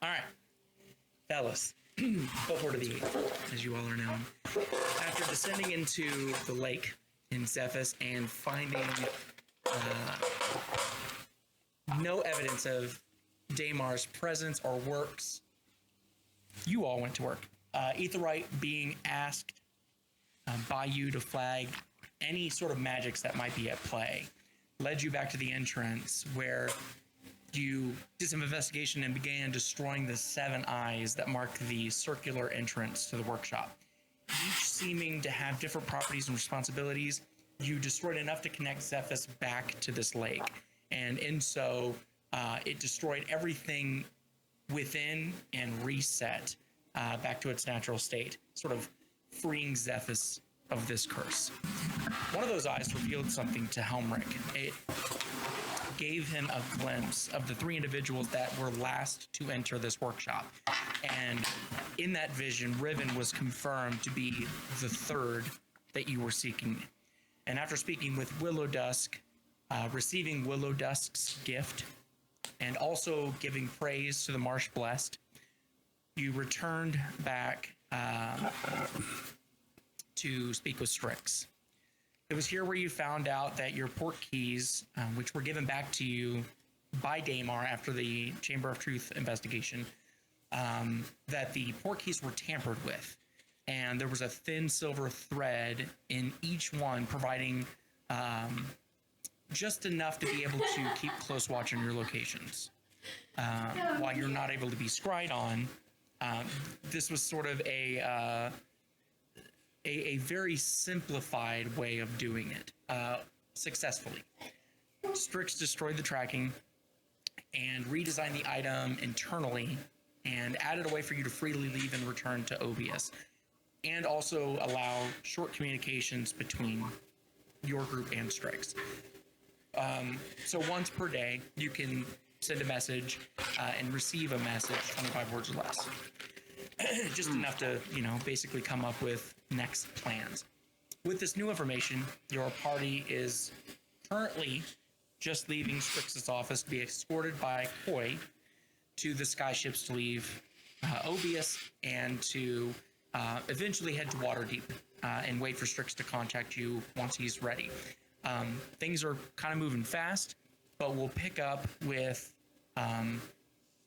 All right, fellas, before to the 8, as you all are known. After descending into the lake in Cephas and finding no evidence of Damar's presence or works, you all went to work. Aetherwright being asked by you to flag any sort of magics that might be at play led you back to the entrance where you did some investigation and began destroying the 7 eyes that mark the circular entrance to the workshop. Each seeming to have different properties and responsibilities, you destroyed enough to connect Cephas back to this lake. And in so, it destroyed everything within and reset back to its natural state, sort of freeing Cephas of this curse. One of those eyes revealed something to Helmrich. It gave him a glimpse of the 3 individuals that were last to enter this workshop. And in that vision, Riven was confirmed to be the 3rd that you were seeking. And after speaking with Willow Dusk, receiving Willow Dusk's gift, and also giving praise to the Marsh Blessed, you returned back to speak with Strix. It was here where you found out that your port keys, which were given back to you by Damar after the Chamber of Truth investigation, that the port keys were tampered with. And there was a thin silver thread in each one, providing just enough to be able to keep close watch on your locations. While you're not able to be scryed on, this was sort of a very simplified way of doing it successfully. Strix destroyed the tracking and redesigned the item internally and added a way for you to freely leave and return to Obius, and also allow short communications between your group and Strix. So once per day, you can send a message and receive a message, 25 words or less. Just enough to, basically come up with next plans. With this new information, your party is currently just leaving Strix's office to be escorted by Koi to the skyships to leave Obius and to eventually head to Waterdeep and wait for Strix to contact you once he's ready. Things are kind of moving fast, but we'll pick up with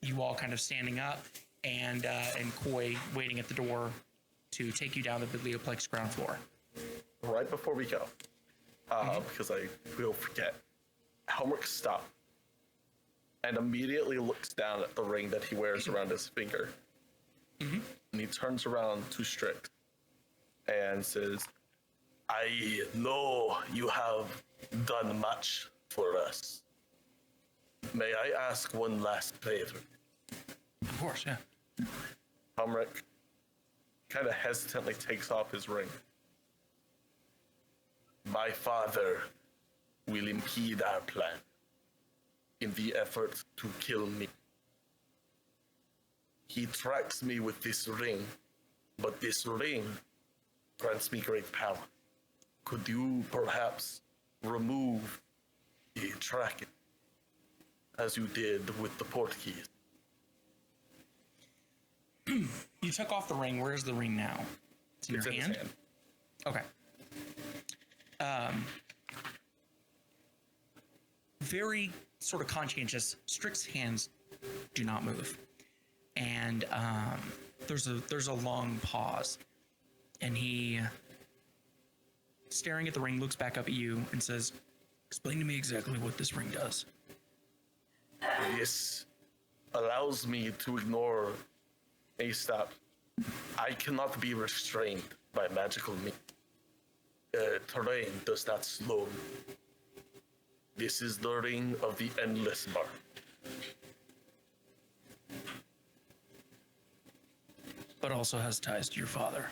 you all kind of standing up and Koi waiting at the door to take you down the Biblioplex ground floor. Right before we go, because I will forget, Helmrich stops and immediately looks down at the ring that he wears around his finger. And he turns around to Strix and says, I know you have done much for us. May I ask one last favor? Of course, yeah. Helmrich kind of hesitantly takes off his ring. My father will impede our plan in the effort to kill me. He tracks me with this ring, but this ring grants me great power. Could you perhaps remove the tracking as you did with the port keys? You took off the ring. Where's the ring now? It's in your hand? His hand. Okay. Very sort of conscientious. Strix's hands do not move. And there's a long pause. And he, staring at the ring, looks back up at you and says, explain to me exactly what this ring does. This allows me to ignore a stop. I cannot be restrained by magical means. Terrain does not slow me. This is the ring of the endless bar. But also has ties to your father.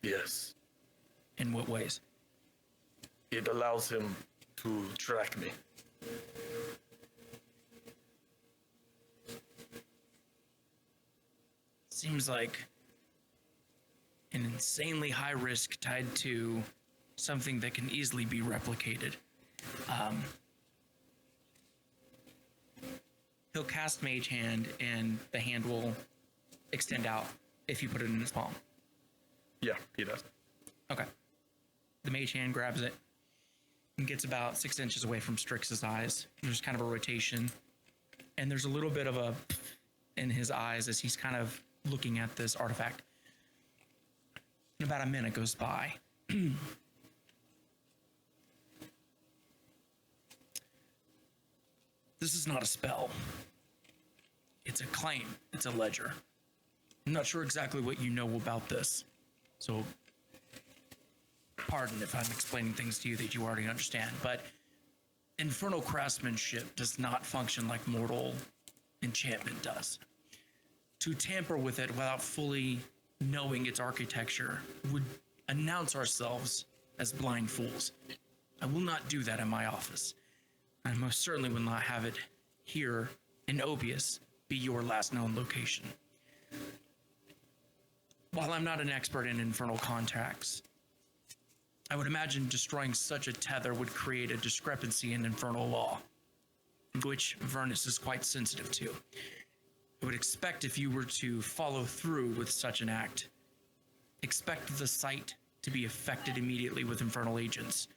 Yes. In what ways? It allows him to track me. Seems like an insanely high risk tied to something that can easily be replicated. He'll cast Mage Hand, and the hand will extend out if you put it in his palm. Yeah, he does. Okay. The Mage Hand grabs it and gets about 6 inches away from Strix's eyes. There's kind of a rotation, and there's a little bit of a in his eyes as he's kind of looking at this artifact. And about a minute goes by. This is not a spell. It's a claim. It's a ledger. I'm not sure exactly what you know about this, so pardon if I'm explaining things to you that you already understand, but infernal craftsmanship does not function like mortal enchantment does. To tamper with it without fully knowing its architecture would announce ourselves as blind fools. I will not do that in my office. I most certainly will not have it here in Obius be your last known location. While I'm not an expert in infernal contracts, I would imagine destroying such a tether would create a discrepancy in infernal law, which Vernus is quite sensitive to. I would expect if you were to follow through with such an act, expect the site to be affected immediately with infernal agents.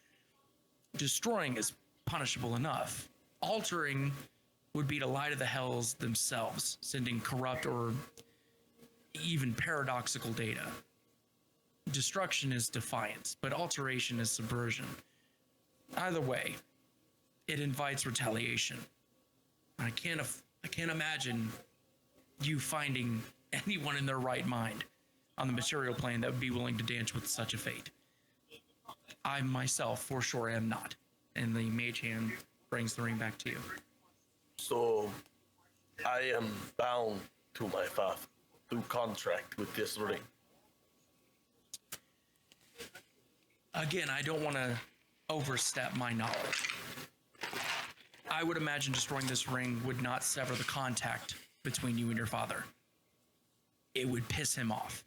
Destroying is punishable enough. Altering would be to lie to the hells themselves, sending corrupt or even paradoxical data. Destruction is defiance, but alteration is subversion. Either way, it invites retaliation. I can't imagine you finding anyone in their right mind on the material plane that would be willing to dance with such a fate. I myself, for sure, am not. And the Mage Hand brings the ring back to you. So, I am bound to my father through contract with this ring. Again, I don't want to overstep my knowledge. I would imagine destroying this ring would not sever the contact between you and your father. It would piss him off.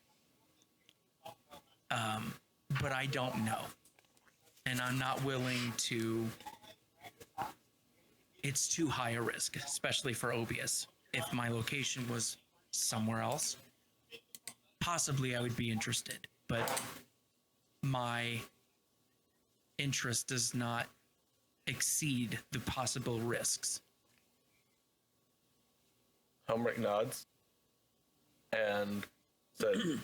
But I don't know. And I'm not willing to... It's too high a risk, especially for Obius. If my location was somewhere else, possibly I would be interested. But my interest does not exceed the possible risks. Helmrich nods and said,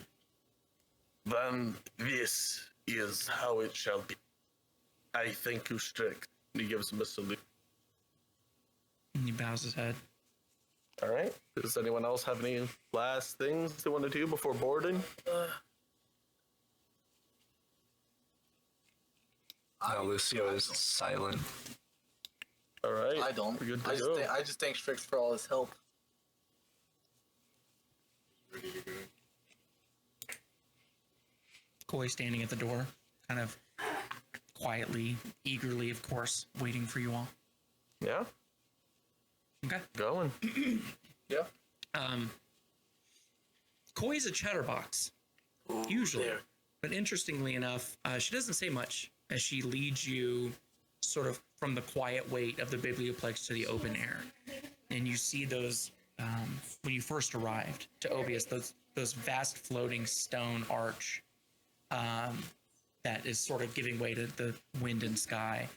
"Then this is how it shall be. I thank you, Strict." And he gives him a salute. And he bows his head. All right. Does anyone else have any last things they want to do before boarding? Lucio is silent. All right. I don't. We're good to go. I just thank Strix for all his help. Koi standing at the door, kind of quietly, eagerly, of course, waiting for you all. Yeah. Okay. Going. Yeah. Koi's a chatterbox, usually. But interestingly enough, she doesn't say much as she leads you sort of from the quiet weight of the Biblioplex to the open air. And you see those, when you first arrived to Obius, those vast floating stone arch that is sort of giving way to the wind and sky.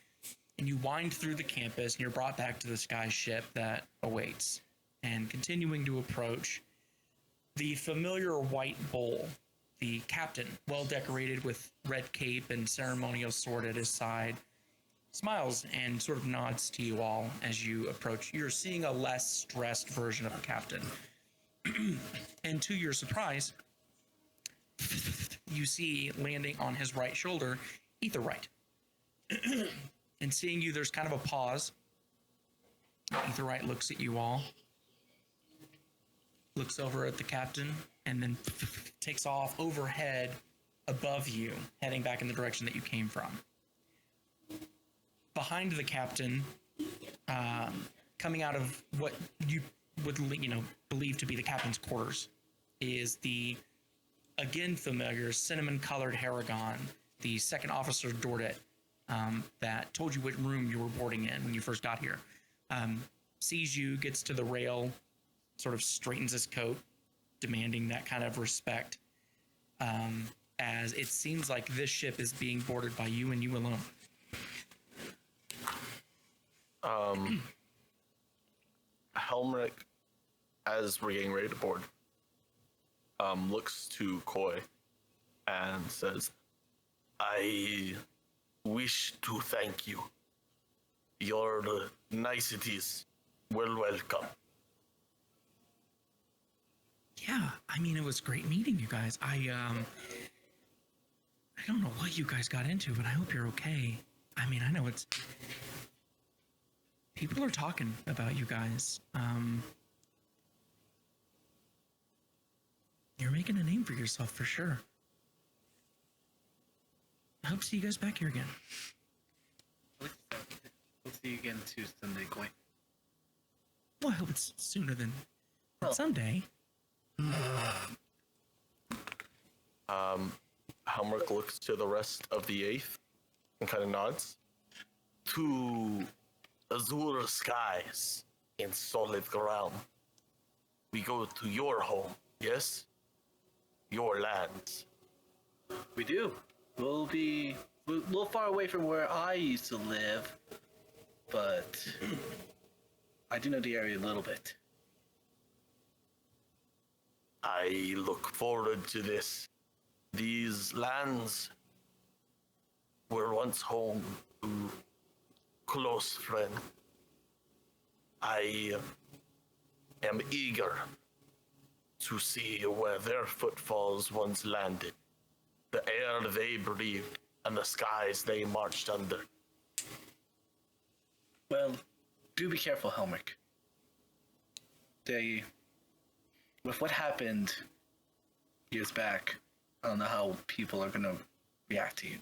And you wind through the campus and you're brought back to the sky ship that awaits. And continuing to approach, the familiar white bull, the captain, well decorated with red cape and ceremonial sword at his side, smiles and sort of nods to you all as you approach. You're seeing a less stressed version of the captain. And to your surprise, you see landing on his right shoulder, Aetherwright. And seeing you, there's kind of a pause. Aetherwright looks at you all, looks over at the captain, and then takes off overhead above you, heading back in the direction that you came from. Behind the captain, coming out of what you would, believe to be the captain's quarters, is the, again familiar, cinnamon-colored Haragon, the second officer Dordet, that told you what room you were boarding in when you first got here. sees you, gets to the rail, sort of straightens his coat, demanding that kind of respect. As it seems like this ship is being boarded by you and you alone. Helmrich, as we're getting ready to board, looks to Koi and says, I wish to thank you. Your niceties were welcome. Yeah, I mean, it was great meeting you guys. I don't know what you guys got into, but I hope you're okay. I mean, I know it's... People are talking about you guys. You're making a name for yourself, for sure. I hope to see you guys back here again. We'll see you again Tuesday, Koi. Well, I hope it's sooner than Well- someday. Helmrich looks to the rest of the Eighth and kind of nods. To azure skies and solid ground. We go to your home, yes? Your lands. We do. We'll be a little far away from where I used to live, but I do know the area a little bit. I look forward to this. These lands were once home to close friend. I am eager to see where their footfalls once landed, the air they breathed, and the skies they marched under. Well, do be careful, Helmrich. With what happened years back, I don't know how people are gonna react to you.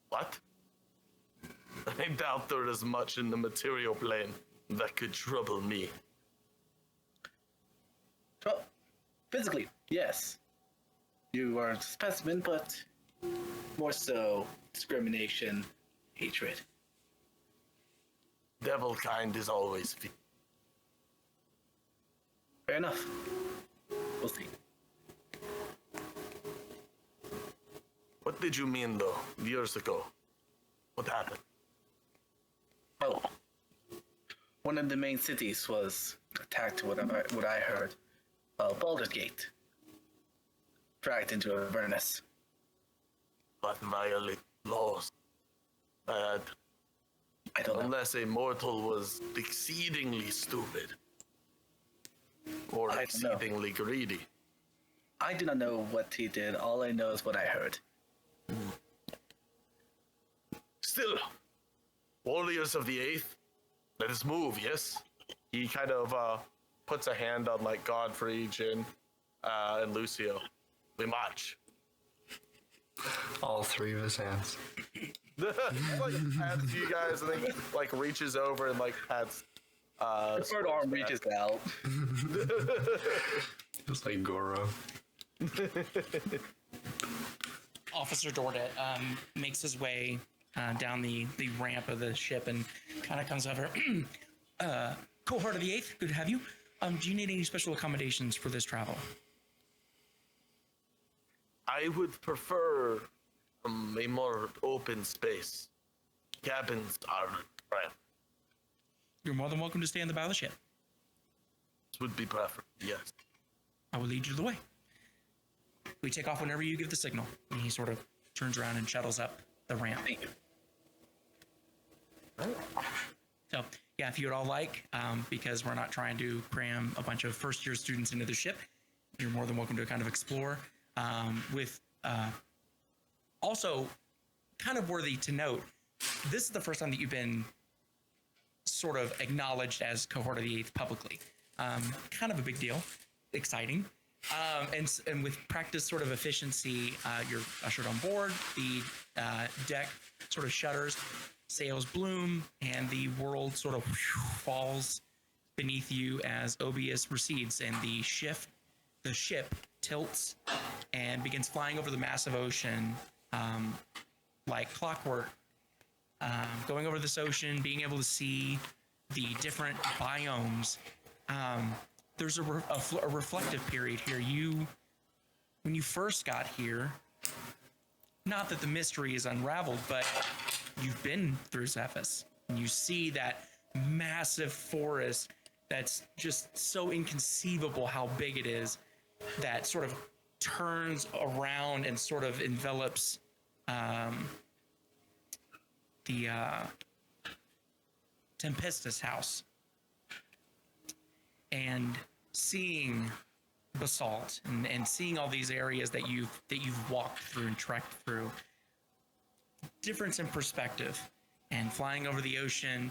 What? I doubt there is much in the material plane that could trouble me. Well, physically, yes. You are a specimen, but more so discrimination, hatred. Devil kind is always Fair enough. We'll see. What did you mean, though, years ago? What happened? Oh, one of the main cities was attacked. What I heard, Baldur's Gate, dragged into a furnace. What violate laws? I don't know. Unless a mortal was exceedingly stupid. Or I don't know. exceedingly greedy. I do not know what he did. All I know is what I heard. Still, warriors of the Eighth, let us move, yes? He kind of puts a hand on, like, Godfrey, Jin, and Lucio. We march. All three of his hands. Like, pats you guys, and then, like, reaches over and, like, pats... The third arm reaches out. Just like Goro. Officer Dordet makes his way down the ramp of the ship and kind of comes over. Cohort of the Eighth, good to have you. Do you need any special accommodations for this travel? I would prefer a more open space. Cabins are cramped. You're more than welcome to stay in the bow of the ship. This would be preferred, yes. I will lead you to the way. We take off whenever you give the signal. And he sort of turns around and shuttles up the ramp. Thank you. So, yeah, if you would all like, because we're not trying to cram a bunch of first-year students into the ship, you're more than welcome to kind of explore. Also, kind of worthy to note, this is the first time that you've been sort of acknowledged as Cohort of the Eighth publicly. Kind of a big deal, exciting. And with practice sort of efficiency, you're ushered on board. The deck sort of shutters, sails bloom, and the world sort of falls beneath you as Obius recedes, and the ship tilts and begins flying over the massive ocean like clockwork, going over this ocean, being able to see the different biomes, there's a reflective period here. When you first got here, not that the mystery is unraveled, but you've been through Zephyrus, and you see that massive forest that's just so inconceivable how big it is, that sort of turns around and sort of envelops the Tempestus house. And seeing basalt and seeing all these areas that you've walked through and trekked through, difference in perspective, and flying over the ocean,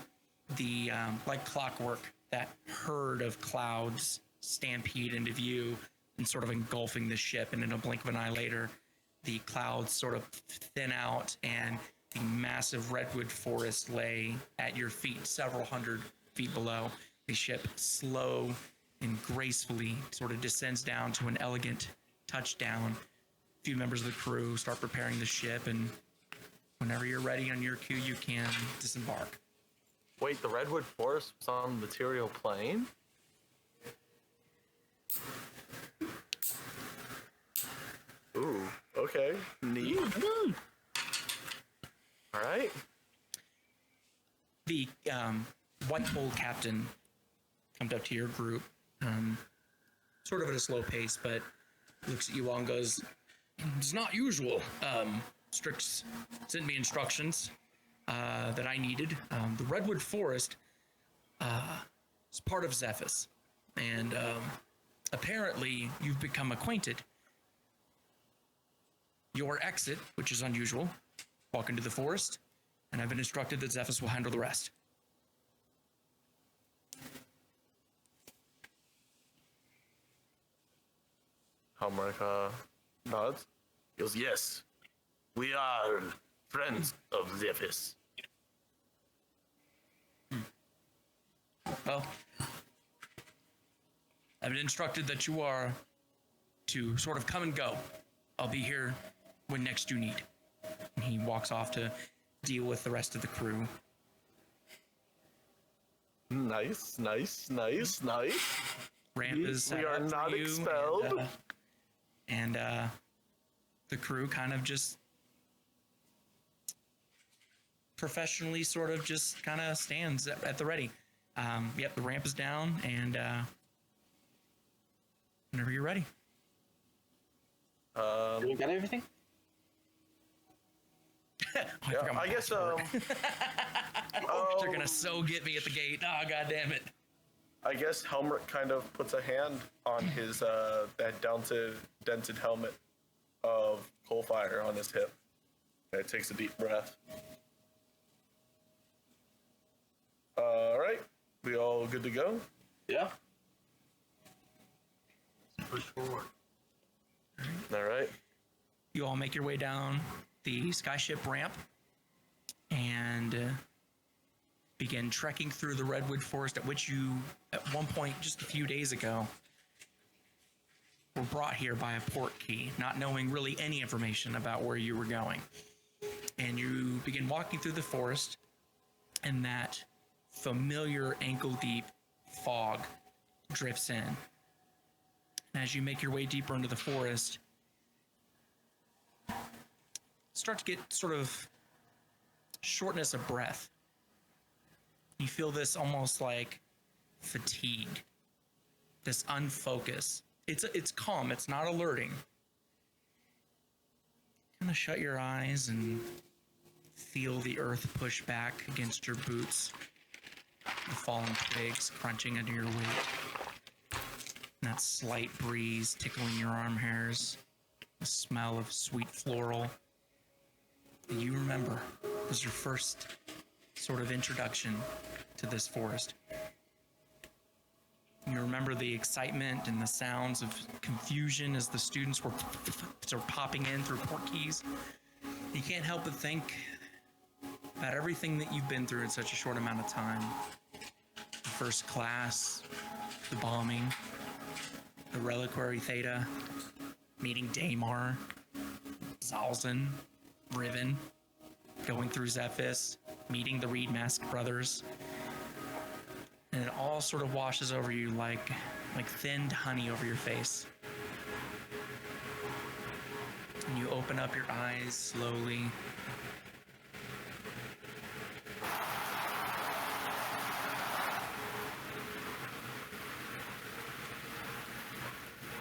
the like clockwork, that herd of clouds stampede into view and sort of engulfing the ship, and in a blink of an eye later, the clouds sort of thin out and the massive redwood forest lay at your feet, several hundred feet below. The ship slow and gracefully sort of descends down to an elegant touchdown. A few members of the crew start preparing the ship, and whenever you're ready on your cue, you can disembark. Wait, the redwood forest was on the material plane? Ooh, okay. Neat. All right. The white hole captain comes up to your group, sort of at a slow pace, but looks at you all and goes, "It's not usual. Strix sent me instructions that I needed. The redwood forest is part of Zephyrus, and apparently you've become acquainted. Your exit, which is unusual, walk into the forest, and I've been instructed that Zephyrus will handle the rest." Helmrich nods. He goes, yes, we are friends of Zephyrus. Well, I've been instructed that you are to sort of come and go. I'll be here when next you need. And he walks off to deal with the rest of the crew. Nice. Ramp is set We are up for not you, expelled. And the crew kind of just professionally sort of just kind of stands at the ready. Yep, the ramp is down, and whenever you're ready. Do we got everything? I guess, They're gonna so get me at the gate. Oh, god damn it. I guess Helmrich kind of puts a hand on his, that dented helmet of coal fire on his hip. And it takes a deep breath. All right. We all good to go? Yeah. Push forward. All right. You all make your way down the skyship ramp and begin trekking through the redwood forest, at which you, at one point just a few days ago, were brought here by a port key, not knowing really any information about where you were going. And you begin walking through the forest, and that familiar ankle-deep fog drifts in. And as you make your way deeper into the forest, start to get sort of shortness of breath. You feel this almost like fatigue, this unfocus. It's calm, it's not alerting. Kind of shut your eyes and feel the earth push back against your boots, the fallen twigs crunching under your weight, and that slight breeze tickling your arm hairs, the smell of sweet floral. You remember was your first sort of introduction to this forest. You remember the excitement and the sounds of confusion as the students were sort of popping in through port keys. You can't help but think about everything that you've been through in such a short amount of time. The first class, the bombing, the reliquary Theta, meeting Daymar, Zalzin, Riven, going through Zephyrus, meeting the Reed Mask brothers. and it all sort of washes over you like thinned honey over your face. And you open up your eyes slowly.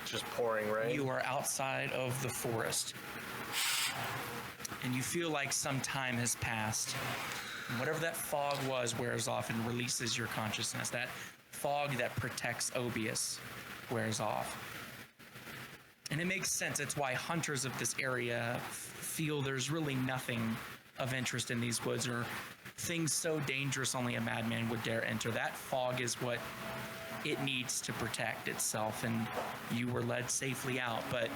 Just pouring rain. You are outside of the forest. And you feel like some time has passed. And whatever that fog was wears off and releases your consciousness. That fog that protects Obius wears off. And it makes sense. It's why hunters of this area feel there's really nothing of interest in these woods, or things so dangerous only a madman would dare enter. That fog is what it needs to protect itself, and you were led safely out. But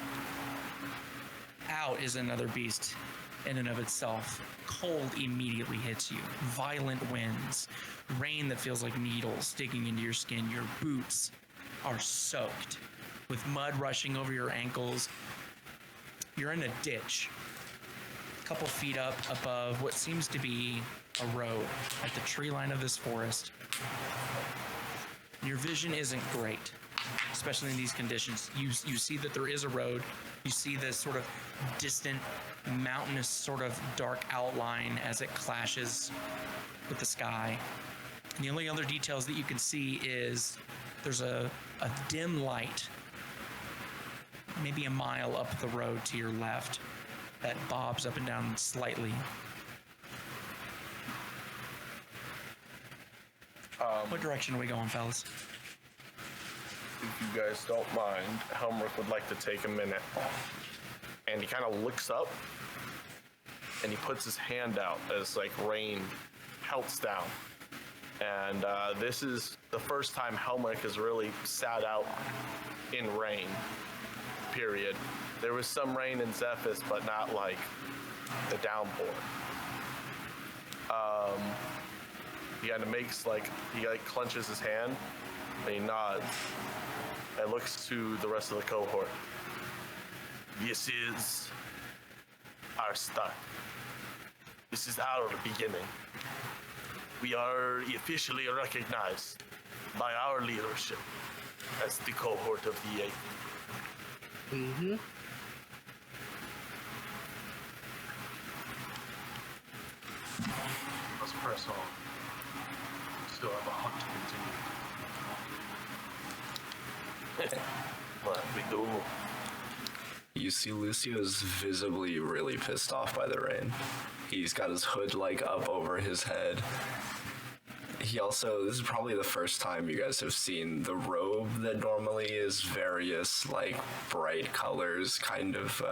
out is another beast in and of itself. Cold immediately hits you. Violent winds, rain that feels like needles digging into your skin. Your boots are soaked with mud rushing over your ankles. You're in a ditch, a couple feet up above what seems to be a road at the tree line of this forest. Your vision isn't great, especially in these conditions. You see that there is a road. You see this sort of distant, mountainous sort of dark outline as it clashes with the sky. And the only other details that you can see is there's a dim light, maybe a mile up the road to your left, that bobs up and down slightly. What direction are we going, fellas? If you guys don't mind, Helmrich would like to take a minute. And he kind of looks up, and he puts his hand out as like rain pelts down. And this is the first time Helmrich has really sat out in rain, period. There was some rain in Zephyrus, but not like the downpour. He kind of makes he clenches his hand, and he nods, and looks to the rest of the cohort. This is our start. This is our beginning. We are officially recognized by our leadership as the cohort of the 8th. Mm-hmm. Let's press on. Still have a hunt to continue. What we do? You see Lucio's visibly really pissed off by the rain. He's got his hood up over his head. This is probably the first time you guys have seen the robe that normally is various bright colors, kind of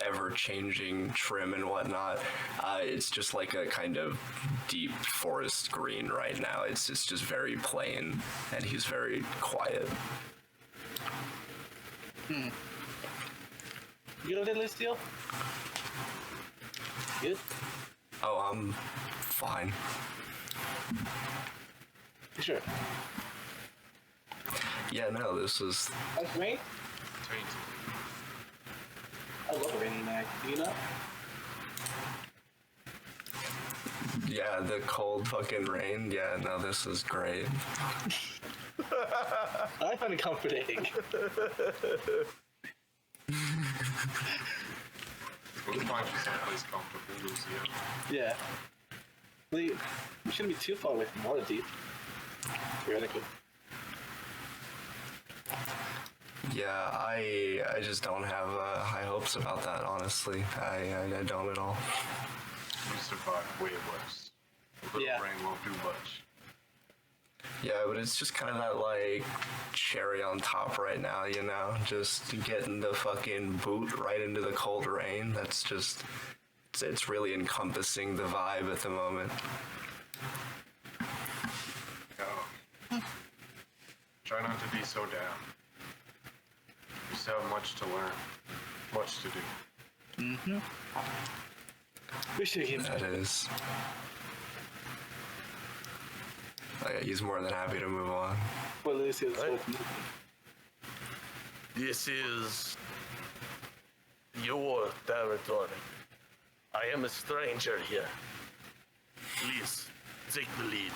ever-changing trim and whatnot. It's just like a kind of deep forest green right now. It's just very plain, and he's very quiet. You okay, Lucio? Good? Oh, I'm fine. You sure? Yeah, no, this is... That's rain? I love a rainy night. Do you know? Yeah, the cold fucking rain. Yeah, no, this is great. I find it comforting. We'll find you someplace comfortable, Lucio. Yeah. We shouldn't be too far away from Waterdeep. Theoretically. Yeah, I just don't have high hopes about that, honestly. I don't at all. We survived way worse. A little Yeah. rain won't do much. Yeah, but it's just kind of that cherry on top right now, you know? Just getting the fucking boot right into the cold rain. That's just, it's really encompassing the vibe at the moment. Try not to be so down. You still have much to learn, much to do. We should keep That is. He's more than happy to move on. for Lucio's Right. open. This is your territory. I am a stranger here. Please, take the lead.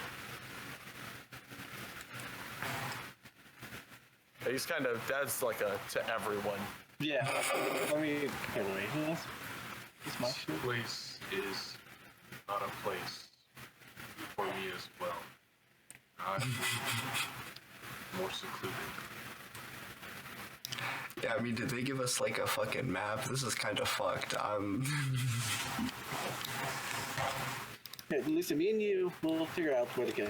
He's kind of, that's like a to everyone. Yeah. I mean, anyway, it's my This shit. place is not a place for me as well. I'm more secluded. Yeah, I mean, did they give us like a fucking map? This is kind of fucked. Yeah, listen, me and you, we'll figure out where to go.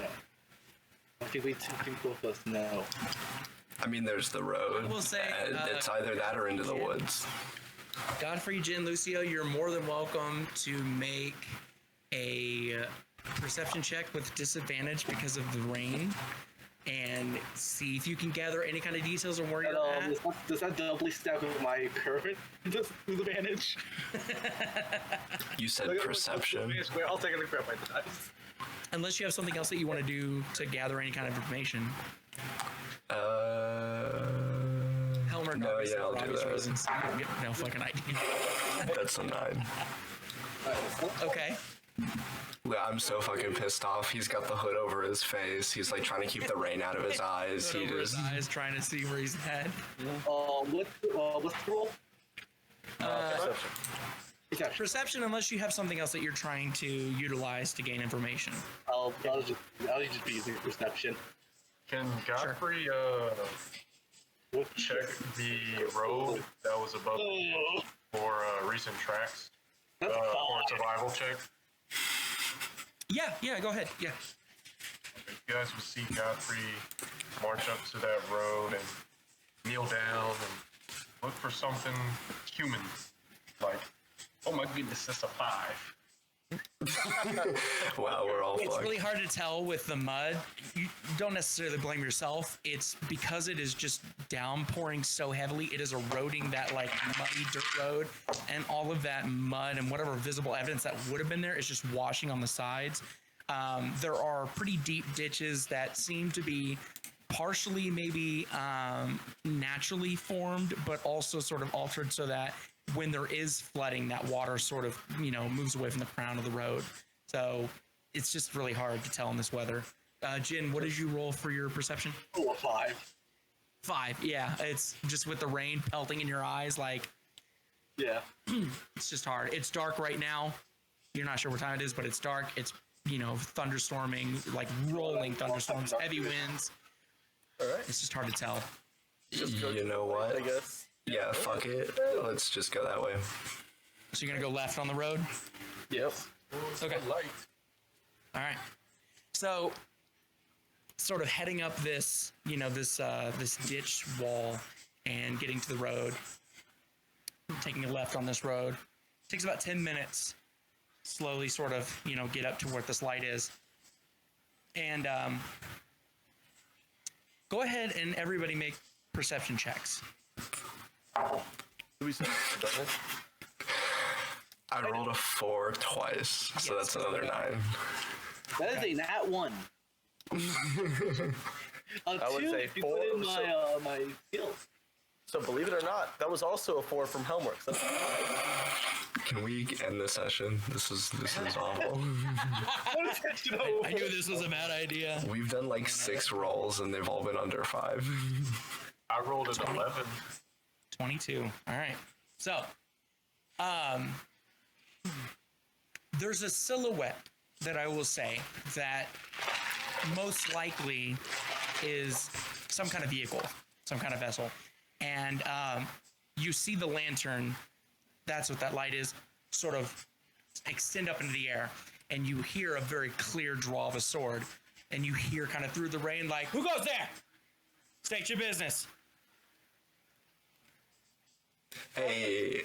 I think both of us know. I mean, there's the road. We'll say, It's either that or into the woods. Godfrey, Jin, Lucio, you're more than welcome to make a perception check with disadvantage because of the rain, and see if you can gather any kind of details on where you're at. Does that doubly stack with my current disadvantage? You said perception. I'll take it and grab my dice. Unless you have something else that you want to do to gather any kind of information. Helmer, No, obviously, yeah, I'll for do obvious that. reasons. No fucking idea. That's a 9. Okay. Yeah, I'm so fucking pissed off. He's got the hood over his face. He's like trying to keep the rain out of his eyes. Hood He over his just. eyes, trying to see where he's at. What's the roll? Perception. Perception, unless you have something else that you're trying to utilize to gain information. I'll just be using perception. Can Godfrey check the road that was above for recent tracks That's for fine. a survival check? Yeah, go ahead. Yeah. If you guys would see Godfrey march up to that road and kneel down and look for something human, like, oh my goodness, that's a 5. Wow, we're all It's fucked. really hard to tell with the mud. You don't necessarily blame yourself. It's because it is just downpouring so heavily. It is eroding that like muddy dirt road, and all of that mud and whatever visible evidence that would have been there is just washing on the sides. There are pretty deep ditches that seem to be partially maybe naturally formed, but also sort of altered so that when there is flooding, that water sort of, moves away from the crown of the road. So it's just really hard to tell in this weather. Jin, what did you roll for your perception? Oh, a 5. 5. Yeah, it's just with the rain pelting in your eyes. Like, Yeah. it's just hard. It's dark right now. You're not sure what time it is, but it's dark. It's, thunderstorming, like rolling thunderstorms, heavy winds. All right. It's just hard to tell. You know what? I guess. Yeah, fuck it. Let's just go that way. So you're going to go left on the road? Yep. Okay. Light. All right. So, sort of heading up this, this ditch wall and getting to the road, taking a left on this road. Takes about 10 minutes. Slowly, sort of, get up to where this light is. And go ahead and everybody make perception checks. Do we say doesn't? I rolled a 4 twice, so Yes. that's another 9. That is a nat 1. A I would 2 say if you 4, put in my skills. So believe it or not, that was also a 4 from Helmworks. That's Can we end the session? This is awful. I knew this was a bad idea. We've done like 6 rolls and they've all been under 5. I rolled an 11. 22. All right. So, there's a silhouette that I will say that most likely is some kind of vehicle, some kind of vessel. And you see the lantern, that's what that light is, sort of extend up into the air. And you hear a very clear draw of a sword. And you hear kind of through the rain, like, who goes there? State your business. Hey,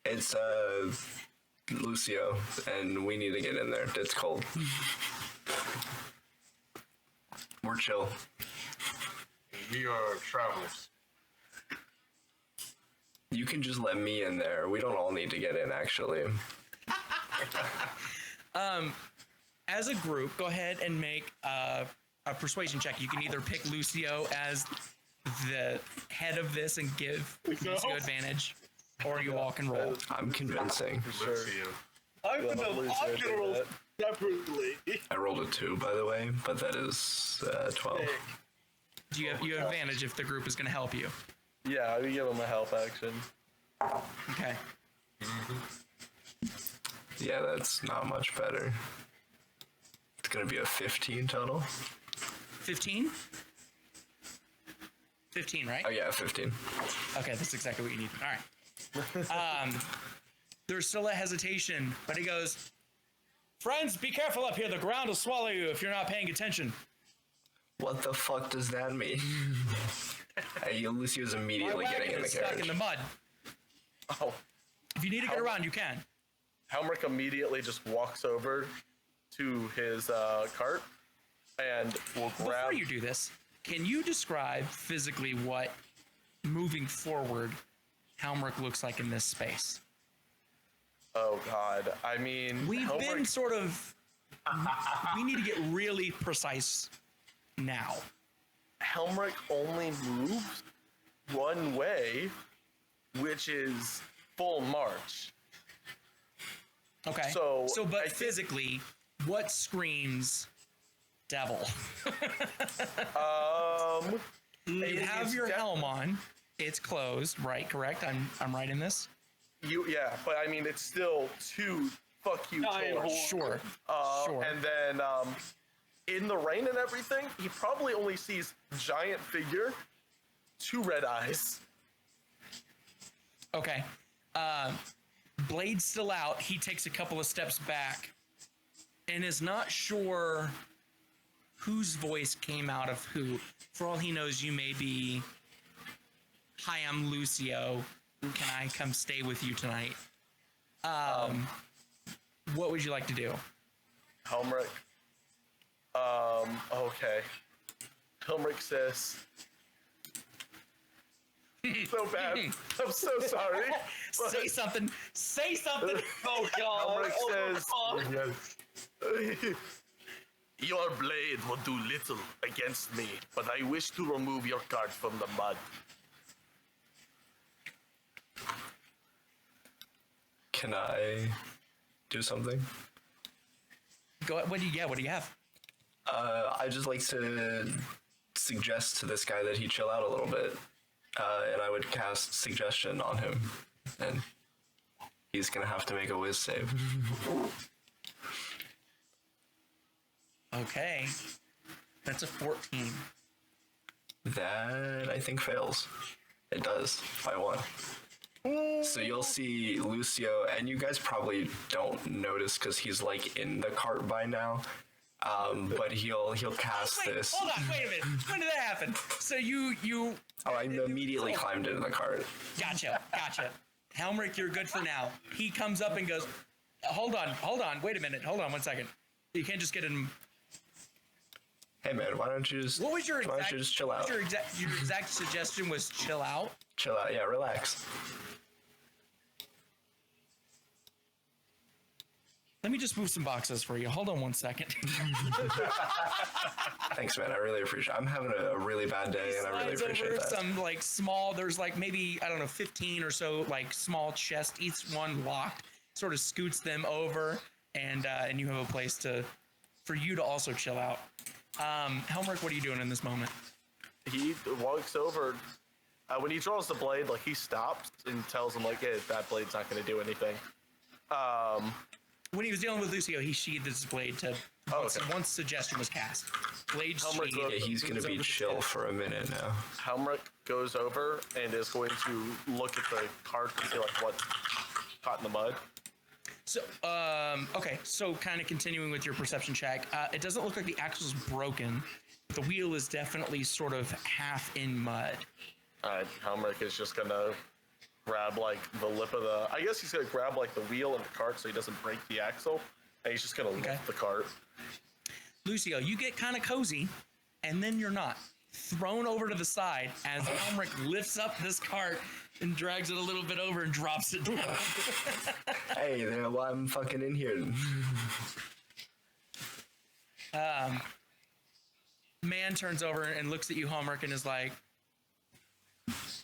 it's Lucio, and we need to get in there. It's cold. We're chill. We are travelers. You can just let me in there. We don't all need to get in, actually. As a group, go ahead and make a persuasion check. You can either pick Lucio as the head of this and give Lucio advantage, or you all can roll. I'm convincing. Let's see. I'm Well, gonna Lucio did roll that. separately. I rolled a 2, by the way, but that is 12. Do you have advantage if the group is going to help you? Yeah, we give him a help action. Okay. Yeah, that's not much better. It's gonna be a 15 total. 15? 15, right? Oh yeah, 15. Okay, that's exactly what you need. All right. There's still a hesitation, but he goes, "Friends, be careful up here. The ground will swallow you if you're not paying attention." What the fuck does that mean? Hey, Lucio's immediately My getting wagon in the is stuck carriage. in the mud. Oh, If you need to get around, you can. Helmrich immediately just walks over to his cart and will grab. Before you do this, can you describe physically what moving forward Helmrich looks like in this space? Oh God! I mean, We've been Helmrich, sort of. We need to get really precise now. Helmrich only moves one way, which is full march. Okay. So, I but think- physically, what screams devil? You have your helm on. It's closed, right? Correct. I'm right in this. Yeah, but I mean, it's still two fuck you Giant towards. horn. Sure. Sure. And then in the rain and everything, he probably only sees giant figure, two red eyes. Okay. Blade still out. He takes a couple of steps back and is not sure whose voice came out of who. For all he knows, you may be, "Hi, I'm Lucio. Can I come stay with you tonight?" What would you like to do? Helmrich. Okay. Helmrich says, so bad. I'm so sorry. Say something. Say something. Oh God! Helmrich says, your blade will do little against me, but I wish to remove your cart from the mud. Can I do something? Go. What do you get? What do you have? I just like to suggest to this guy that he chill out a little bit, and I would cast suggestion on him, and he's gonna have to make a whiz save. Okay. That's a 14. That I think fails. It does by 1. So you'll see Lucio, and you guys probably don't notice because he's like in the cart by now. But he'll cast Wait, this. hold on. Wait a minute. When did that happen? So you Oh, I immediately climbed into the cart. Gotcha. Helmrich, you're good for now. He comes up and goes, hold on. Wait a minute. Hold on 1 second. You can't just get in. Hey man, why don't you just What was your why don't exact, you just chill what out? was your exact suggestion was chill out? Chill out, yeah, relax. Let me just move some boxes for you. Hold on 1 second. Thanks, man. I really appreciate it. I'm having a really bad day, and I really Slides appreciate over that. some like small. There's like maybe I don't know 15 or so like small chests, each one locked. Sort of scoots them over, and you have a place for you to also chill out. Helmrich, what are you doing in this moment? He walks over. When he draws the blade, like he stops and tells him, like, "Hey, that blade's not going to do anything." When he was dealing with Lucio, he sheathed his blade to once, okay. once suggestion was cast. Blade Helmrich sheathed. goes- Yeah, he's gonna moves be over to chill the- for a minute now. Helmrich goes over and is going to look at the cart to see like what caught in the mud. So, okay. So, kind of continuing with your perception check, it doesn't look like the axle's broken. The wheel is definitely sort of half in mud. Helmrich is just gonna grab like the lip of the. I guess he's gonna grab like the wheel of the cart so he doesn't break the axle, and he's just gonna lift the cart. Lucio, you get kind of cozy, and then you're not. Thrown over to the side as Helmrich lifts up this cart and drags it a little bit over and drops it down. Hey, there, well, I'm fucking in here. Man turns over and looks at you, Helmrich, and is like,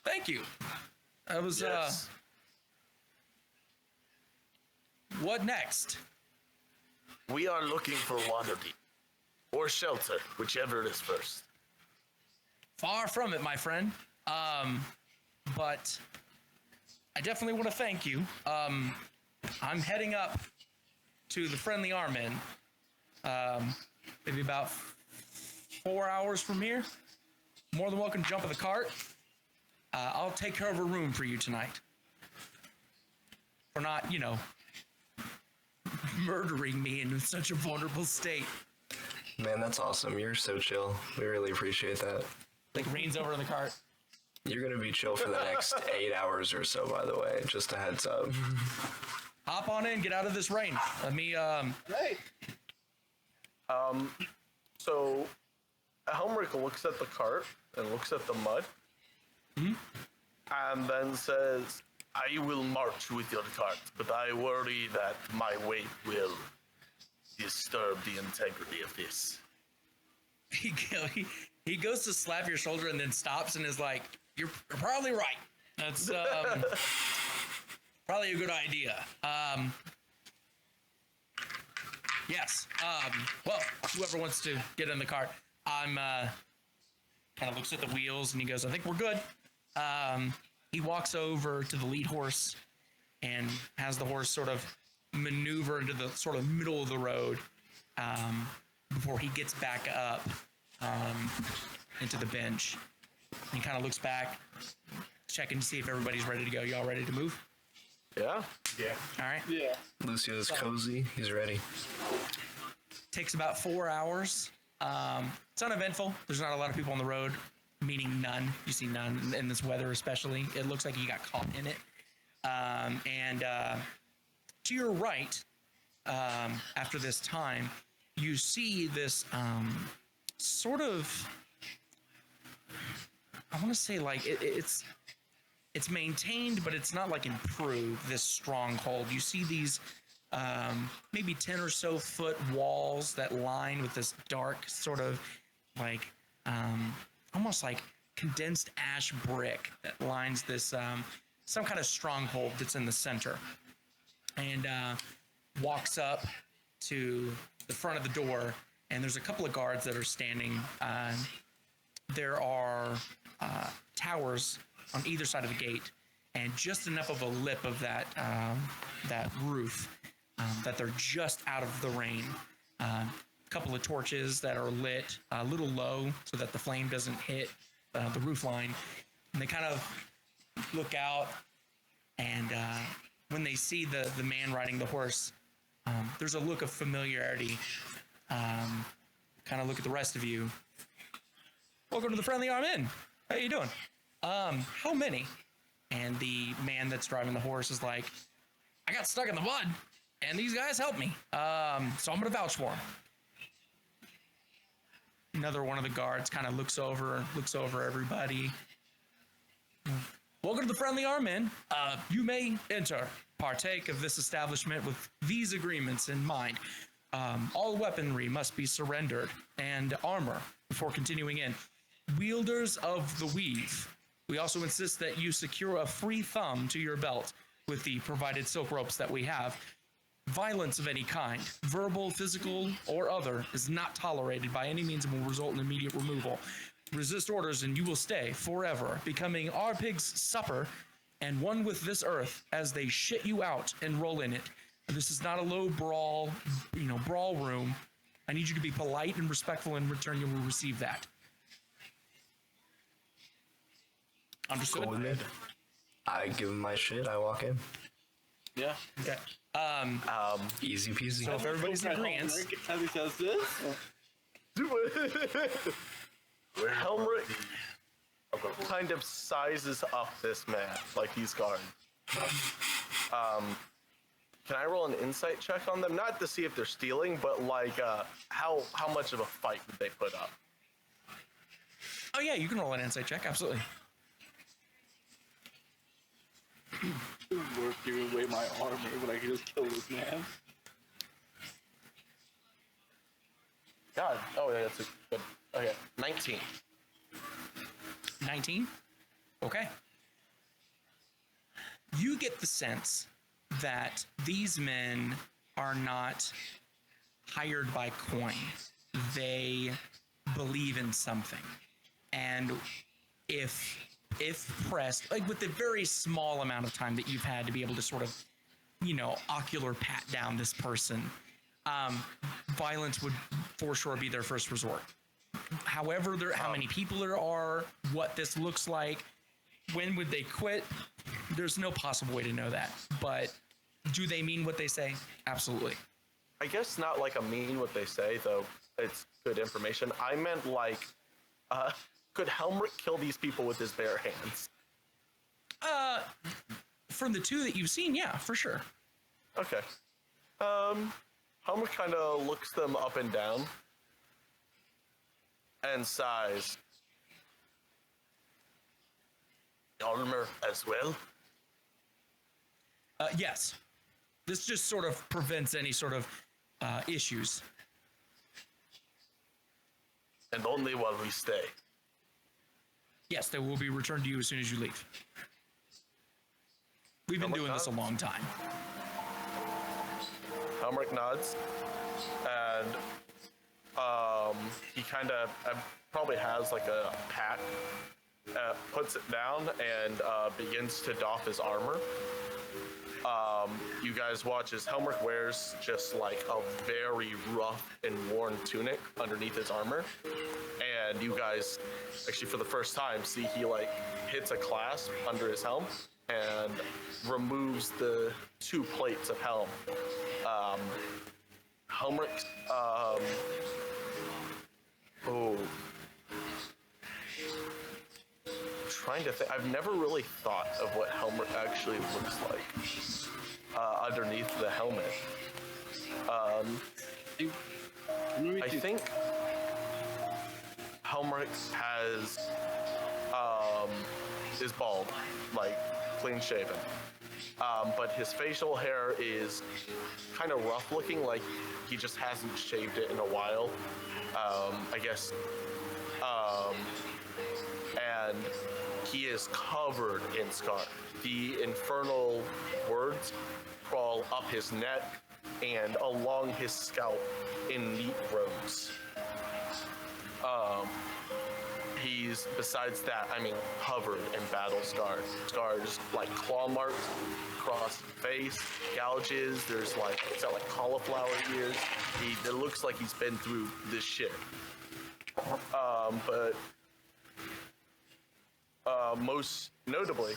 "Thank you. That was, Yes. What next?" We are looking for water or shelter, whichever is first. Far from it, my friend. But I definitely want to thank you. I'm heading up to the Friendly Arm Inn. Maybe about 4 hours from here. More than welcome to jump in the cart. I'll take care of a room for you tonight. For not, murdering me in such a vulnerable state. Man, that's awesome. You're so chill. We really appreciate that. Like reins over in the cart. You're gonna be chill for the next 8 hours or so, by the way. Just a heads up. Hop on in, get out of this rain. Let me, Hey. So Helmrich looks at the cart and looks at the mud, and then says, "I will march with your cart, but I worry that my weight will disturb the integrity of this." he goes to slap your shoulder and then stops and is like, "You're probably right. That's probably a good idea." Yes. Well, whoever wants to get in the cart, I'm kind of looks at the wheels and he goes, "I think we're good." He walks over to the lead horse and has the horse sort of maneuver into the sort of middle of the road before he gets back up into the bench. And he kind of looks back, checking to see if everybody's ready to go. Y'all ready to move? Yeah. Yeah. All right. Yeah. Lucio's cozy. He's ready. Takes about 4 hours. It's uneventful. There's not a lot of people on the road, meaning none. You see none in this weather, especially. It looks like you got caught in it. And to your right, after this time, you see this sort of, I want to say like it's maintained, but it's not like improved, this stronghold. You see these maybe 10 or so foot walls that line with this dark sort of like almost like condensed ash brick that lines this some kind of stronghold that's in the center. And walks up to the front of the door, and there's a couple of guards that are standing. There are towers on either side of the gate, and just enough of a lip of that roof that they're just out of the rain. A couple of torches that are lit a little low so that the flame doesn't hit the roof line. And they kind of look out, and when they see the man riding the horse, there's a look of familiarity. Kind of look at the rest of you. "Welcome to the Friendly Arm Inn. How you doing?" "How many?" And the man that's driving the horse is like, "I got stuck in the mud, and these guys helped me. So I'm gonna vouch for them." Another one of the guards kind of looks over everybody. "Welcome to the Friendly Arm Inn. You may enter, partake of this establishment with these agreements in mind. All weaponry must be surrendered, and armor before continuing in. Wielders of the weave. We also insist that you secure a free thumb to your belt with the provided silk ropes that we have. Violence of any kind, verbal, physical, or other, is not tolerated by any means and will result in immediate removal. Resist orders and you will stay forever, becoming our pig's supper and one with this earth as they shit you out and roll in it. This is not a low brawl room. I need you to be polite and respectful. In return, you will receive that." Understood? Cool with me. I give him my shit. I walk in. Yeah. Okay. Easy peasy. So if everybody's in agreement, As he says this. Helmrich kind of sizes up this man, like he's guard. Can I roll an insight check on them? Not to see if they're stealing, but like how much of a fight would they put up? oh yeah, you can roll an insight check, absolutely. Worth giving away my armor when I can just kill this man. God, oh yeah, that's a good. Okay, 19. 19? Okay. You get the sense that these men are not hired by coin. They believe in something. and if pressed, like with the very small amount of time that you've had to be able to sort of, ocular pat down this person, violence would for sure be their first resort. However, how many people there are, what this looks like, when would they quit? There's no possible way to know that. But do they mean what they say? Absolutely. I guess not like a mean what they say, though it's good information. I meant like, could Helmrich kill these people with his bare hands? From the two that you've seen, yeah, for sure. Okay. Helmrich kind of looks them up and down and sighs. Armor as well? Yes. This just sort of prevents any sort of issues. And only while we stay. Yes, they will be returned to you as soon as you leave. We've been doing this a long time. Helmrich nods, and he kind of probably has like a pack, puts it down, and begins to doff his armor. You guys watch as Helmrich wears just like a very rough and worn tunic underneath his armor, and you guys actually for the first time see he like hits a clasp under his helm and removes the two plates of helm. Helmrich, trying to think. I've never really thought of what Helmrich actually looks like underneath the helmet. I think Helmrich is bald, like clean shaven. But his facial hair is kind of rough looking, like he just hasn't shaved it in a while. I guess. And he is covered in scar. The infernal words crawl up his neck and along his scalp in neat rows. He's, besides that, covered in battle scars. Scars like claw marks across his face, gouges, he's got like cauliflower ears. It looks like he's been through this shit. But most notably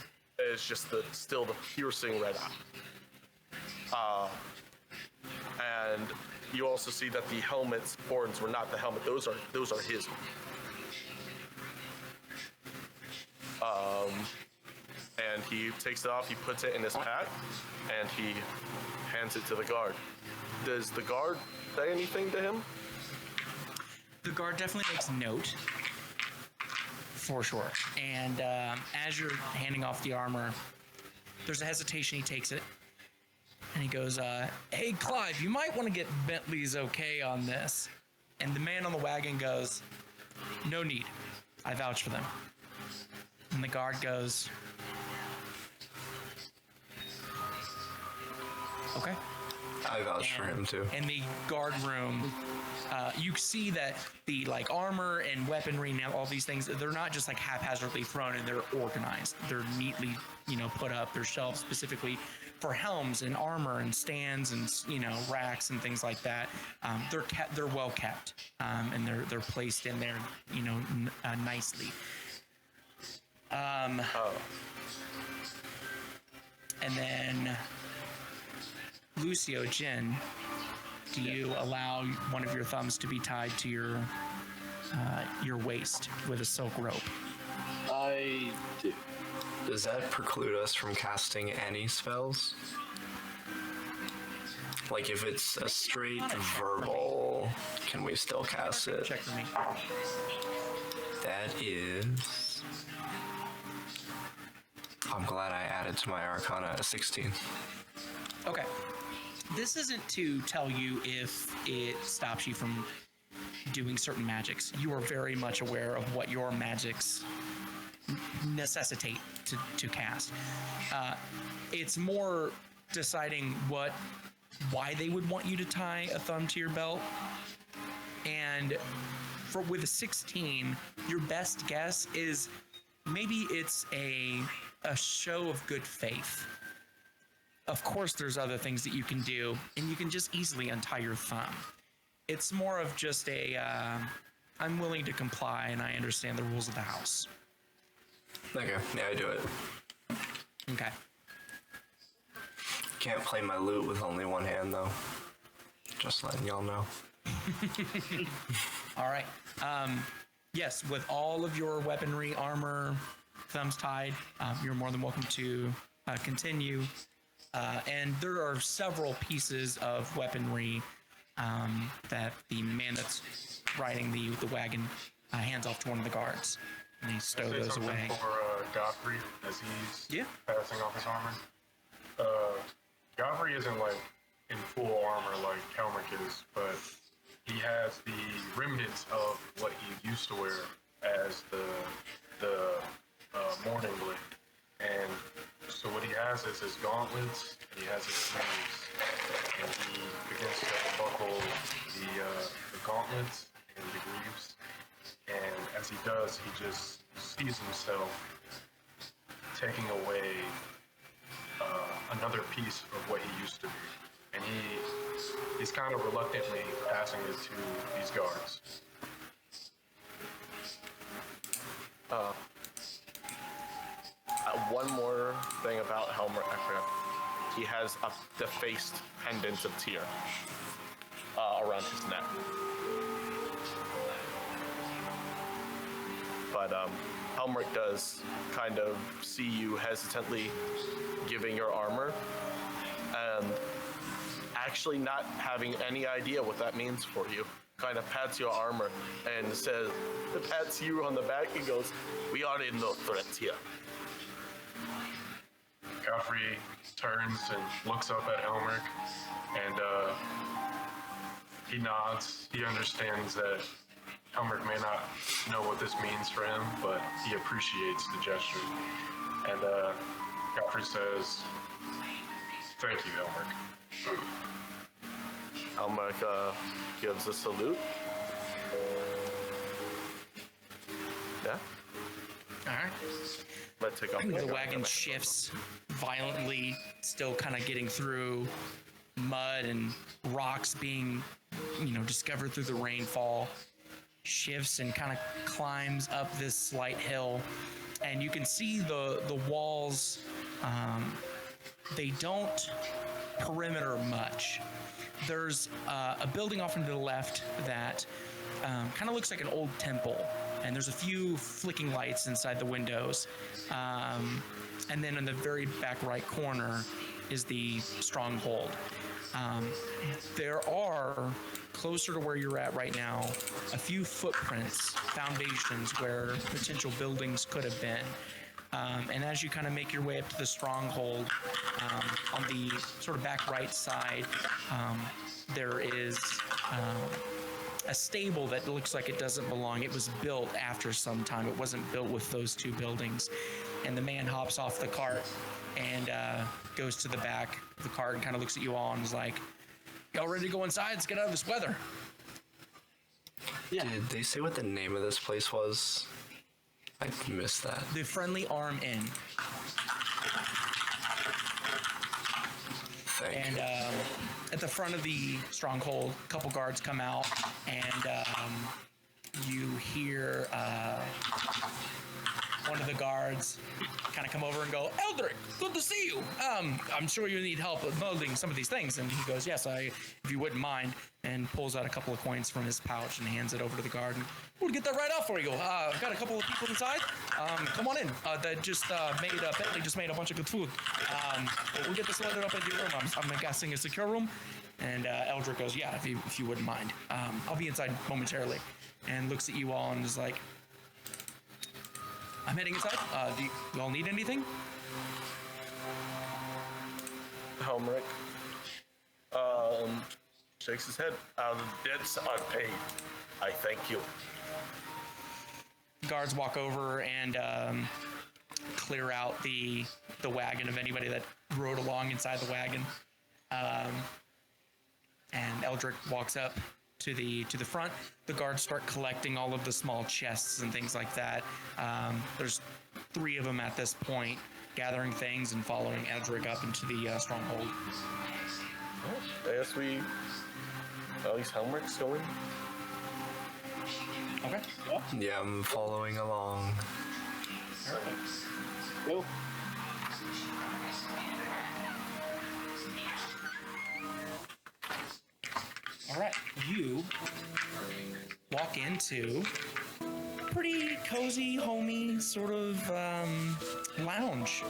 is just still the piercing red eye. And you also see that the helmet's horns were not the helmet; those are his. And he takes it off, he puts it in his pack, and he hands it to the guard. Does the guard say anything to him? The guard definitely makes note, for sure. And as you're handing off the armor, there's a hesitation. He takes it, and he goes, "Hey, Clive, you might want to get Bentley's okay on this." And the man on the wagon goes, "No need. I vouch for them." And the guard goes, "Okay." I vouch for him too. In the guard room, you see that the armor and weaponry and all these things, they're not just haphazardly thrown and they're organized. They're neatly, put up. There's shelves specifically for helms and armor and stands and racks and things like that. They're well kept, and they're placed in there, nicely. And then Lucio, Jin, do you allow one of your thumbs to be tied to your waist with a silk rope? I do. Does that preclude us from casting any spells? Like if it's a straight verbal, can we still cast it? Check for me. That is... I'm glad I added to my Arcana a 16. Okay. This isn't to tell you if it stops you from doing certain magics. You are very much aware of what your magics necessitate to cast. It's more deciding why they would want you to tie a thumb to your belt. And with a 16, your best guess is maybe it's a show of good faith. Of course, there's other things that you can do, and you can just easily untie your thumb. It's more of just I'm willing to comply, and I understand the rules of the house. Okay, yeah, I do it. Okay. Can't play my lute with only one hand, though. Just letting y'all know. All right. Yes, with all of your weaponry, armor, thumbs tied, you're more than welcome to continue. And there are several pieces of weaponry that the man that's riding the wagon hands off to one of the guards, and they stow Say those something away. for Godfrey as he's passing off his armor. Godfrey isn't like in full armor like Helmrich is, but he has the remnants of what he used to wear as the mourning blade. And so what he has is his gauntlets, and he has his sleeves, and he begins to buckle the gauntlets and the greaves. And as he does, he just sees himself taking away another piece of what he used to be. And he's kind of reluctantly passing it to these guards. One more thing about Helmrich, I forgot. He has a defaced pendant of tear around his neck. But Helmrich does kind of see you hesitantly giving your armor, and actually not having any idea what that means for you. Kind of pats your armor and says, pats you on the back and goes, "We are in no threat here." Godfrey turns and looks up at Helmrich, and he nods. He understands that Helmrich may not know what this means for him, but he appreciates the gesture. And Godfrey says, "Thank you, Helmrich." Helmrich gives a salute. Yeah. All right. Let's take off The wagon shifts violently, still kind of getting through mud and rocks being, discovered through the rainfall. Shifts and kind of climbs up this slight hill, and you can see the walls. They don't perimeter much. There's a building off into the left that kind of looks like an old temple, and there's a few flicking lights inside the windows. And then in the very back right corner is the stronghold. There are, closer to where you're at right now, a few footprints, foundations where potential buildings could have been. And as you kind of make your way up to the stronghold, on the sort of back right side, there is a stable that looks like it doesn't belong. It was built after some time. It wasn't built with those two buildings. And the man hops off the cart and goes to the back of the cart and kind of looks at you all and is like, "Y'all ready to go inside? Let's get out of this weather." Yeah. Did they say what the name of this place was? I missed that. The Friendly Arm Inn. Thank And you. at the front of the stronghold, a couple guards come out, and you hear one of the guards kind of come over and go, "Eldrick, good to see you. I'm sure you need help with building some of these things." And he goes, "Yes, if you wouldn't mind," and pulls out a couple of coins from his pouch and hands it over to the guard. And, "We'll get that right off for you. I've got a couple of people inside. Come on in. Bentley just made a bunch of good food. We'll get this loaded up at your room. I'm guessing a secure room." And Eldrick goes, "Yeah, if you wouldn't mind. I'll be inside momentarily." And looks at you all and is like, "I'm heading inside. Do you all need anything?" Helmrich shakes his head. The debts are paid. I thank you. Guards walk over and clear out the wagon of anybody that rode along inside the wagon. And Eldrick walks up to the front. The guards start collecting all of the small chests and things like that. There's 3 of them at this point, gathering things and following Edric up into the stronghold. I guess we. At least Helmric's going. Okay. Yeah, I'm following along. Go. All right. You walk into pretty cozy, homey sort of lounge.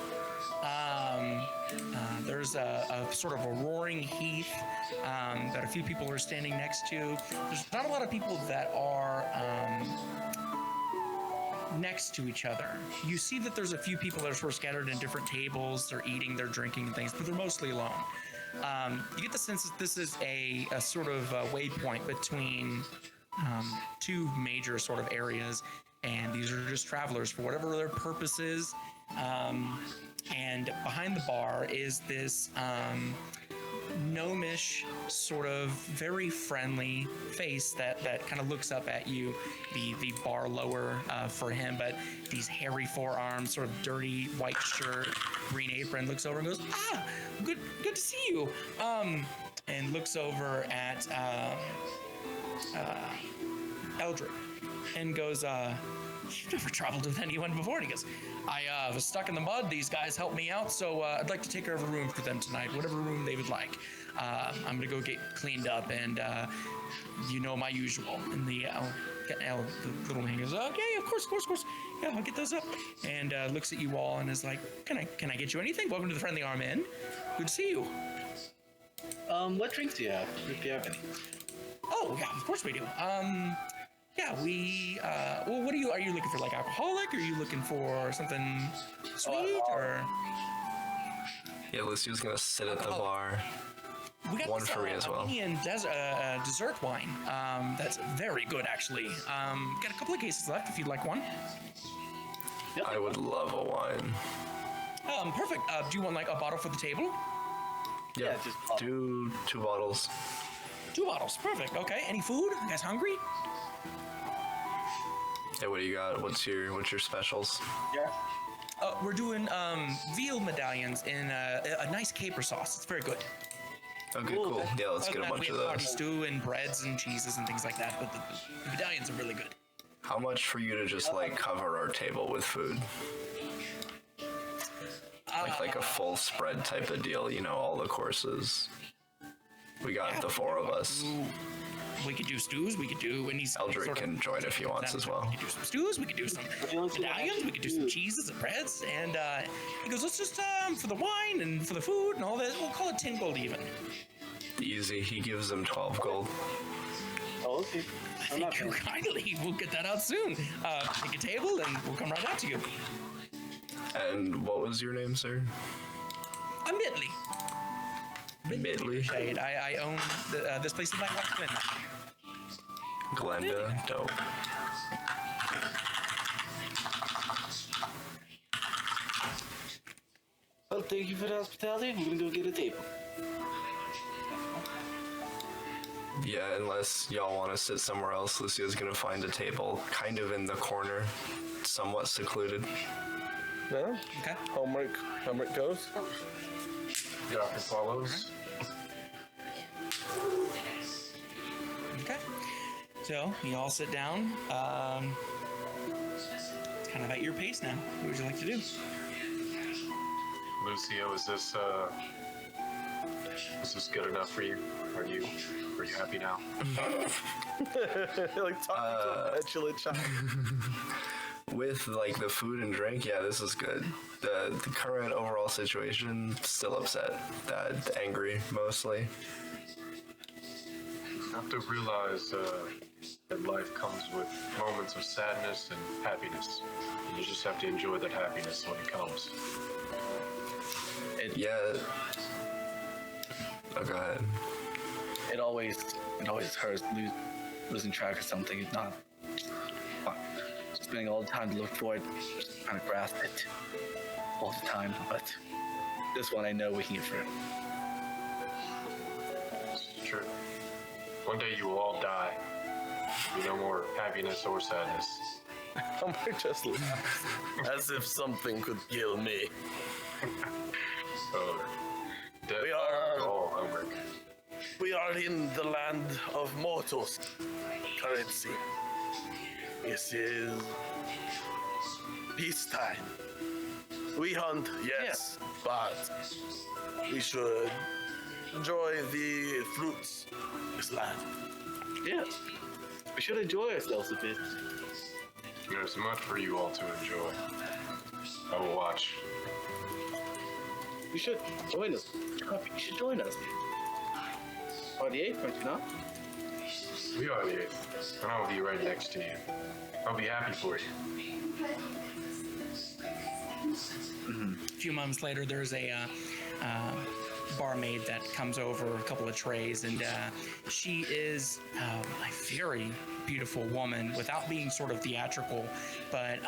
There's a sort of a roaring heath that a few people are standing next to. There's not a lot of people that are next to each other. You see that there's a few people that are sort of scattered in different tables. They're eating, they're drinking and things, but they're mostly alone. You get the sense that this is a sort of waypoint between 2 major sort of areas, and these are just travelers for whatever their purpose is. And behind the bar is this gnomish, sort of very friendly face that kind of looks up at you. The bar lower for him, but these hairy forearms, sort of dirty white shirt, green apron, looks over and goes, "Ah, good to see you." And looks over at Eldrick and goes, "You've never traveled with anyone before?" And he goes, "I was stuck in the mud. These guys helped me out, so I'd like to take care of a room for them tonight, whatever room they would like. I'm gonna go get cleaned up, and you know my usual." And the little man goes, "Okay, of course. Yeah, I'll get those up." And looks at you all and is like, "Can I get you anything? Welcome to the Friendly Arm Inn. Good to see you." What drinks do you have, if you have any? Oh yeah, of course we do. Yeah, we. Well, what are you looking for? Like alcoholic? Or are you looking for something sweet or? Yeah, Lucio's gonna sit at the bar. We got One this, for me as well. Armenian dessert wine. That's very good, actually. Got a couple of cases left if you'd like one. I would love a wine. Perfect. Do you want like a bottle for the table? Yeah, just do 2 bottles. 2 bottles. Perfect. Okay. Any food? You guys hungry? Hey, what do you got? What's your specials? Yeah. We're doing veal medallions in a nice caper sauce. It's very good. Okay, Cool. cool. Yeah, let's Other get a than that, bunch we of have party those. stew and breads and cheeses and things like that. But the medallions are really good. How much for you to just like cover our table with food? Like a full spread type of deal, you know, all the courses. We got the 4 of us. We could do stews. We could do, and he's Eldrick sort of- can join if he wants as well. We could do some stews. We could do some medallions. We could do some cheeses and breads. And he goes, "Let's just for the wine and for the food and all that, we'll call it 10 gold even." Easy. He gives them 12 gold. Oh, okay. I'm not Thank you paying. kindly. We'll get that out soon. Take a table and we'll come right out to you. And what was your name, sir? I'm Midley. Midley. Shade. I own this place in Black Rock Glen. Glenda. Dope. Well, thank you for the hospitality. We're gonna go get a table. Yeah, unless y'all want to sit somewhere else, Lucio's gonna find a table kind of in the corner, somewhat secluded. No? Okay. Helmric goes. Doctor follows. Okay. So you all sit down. It's kind of at your pace now. What would you like to do? Lucio, is this good enough for you? Are you happy now? Like talking to a petulant child. With like the food and drink, yeah, this is good. The current overall situation, still upset, angry mostly. You have to realize that life comes with moments of sadness and happiness. And you just have to enjoy that happiness when it comes. Yeah. Oh, go ahead. It always hurts losing track of something. It's not spending all the time to look for it, trying to grasp it all the time. But this one, I know we can get through. It's true. One day you will all die. No more happiness or sadness. Humrick just laughs as if something could kill me. Oh, death We are- all Humrick. We are in the land of mortals. Currency. This is peacetime. We hunt, yes, but we should enjoy the fruits of this land. Yeah. We should enjoy ourselves a bit. There's much for you all to enjoy. I will watch. You should join us. You should join us. Or the 8th, don't you know? We are the 8th, and I will be right next to you. I'll be happy for you. A few months later, there's a barmaid that comes over, a couple of trays, and she is a very beautiful woman without being sort of theatrical, but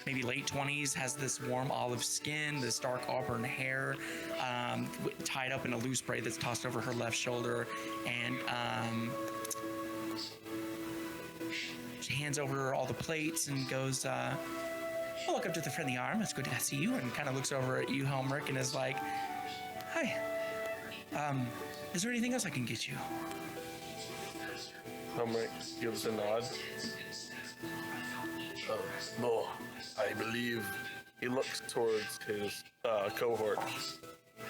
maybe late 20s, has this warm olive skin, this dark auburn hair, tied up in a loose braid that's tossed over her left shoulder, and she hands over all the plates and goes, welcome to the Friendly Arm. It's good to see you. And kind of looks over at you, Helmrich, and is like, hi. Is there anything else I can get you? Humrick gives a nod. No, I believe he looks towards his cohort.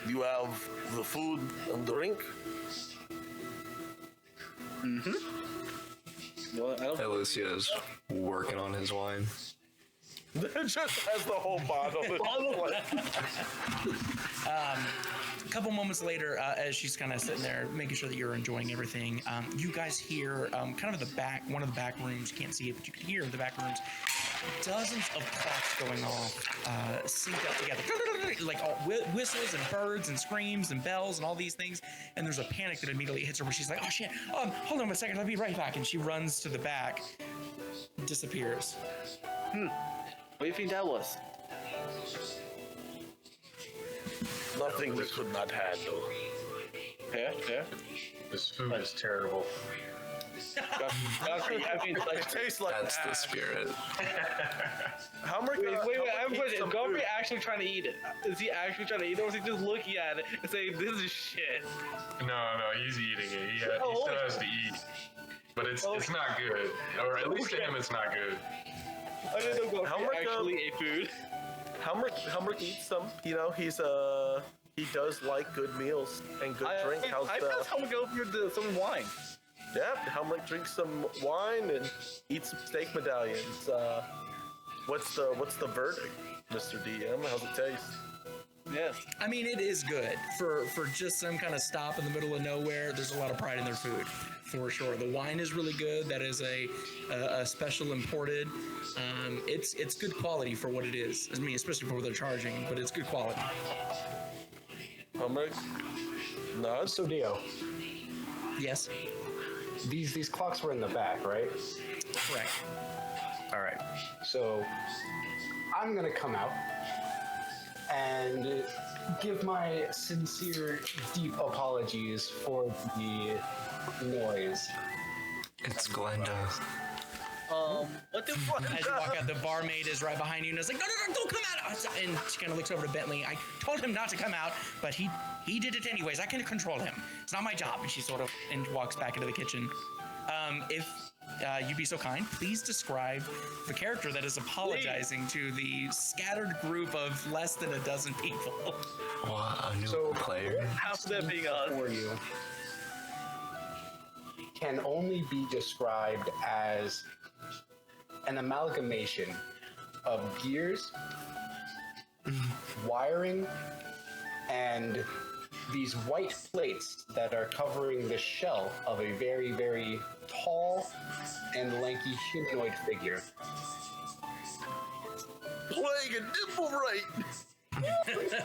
You have the food and drink? Well, I don't. Lucia is working on his wine. Just has the whole bottle. A couple moments later, as she's kind of sitting there making sure that you're enjoying everything, you guys hear kind of the back, one of the back rooms, you can't see it, but you can hear in the back rooms, dozens of clocks going off, synced up together, like all whistles and birds and screams and bells and all these things. And there's a panic that immediately hits her where she's like, oh shit, hold on a second, I'll be right back. And she runs to the back, disappears. What do you think that was? Nothing we could not handle. Yeah. This food is terrible. It tastes like That's the spirit. Humrick, Wait, I have a eats question. some Is Godfrey food. actually trying to eat it? Is he actually trying to eat it, or is he just looking at it and saying, this is shit? No, he's eating it. He still has to eat. But it's not good. Or at least to him, it's not good. I didn't know Godfrey Helmrich, actually ate food. Humrick eats some. You know, he does like good meals and good drink. I bet someone go through some wine. Yeah, Helmrich drinks some wine and eats some steak medallions. What's the verdict, Mr. DM? How's it taste? Yes. I mean, it is good for just some kind of stop in the middle of nowhere. There's a lot of pride in their food, for sure. The wine is really good. That is a special imported. It's good quality for what it is. I mean, especially for what they're charging, but it's good quality. Humrick nods. So Dio, Yes, these clocks were in the back, right? correct. All right. So I'm gonna come out and give my sincere, deep apologies for the noise. It's Glenda. What the fuck? As you walk out, the barmaid is right behind you and is like, no, don't come out. And she kind of looks over to Bentley. I told him not to come out, but he did it anyways. I can control him. It's not my job. And she sort of walks back into the kitchen. If you'd be so kind, please describe the character that is apologizing to the scattered group of less than a dozen people. What a new So- player. Half of that being us. For you can only be described as an amalgamation of gears, wiring, and these white plates that are covering the shell of a very, very tall and lanky humanoid figure. Playing a nipple right.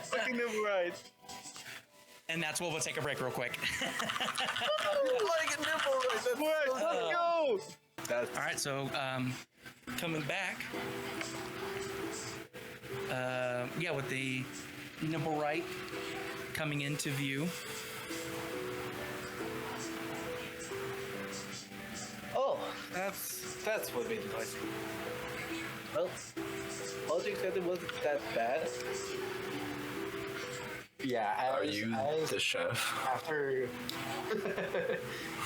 Fucking never right. And that's where we'll take a break real quick. Playing a nipple right. That's so Let's go! That's All right, so coming back, with the nimble right coming into view. That's what made it like. Well, Logic said it wasn't that bad. Yeah, Are you the chef? after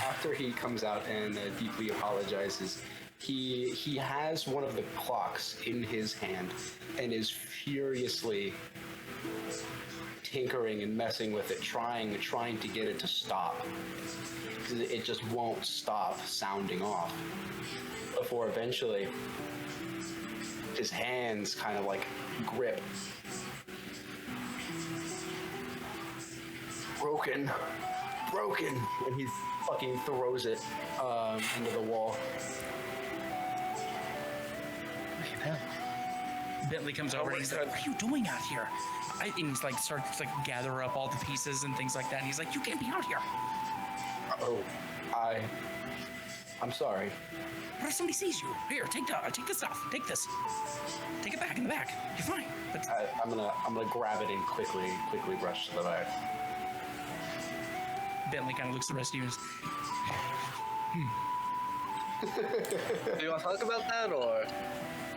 after he comes out and deeply apologizes, he has one of the clocks in his hand and is furiously tinkering and messing with it, trying to get it to stop. 'Cause it just won't stop sounding off. Before eventually his hands kind of like grip. Broken, and he fucking throws it into the wall. Bentley comes over and he's like, "What are you doing out here?" And he's like, starts to like gather up all the pieces and things like that. And he's like, "You can't be out here. Oh, I'm sorry. What if somebody sees you? Here, take this stuff. Take this. Take it back in the back. You're fine." But I'm gonna grab it and quickly rush to the back. Bentley kind of looks at the rest of you and Do you want to talk about that, or?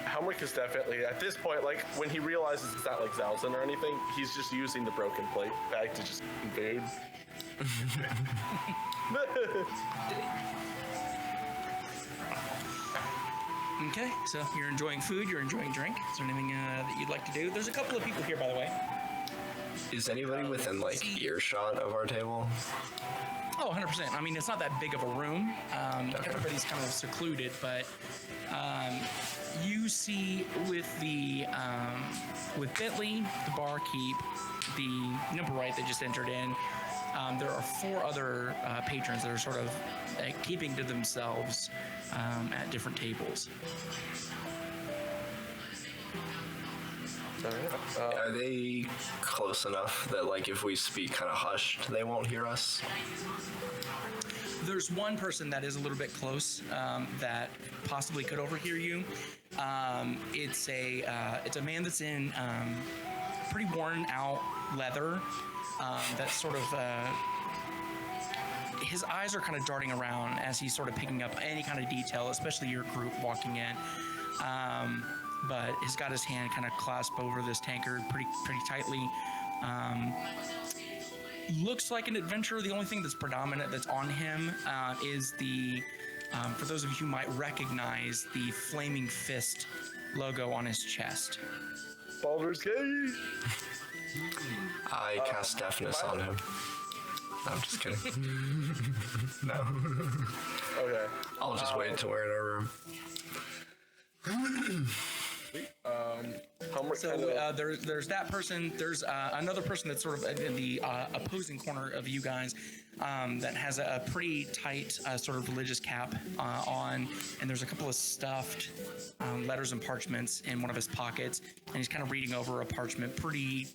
Helmrich is definitely, at this point, like, when he realizes it's not like Zalzin or anything, he's just using the broken plate bag to just invade. okay, so you're enjoying food, you're enjoying drink. Is there anything that you'd like to do? There's a couple of people here, by the way. Is anybody within like earshot of our table? Oh, 100%. I mean, it's not that big of a room. Everybody's kind of secluded, but you see with with Bentley, the barkeep, the Aetherwright that just entered in, there are 4 other patrons that are sort of keeping to themselves at different tables. Are they close enough that like if we speak kind of hushed, they won't hear us? There's one person that is a little bit close that possibly could overhear you. It's a man that's in pretty worn out leather. That's sort of his eyes are kind of darting around as he's sort of picking up any kind of detail, especially your group walking in. But he's got his hand kind of clasped over this tankard pretty tightly. Looks like an adventurer. The only thing that's predominant that's on him is the, for those of you who might recognize, the Flaming Fist logo on his chest. Baldur's Gate! I cast deafness on him. No, I'm just kidding. No. Okay. I'll just wait until we're in our room. Helmrich So kinda, there's that person. There's another person that's sort of in the opposing corner of you guys that has a pretty tight sort of religious cap on, and there's a couple of stuffed letters and parchments in one of his pockets, and he's kind of reading over a parchment, pretty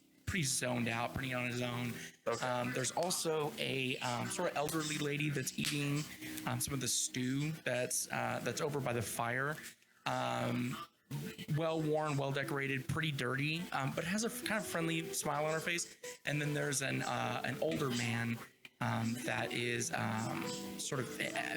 zoned out, pretty on his own. Okay. There's also a sort of elderly lady that's eating some of the stew that's over by the fire. Well worn, well decorated, pretty dirty, but has a kind of friendly smile on her face. And then there's an older man that is sort of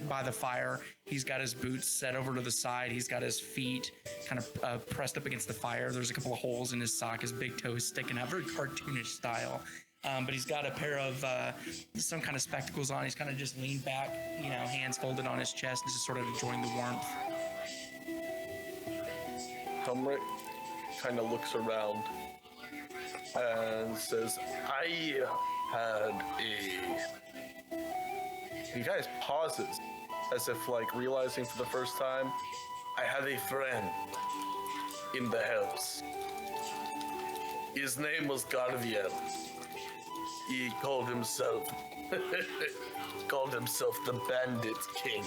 by the fire. He's got his boots set over to the side. He's got his feet kind of pressed up against the fire. There's a couple of holes in his sock. His big toes sticking out, very cartoonish style. But he's got a pair of some kind of spectacles on. He's kind of just leaned back, hands folded on his chest, just sort of enjoying the warmth. Helmrich kind of looks around and says, I had a... He kind of pauses, as if like realizing for the first time, I had a friend in the Hells. His name was Garviel. He called himself the Bandit King.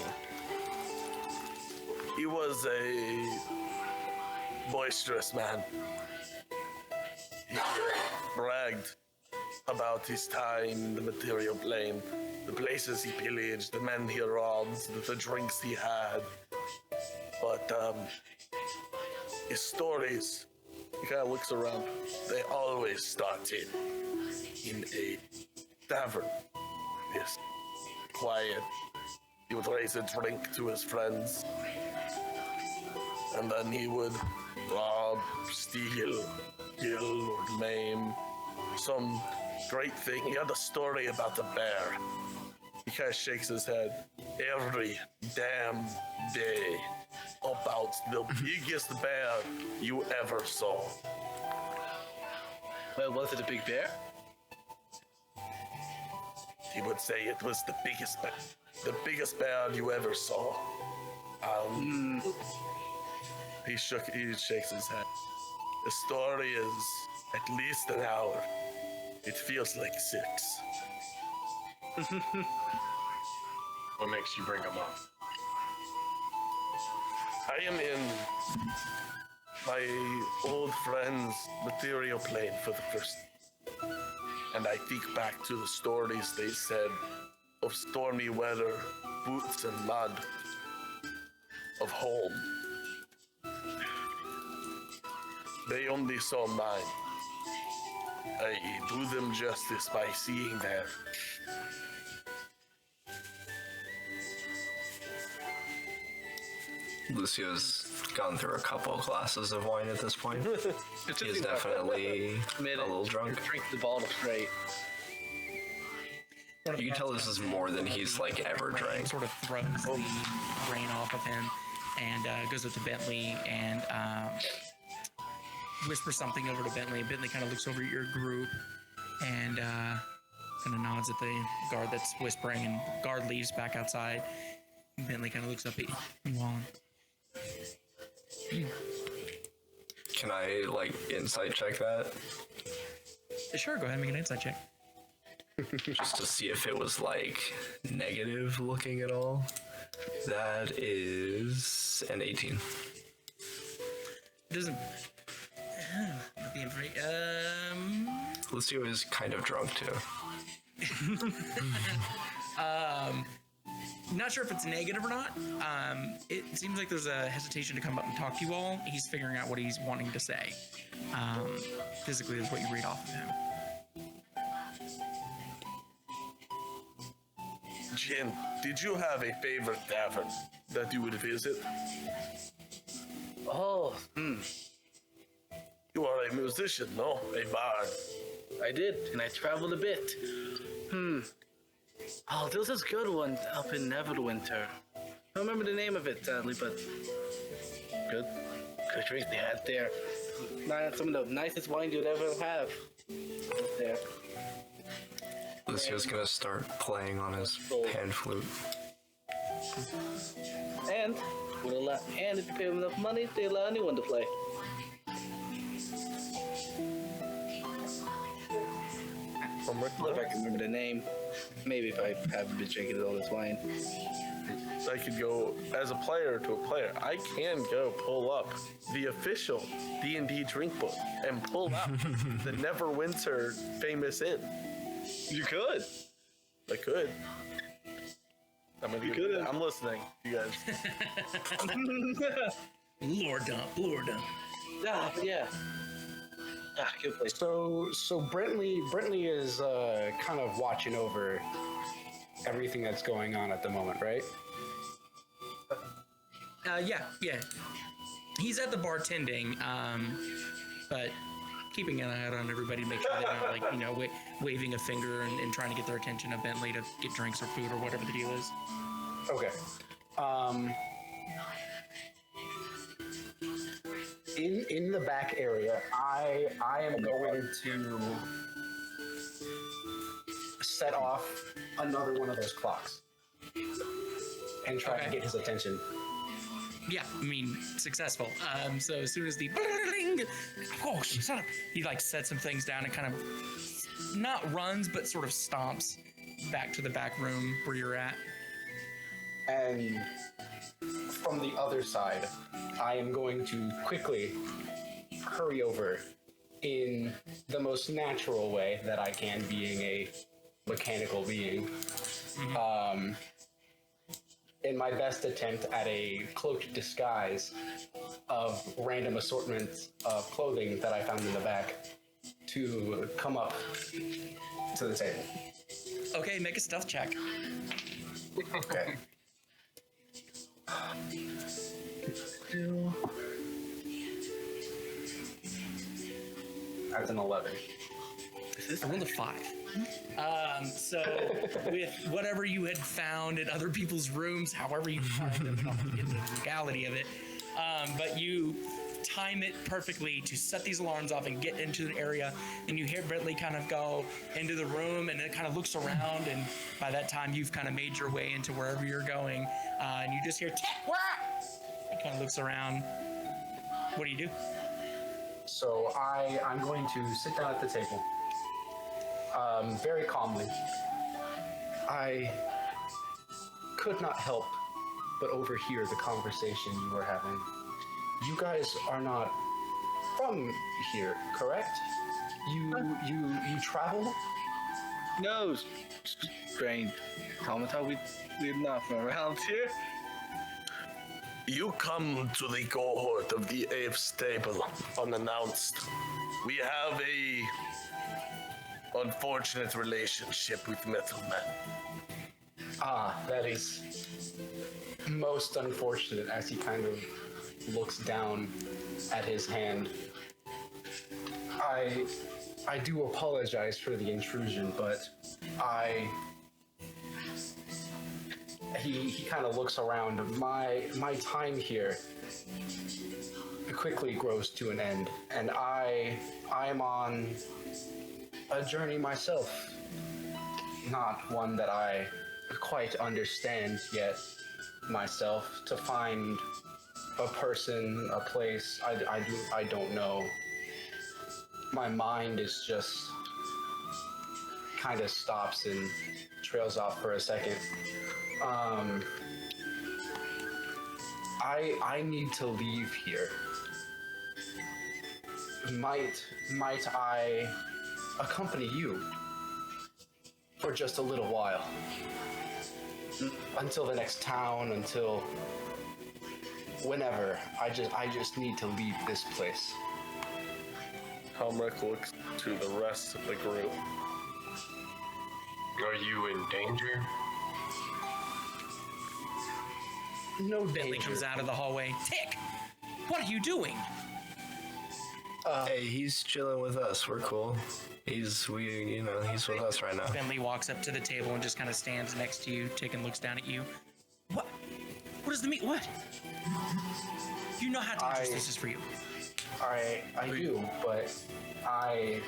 He was a boisterous man. He bragged about his time in the material plane, the places he pillaged, the men he robbed, the drinks he had. But his stories, he kind of looks around, they always started in a tavern. This quiet, He would raise a drink to his friends. And then he would rob, steal, kill, or maim some great thing. He had a story about a bear. He kind of shakes his head every damn day about the biggest bear you ever saw. Well, was it a big bear? He would say it was the biggest bear you ever saw. He shakes his head. The story is at least an hour. It feels like 6. What makes you bring him up? I am in my old friend's material plane for the first time. And I think back to the stories they said of stormy weather, boots and mud, of home. They only saw mine. I do them justice by seeing them. Lucio's gone through a couple of glasses of wine at this point. He's definitely a little drunk. Drink the bottle straight. You can tell this is more than he's like ever drank. Sort of throws the rain off of him and goes up to Bentley and whispers something over to Bentley. Bentley kind of looks over at your group and kind of nods at the guard that's whispering, and guard leaves back outside. Bentley kind of looks up at you all. Can I like insight check that? Sure, go ahead and make an insight check. Just to see if it was like negative looking at all. That is an 18. It doesn't. The information. Lucio is kind of drunk too. Not sure if it's negative or not. It seems like there's a hesitation to come up and talk to you all. He's figuring out what he's wanting to say. Physically, is what you read off of him. Jin, did you have a favorite tavern that you would visit? Oh, You are a musician, no? A bard. I did, and I traveled a bit. Oh, there was this good one up in Neverwinter. I don't remember the name of it, sadly, but good drink they had there. Some of the nicest wine you'd ever have there. Lucio's gonna start playing on his pan flute. And if you pay them enough money, they allow anyone to play. I don't know if I can remember the name. Maybe if I haven't been drinking all this wine. I could go as a player to a player. I can go pull up the official D&D drink book and pull up the Neverwinter famous inn. You could. I could. I'm listening, you guys. Lord dump. Yeah. Good place. So Brentley is kind of watching over everything that's going on at the moment, right? Yeah. He's at the bartending, but keeping an eye out on everybody to make sure they're not waving a finger and trying to get their attention of Bentley to get drinks or food or whatever the deal is. Okay. In the back area, I am going to set off another one of those clocks and try to get his attention. Yeah, I mean, successful. So as soon as the oh, shut up, he sets some things down and kind of not runs, but sort of stomps back to the back room where you're at. And from the other side, I am going to quickly hurry over in the most natural way that I can, being a mechanical being. In my best attempt at a cloaked disguise of random assortments of clothing that I found in the back to come up to the table. Okay, make a stealth check. Okay. That's an 11. I rolled a 5. So with whatever you had found in other people's rooms, however you found them, I don't get the legality of it, but you time it perfectly to set these alarms off and get into the area, and you hear Bentley kind of go into the room, and it kind of looks around, and by that time you've kind of made your way into wherever you're going, and you just hear "Wah!" He kind of looks around. What do you do? So I'm going to sit down at the table, very calmly. I could not help but overhear the conversation you were having. You guys are not from here, correct? You travel? No, strange. Commodore, we're not from around here. You come to the cohort of the Ape Stable unannounced. We have a unfortunate relationship with Metal Man. Ah, that is most unfortunate as he kind of looks down at his hand. I do apologize for the intrusion, but he kind of looks around. My time here quickly grows to an end, and I'm on a journey myself. Not one that I quite understand yet myself, to find a person, a place, I don't know. My mind is just kind of stops and trails off for a second. I need to leave here. Might I accompany you for just a little while? Until the next town, until whenever. I just need to leave this place. Helmrich looks to the rest of the group. Are you in danger? No Bentley danger. comes out of the hallway. Tick! What are you doing? Hey, he's chilling with us. We're cool. He's with us right now. Bentley walks up to the table and just kind of stands next to you. Tick and looks down at you. What? What does the mean? What? You know how dangerous this is for you. I do, but I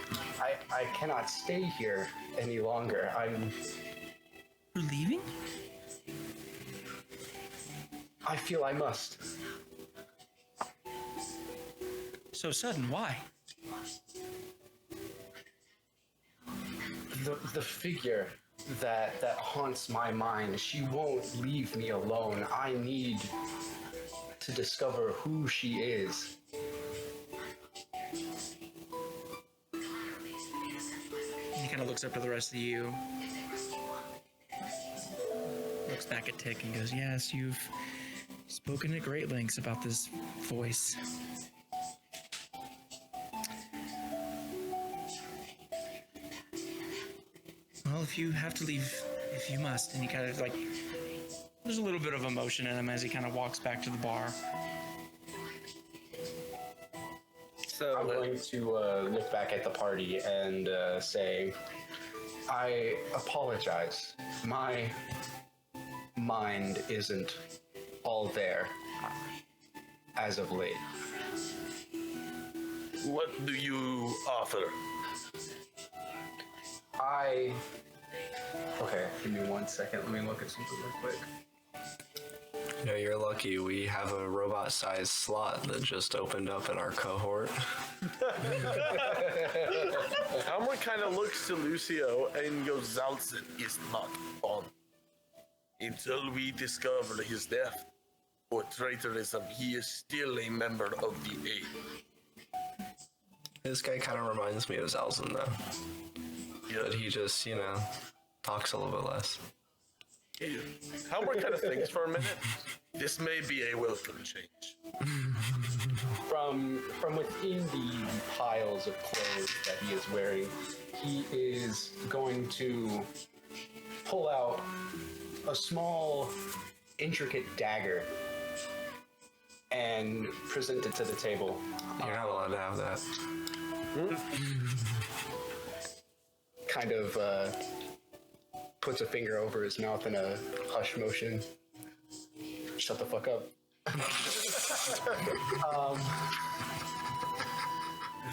cannot stay here any longer. You're leaving? I feel I must. So sudden, why? The figure that haunts my mind, she won't leave me alone. I need to discover who she is. He kind of looks up to the rest of you. Looks back at Tick and goes, yes, you've spoken at great lengths about this voice. Well, if you have to leave, if you must, and he kind of like, there's a little bit of emotion in him as he kind of walks back to the bar. I'm going to look back at the party and say, I apologize. My mind isn't all there as of late. What do you offer? Okay, give me 1 second. Let me look at something real quick. You know, you're lucky. We have a robot-sized slot that just opened up in our cohort. Helmrich kind of looks to Lucio and goes, Zalzin is not on. Until we discover his death or traitorism, he is still a member of the Ape. This guy kind of reminds me of Zalzin, though. Yeah. But he just, talks a little bit less. Helmrich kind of thinks for a minute. This may be a welcome change. From within the piles of clothes that he is wearing, he is going to pull out a small, intricate dagger and present it to the table. You're not allowed to have that. Kind of puts a finger over his mouth in a hush motion. Shut the fuck up.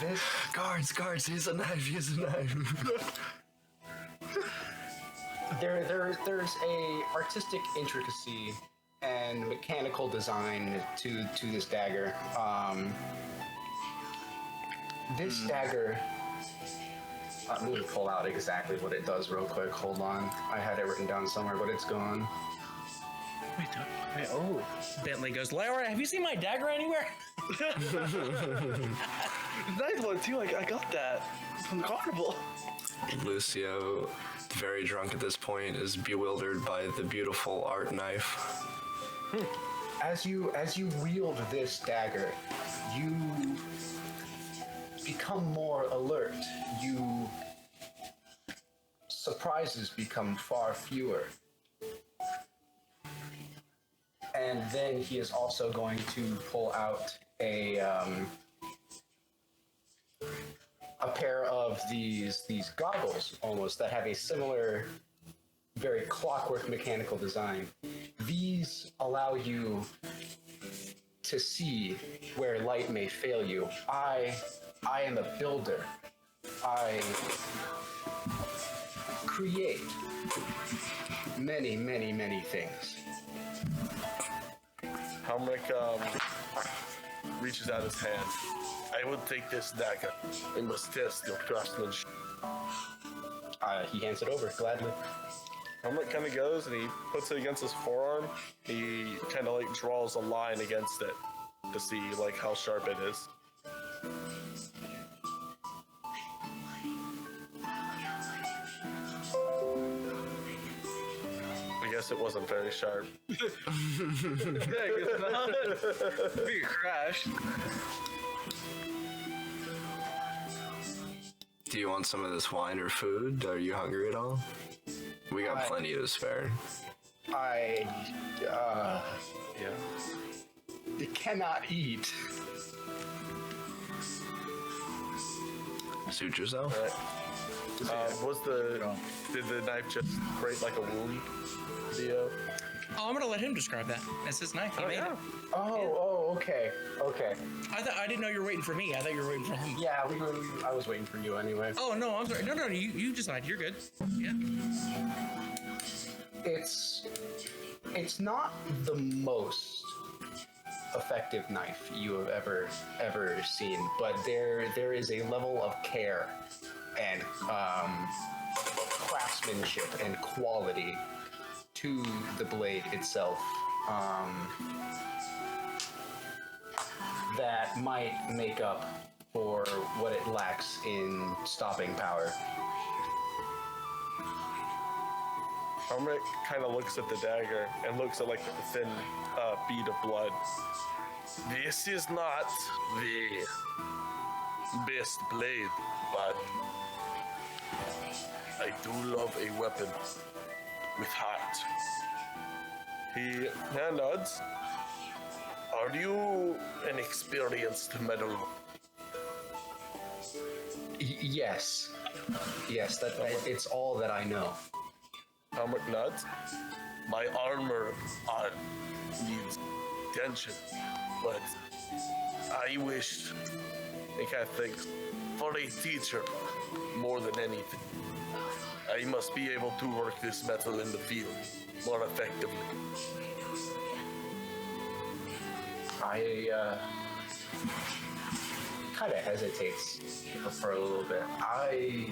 This Guards, here's a knife. there's a artistic intricacy and mechanical design to this dagger. This dagger. Let me pull out exactly what it does real quick. Hold on. I had it written down somewhere, but it's gone. Wait, oh. Bentley goes, Laura, have you seen my dagger anywhere? Nice one, too. I got that from the carnival. Lucio, very drunk at this point, is bewildered by the beautiful art knife. As you wield this dagger, you become more alert. Surprises become far fewer. And then he is also going to pull out a pair of these goggles almost that have a similar, very clockwork mechanical design. These allow you to see where light may fail you. I am a builder. I create many, many, many things. Helmrich reaches out his hand. I will take this dagger. I must test your craftsmanship. He hands it over gladly. Helmrich kind of goes and he puts it against his forearm. He kind of like draws a line against it to see like how sharp it is. I guess it wasn't very sharp. It's not. Big crash. Do you want some of this wine or food? Are you hungry at all? We got plenty to spare. Yeah. Cannot eat. Suit yourself. Right. Did the knife just break like a wound? Theo? Oh, I'm gonna let him describe that. That's his knife. He made it. Okay. I didn't know you were waiting for me. I thought you were waiting for him. Yeah, I was waiting for you anyway. Oh no, I'm sorry. No, you decide. You're good. Yeah. It's not the most effective knife you have ever seen, but there is a level of care and craftsmanship and quality to the blade itself that might make up for what it lacks in stopping power. Helmrich kind of looks at the dagger and looks at like the thin bead of blood. This is not the best blade, but I do love a weapon with heart. He nods. Are you an experienced metal? Yes, it's all that I know. Helmrich nods. My armor needs attention, but I wish, I kind of think, for a teacher more than anything. I must be able to work this metal in the field more effectively. Kind of hesitates for a little bit. I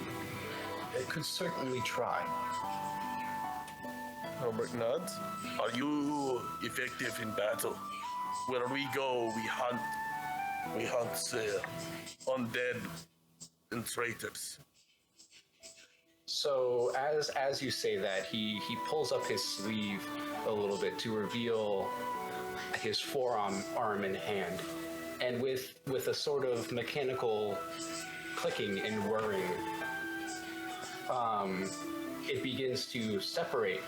could certainly try. Helmrich nods. Are you effective in battle? Where we go, we hunt undead and traitors. So as you say that, he pulls up his sleeve a little bit to reveal his forearm and hand, and with a sort of mechanical clicking and whirring, it begins to separate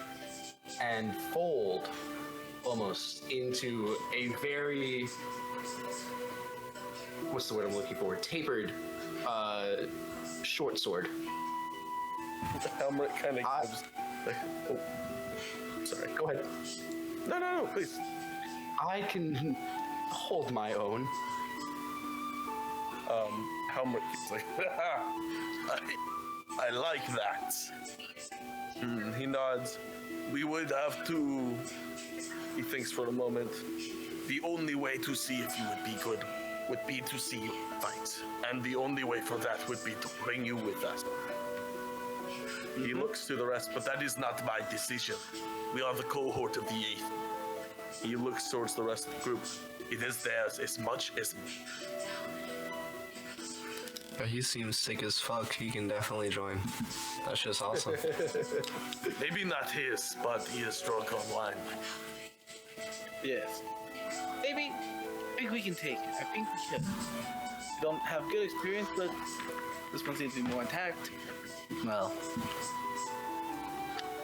and fold almost into a very, what's the word I'm looking for? Tapered short sword. Helmut kind of I- gives. Like, oh, sorry. Go ahead. No, please. I can hold my own. Helmut keeps like, I like that. He nods. We would have to. He thinks for a moment. The only way to see if you would be good would be to see you fight, and the only way for that would be to bring you with us. He looks to the rest, but that is not my decision. We are the cohort of the 8th. He looks towards the rest of the group. It is theirs as much as me. He seems sick as fuck. He can definitely join. That's just awesome. Maybe not his, but he is drunk on wine. Yes. Maybe. I think we can take it. I think we can. Don't have good experience, but this one seems to be more intact. Well,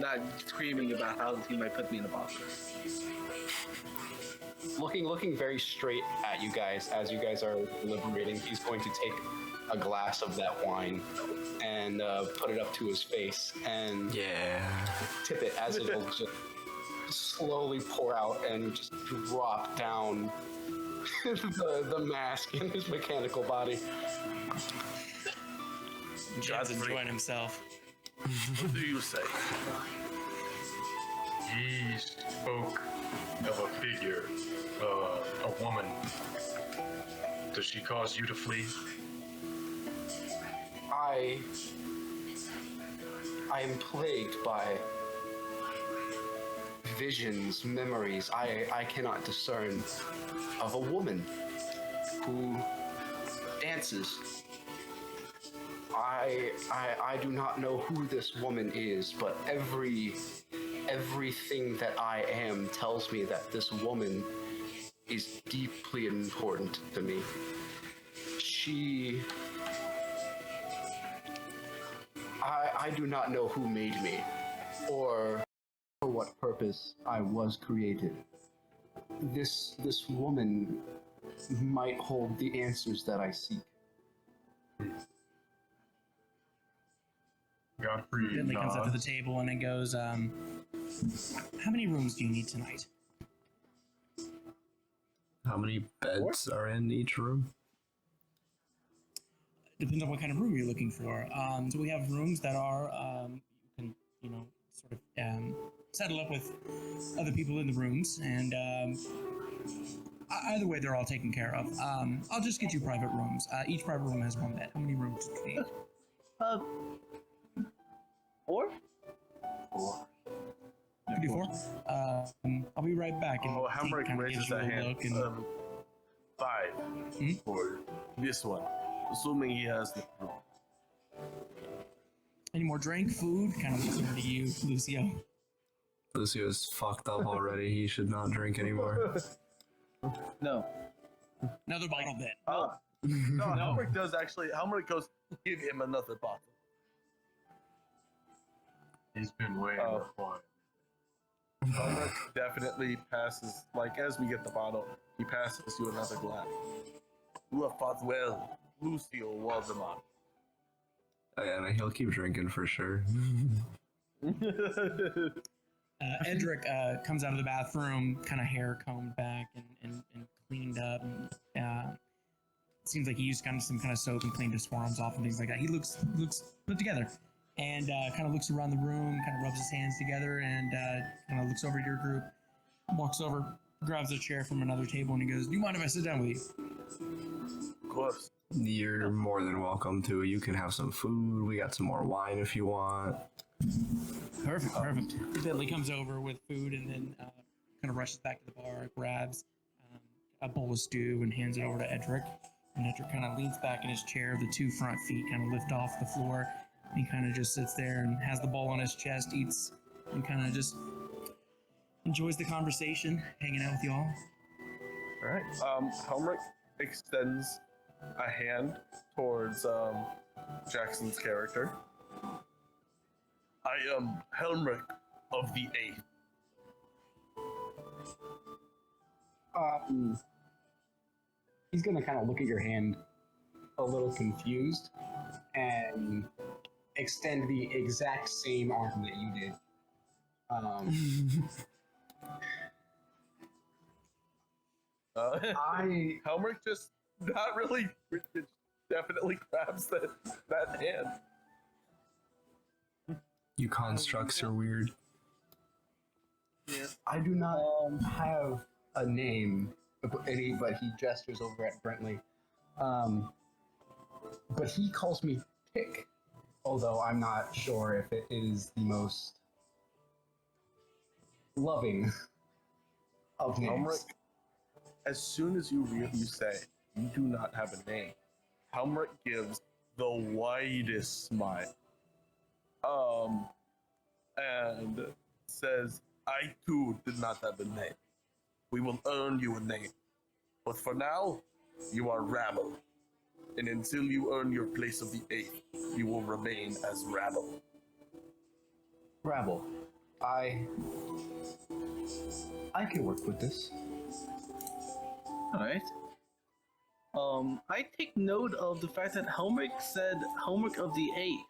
not screaming about how he might put me in a box. Looking very straight at you guys as you guys are deliberating, he's going to take a glass of that wine and put it up to his face and Yeah. tip it as it will just slowly pour out and just drop down the mask in his mechanical body. Jen's Godfrey. enjoying himself. What do you say? He spoke of a figure, a woman. Does she cause you to flee? I am plagued by visions, memories. I cannot discern of a woman who dances. I do not know who this woman is, but everything that I am tells me that this woman is deeply important to me. I do not know who made me, or for what purpose I was created. This woman might hold the answers that I seek. Godfrey Bentley comes up to the nods. table and it goes, how many rooms do you need tonight? How many beds are in each room? Depends on what kind of room you're looking for. So we have rooms that are, you can, sort of settle up with other people in the rooms, and either way, they're all taken care of. I'll just get you private rooms. Each private room has one bed. How many rooms do you need? 4? You do 4? I'll be right back. And Oh, he Hamburg kinda raises gives you a a hand. look and- 5 for this one, assuming he has the room. Any more drink, food? Kind of looks over to you, Lucio. Lucio's fucked up already. He should not drink anymore. No. Another bottle then. No, Helmut does actually. Helmut goes, give him another bottle. He's been way Oh. more quiet. Helmut definitely passes, like, as we get the bottle, he passes you another glass. You have fought well, Lucio Waldemar. And he'll keep drinking for sure. Edric comes out of the bathroom, kind of hair combed back and cleaned up. And, seems like he used some kind of soap and cleaned his forearms off and things like that. He looks put together, and kind of looks around the room, kind of rubs his hands together, and kind of looks over at your group, walks over, grabs a chair from another table, and he goes, "Do you mind if I sit down with you?" Of course. You're more than welcome to. You can have some food. We got some more wine if you want. Perfect. Bentley comes over with food and then kind of rushes back to the bar, grabs a bowl of stew and hands it over to Edric. And Edric kind of leans back in his chair. The 2 front feet kind of lift off the floor. He kind of just sits there and has the bowl on his chest, eats, and kind of just enjoys the conversation, hanging out with y'all. All right. Helmut extends a hand towards Jackson's character. I am Helmut of the 8th. He's gonna kind of look at your hand a little confused and extend the exact same arm that you did. I Helmrich just not really definitely grabs that hand. You constructs are weird. I do not have a name, but he gestures over at Brentley. But he calls me Pick, although I'm not sure if it is the most loving of names. Helmrich, as soon as you say you do not have a name, Helmrich gives the widest smile. And says, I too did not have a name. We will earn you a name. But for now, you are Rabble. And until you earn your place of the Eighth, you will remain as Rabble. Rabble, I can work with this. Alright. I take note of the fact that Helmrich said Helmrich of the Eighth.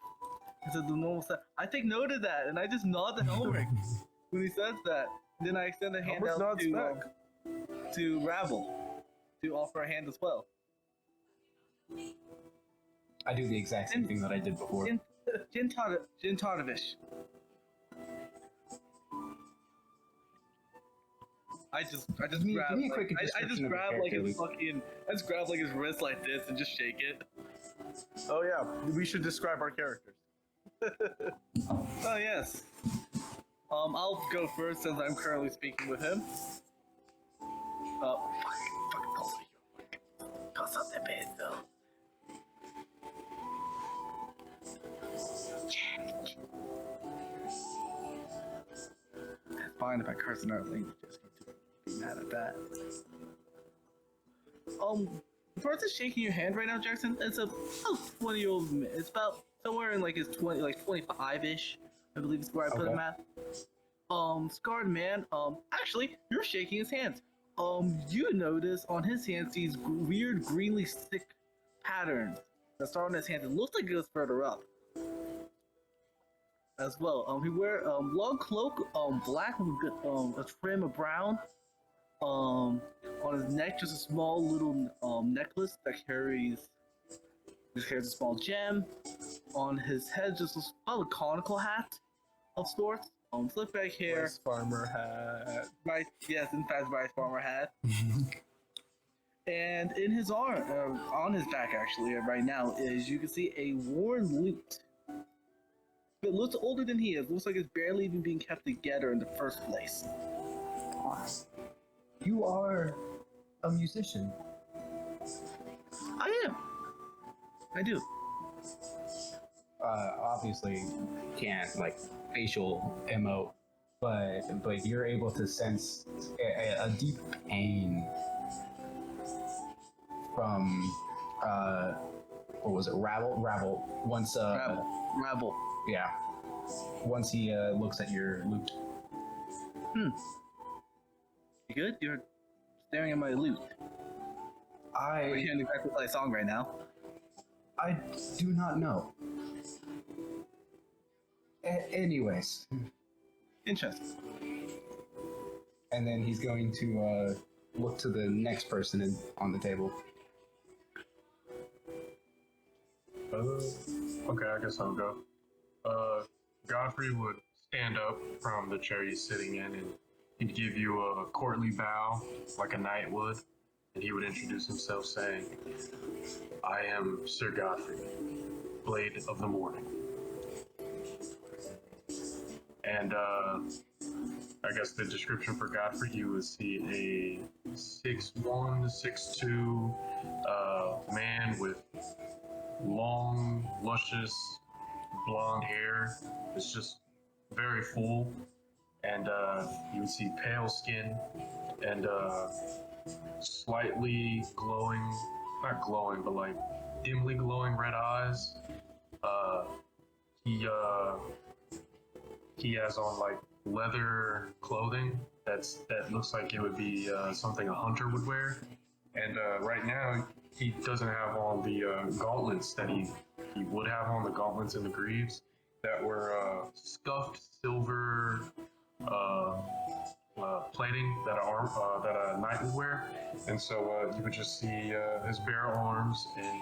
Instead of the normal stuff. I take note of that, and I just nod to Helmrich when he says that. Then I extend a hand Helmrich out nods back. to Rabble to offer a hand as well. I do the exact same thing that I did before. Jintarovish. I just Give me grab a quick I description just of the grab like character, his fucking his wrist like this and just shake it. Oh yeah, we should describe our characters. Oh yes. I'll go first since I'm currently speaking with him. Toss out the bed though. It's fine if I curse in other languages. Be mad at that. The person shaking your hand right now, Jackson, it's a 20-year-old. It's about somewhere in like his 25-ish. I believe is where I put him at. Scarred man. Actually, you're shaking his hands. You notice on his hands these weird greenly stick patterns that start on his hands. It looks like it goes further up. As well, he wear long cloak, black with a trim of brown. On his neck, just a small little necklace that carries a small gem. On his head, just a conical hat of sorts. Flip back hair. Rice farmer hat. Right, yes, in fact, rice farmer hat. And in his arm, on his back actually, right now, is you can see a worn lute. It looks older than he is. Looks like it's barely even being kept together in the first place. You are a musician. I am. I do. Obviously can't like facial emote, but you're able to sense a deep pain from what was it? Rabble. Once Rabble. yeah. Once he looks at your lute. You good? You're staring at my lute. I can't exactly play a song right now. I do not know. Anyways. Interesting. And then he's going to look to the next person on the table. Okay, I guess I'll go. Godfrey would stand up from the chair he's sitting in and he'd give you a courtly bow like a knight would, and he would introduce himself saying, I am Sir Godfrey, Blade of the Morning. And I guess the description for Godfrey, you would see a 6'1", 6'2" man with long, luscious, blonde hair. It's just very full. And you would see pale skin and slightly glowing, not glowing, but like dimly glowing red eyes. He has on like leather clothing that looks like it would be something a hunter would wear. And right now, he doesn't have on the gauntlets that he would have on, the gauntlets and the greaves that were scuffed silver plating that a knight would wear. And so you would just see his bare arms, and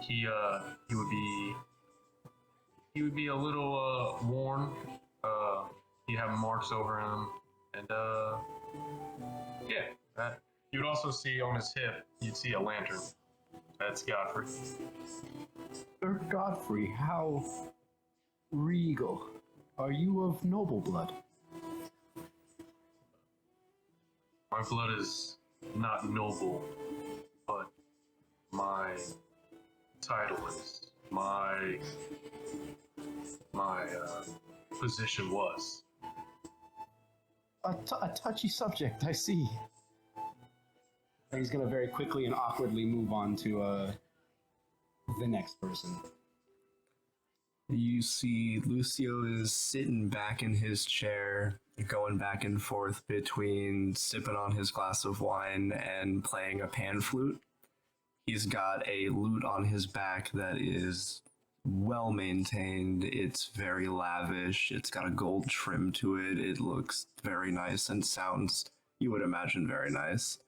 he would be a little worn. He'd have marks over him, and yeah, that. You would also see on his hip, you'd see a lantern. That's Godfrey. Sir Godfrey, how regal. Are you of noble blood? My blood is not noble, but my title is, my position was. A touchy subject, I see. And he's gonna very quickly and awkwardly move on to the next person. You see Lucio is sitting back in his chair, going back and forth between sipping on his glass of wine and playing a pan flute. He's got a lute on his back that is well maintained. It's very lavish. It's got a gold trim to it. It looks very nice and sounds, you would imagine, very nice.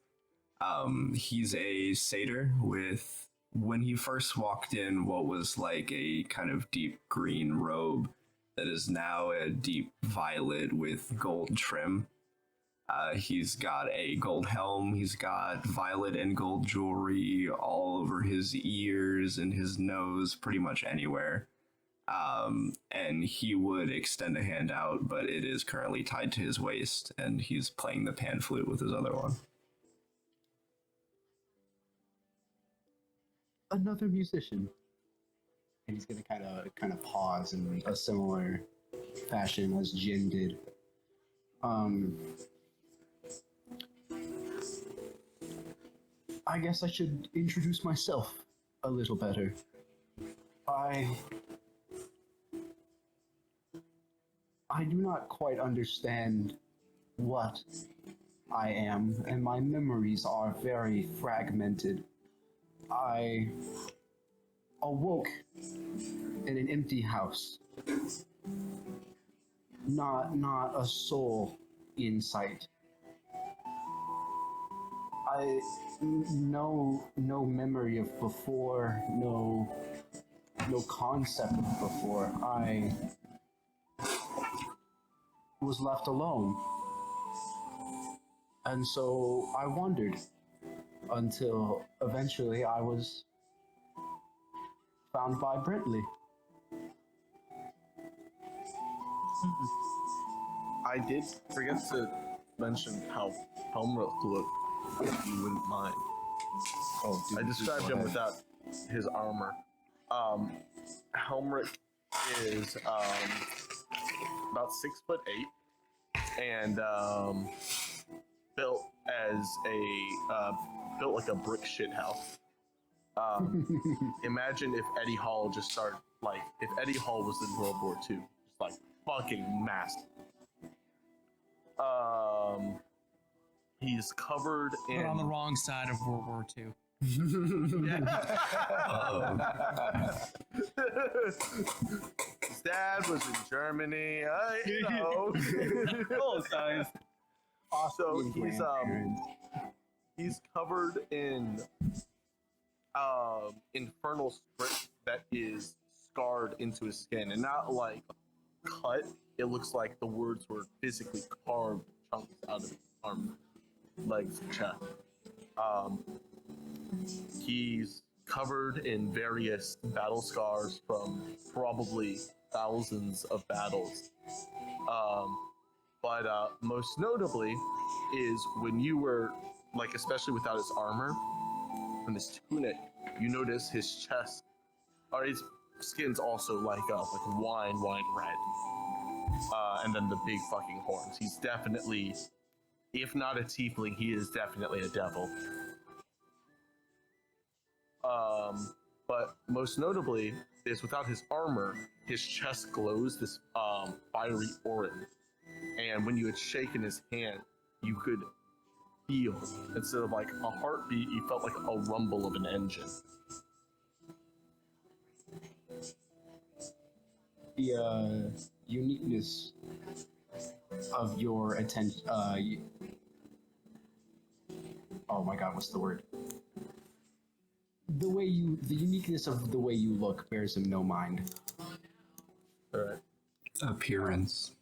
He's a satyr with, when he first walked in, what was like a kind of deep green robe that is now a deep violet with gold trim. He's got a gold helm. He's got violet and gold jewelry all over his ears and his nose, pretty much anywhere. And he would extend a hand out, but it is currently tied to his waist, and he's playing the pan flute with his other one. Another musician. And he's gonna kind of pause in a similar fashion as Jin did. I guess I should introduce myself a little better. I do not quite understand what I am, and my memories are very fragmented. I awoke in an empty house. Not a soul in sight. No memory of before, no concept of before. I was left alone. And so I wondered until eventually I was found by Brentley. I did forget to mention how Helmut looked, if you wouldn't mind. Oh, dude, I described him without his armor. Helmut is about 6'8" and built as built like a brick shit house. Imagine if Eddie Hall just started, like, if Eddie Hall was in World War II, just like fucking massive. He's covered in. But on the wrong side of World War II. His dad was in Germany, you know. Both sides. So he's covered in infernal script that is scarred into his skin, and not like cut. It looks like the words were physically carved chunks out of his arm, legs, and chest. He's covered in various battle scars from probably thousands of battles. But most notably is when you were, like, especially without his armor, and his tunic, you notice his chest, or his skin's also like wine red. And then the big fucking horns. He's definitely, if not a tiefling, he is definitely a devil. But most notably is without his armor, his chest glows this fiery orange. And when you had shaken his hand, you could feel, instead of like a heartbeat, you felt like a rumble of an engine. The uniqueness of your attention. Oh my God, what's the word? The uniqueness of the way you look bears him no mind. All right. Appearance.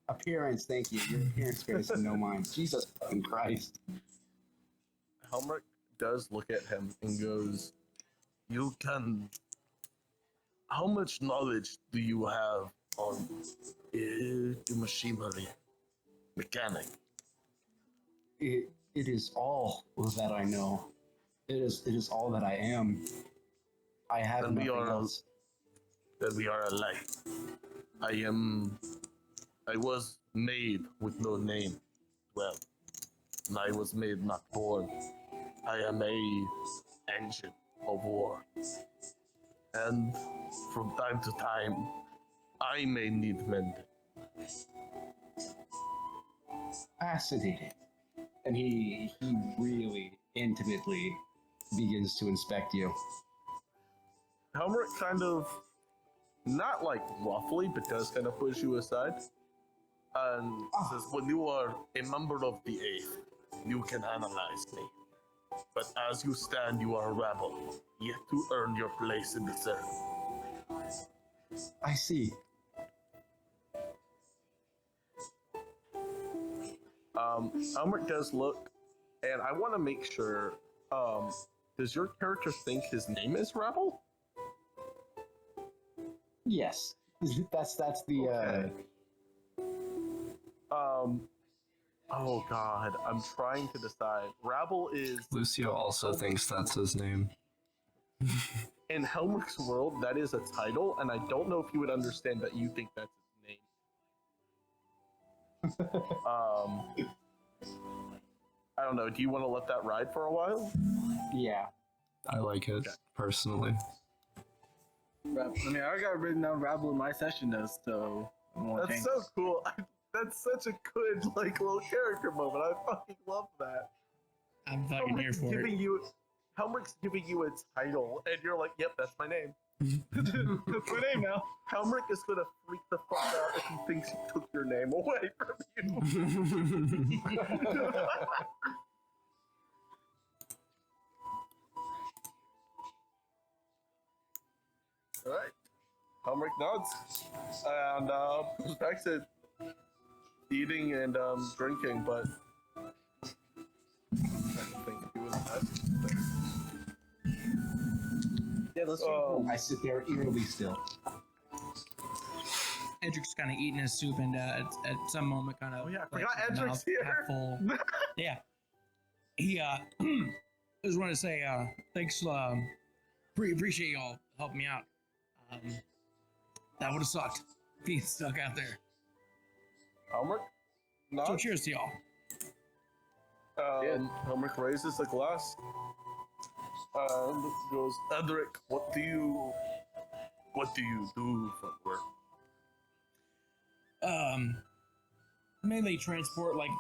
Appearance, thank you. Your appearance bears him no mind. Jesus fucking Christ. Helmut does look at him and goes, "You can. How much knowledge do you have on the machinery, mechanic?" It is all that I know. It is all that I am. I have Then we nothing are- else. That we are alike. I was made with no name. Well, and I was made not born. I am a engine of war. And from time to time, I may need mending. Fascinating. And he really intimately begins to inspect you. Helmut kind of, not like roughly, but does kind of push you aside. And says, when you are a member of the Eighth, you can analyze me. But as you stand, you are a rebel, yet to earn your place in the ceremony. I see. Helmut does look, and I want to make sure, does your character think his name is Rebel? Yes. That's the Okay. Oh god, I'm trying to decide. Rabble is, Lucio also thinks that's his name. in Helmut's world, that is a title, and I don't know if you would understand that you think that's his name. I don't know, do you want to let that ride for a while? yeah. I like it, personally. I mean, I got written down Rabble in my session notes, so I don't want to That's change. so cool. That's such a good, like, little character moment. I fucking love that. I'm fucking here for it. Helmut's giving you a title, and you're like, yep, that's my name. That's my name now. Helmut is gonna freak the fuck out if he thinks he took your name away from you. Alright. Helmut nods. And goes back to eating and drinking, but I'm trying to think if he was asking. Yeah, let's I sit there eerily still. Edric's kind of eating his soup, and at some moment, kind of. Oh, yeah, I forgot Edric's here. Half full. Yeah. He just wanted to say thanks. Appreciate y'all helping me out. That would have sucked being stuck out there. Helmut nods. So cheers to y'all. Helmut raises a glass and goes, Edric, what do you do for work? Mainly transport, like,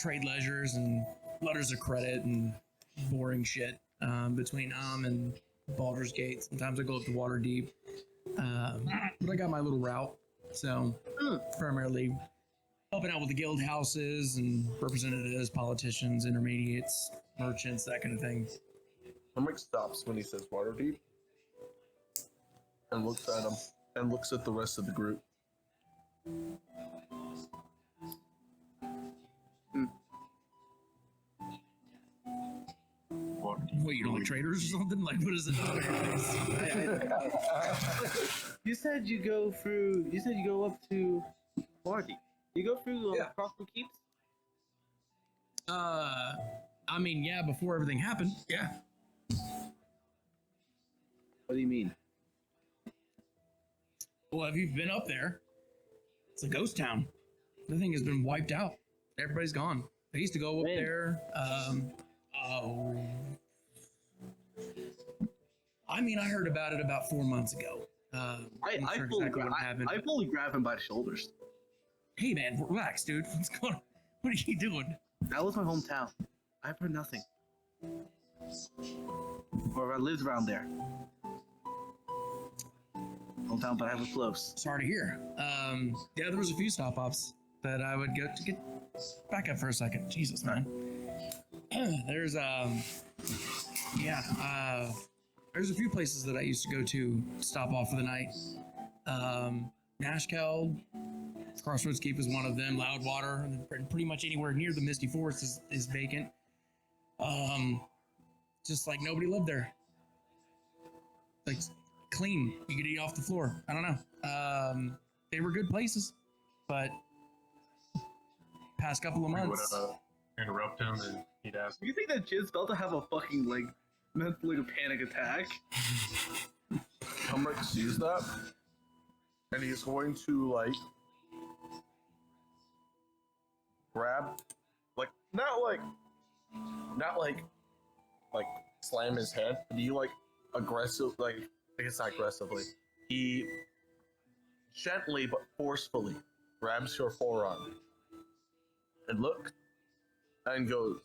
trade ledgers and letters of credit and boring shit between and Baldur's Gate. Sometimes I go up to Waterdeep. But I got my little route, so primarily helping out with the guild houses and representatives, politicians, intermediates, merchants, that kind of thing. Helmut stops when he says Waterdeep and looks at him and looks at the rest of the group. What, you don't like traders or something? Like, what is it? You said you go up to Waterdeep. You go through Crossbow Keeps? I mean, yeah, before everything happened, yeah. What do you mean? Well, have you been up there? It's a ghost town. The thing has been wiped out. Everybody's gone. I used to go up Man. there. I mean, I heard about it about 4 months ago. I'm I not sure fully exactly what grab happened. I fully grab him by the shoulders. Hey, man, relax, dude. What's going on? What are you doing? That was my hometown. I've heard nothing. Or I lived around there. Hometown, but I was close. Sorry to hear. Yeah, there was a few stop ops that I would go to get back up for a second. Jesus, man. There's there's a few places that I used to go to stop off for the night. Nashkel, Crossroads Keep is one of them. Loudwater, and pretty much anywhere near the Misty Forest is vacant. Just like nobody lived there. Like clean, you could eat off the floor. I don't know. They were good places, but past couple of We would months. interrupt him and he'd ask, Do you think that Jiz's about to have a fucking mental panic attack? Helmrich sees that, and he's going to grab, not slam his head, but he aggressive, I guess not aggressively. He gently but forcefully grabs your forearm and looks and goes,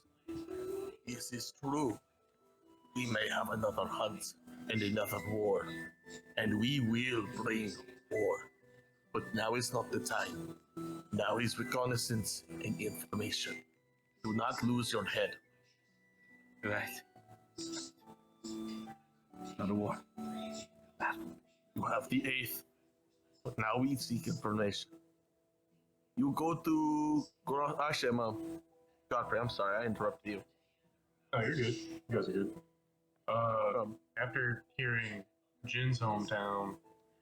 "This is true. We may have another hunt and another war, and we will bring war. But now is not the time. Now is reconnaissance and information. Do not lose your head." Right. Not a war. You have the 8th, but now we seek information. You go to Actually, Godfrey, I'm sorry, I interrupted you. "Oh, you're good. You guys are good." After hearing Jin's hometown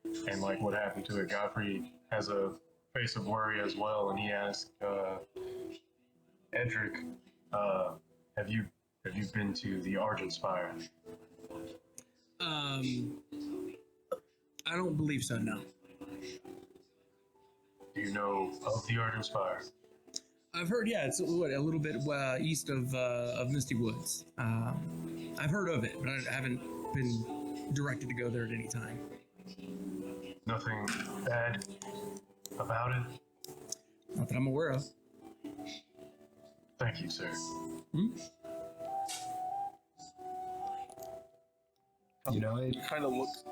and what happened to it, Godfrey has a face of worry as well, and he asked Edric, "Have you been to the Argent Spire?" I don't believe so. No. Do you know of the Argent Spire? I've heard, yeah, it's a little bit east of Misty Woods. I've heard of it, but I haven't been directed to go there at any time. Nothing bad about it? Not that I'm aware of. Thank you, sir. You know, He kind of looks.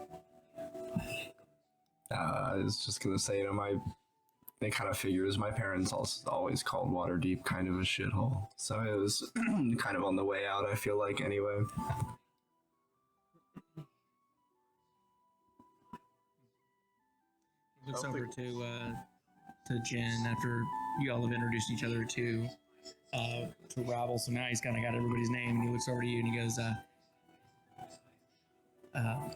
I was just gonna say, it kind of figures my parents also always called Waterdeep kind of a shithole, so it was kind of on the way out. I feel like anyway. Looks over to Jen after you all have introduced each other to Rabble. So now he's kind of got everybody's name, and he looks over to you and he goes, I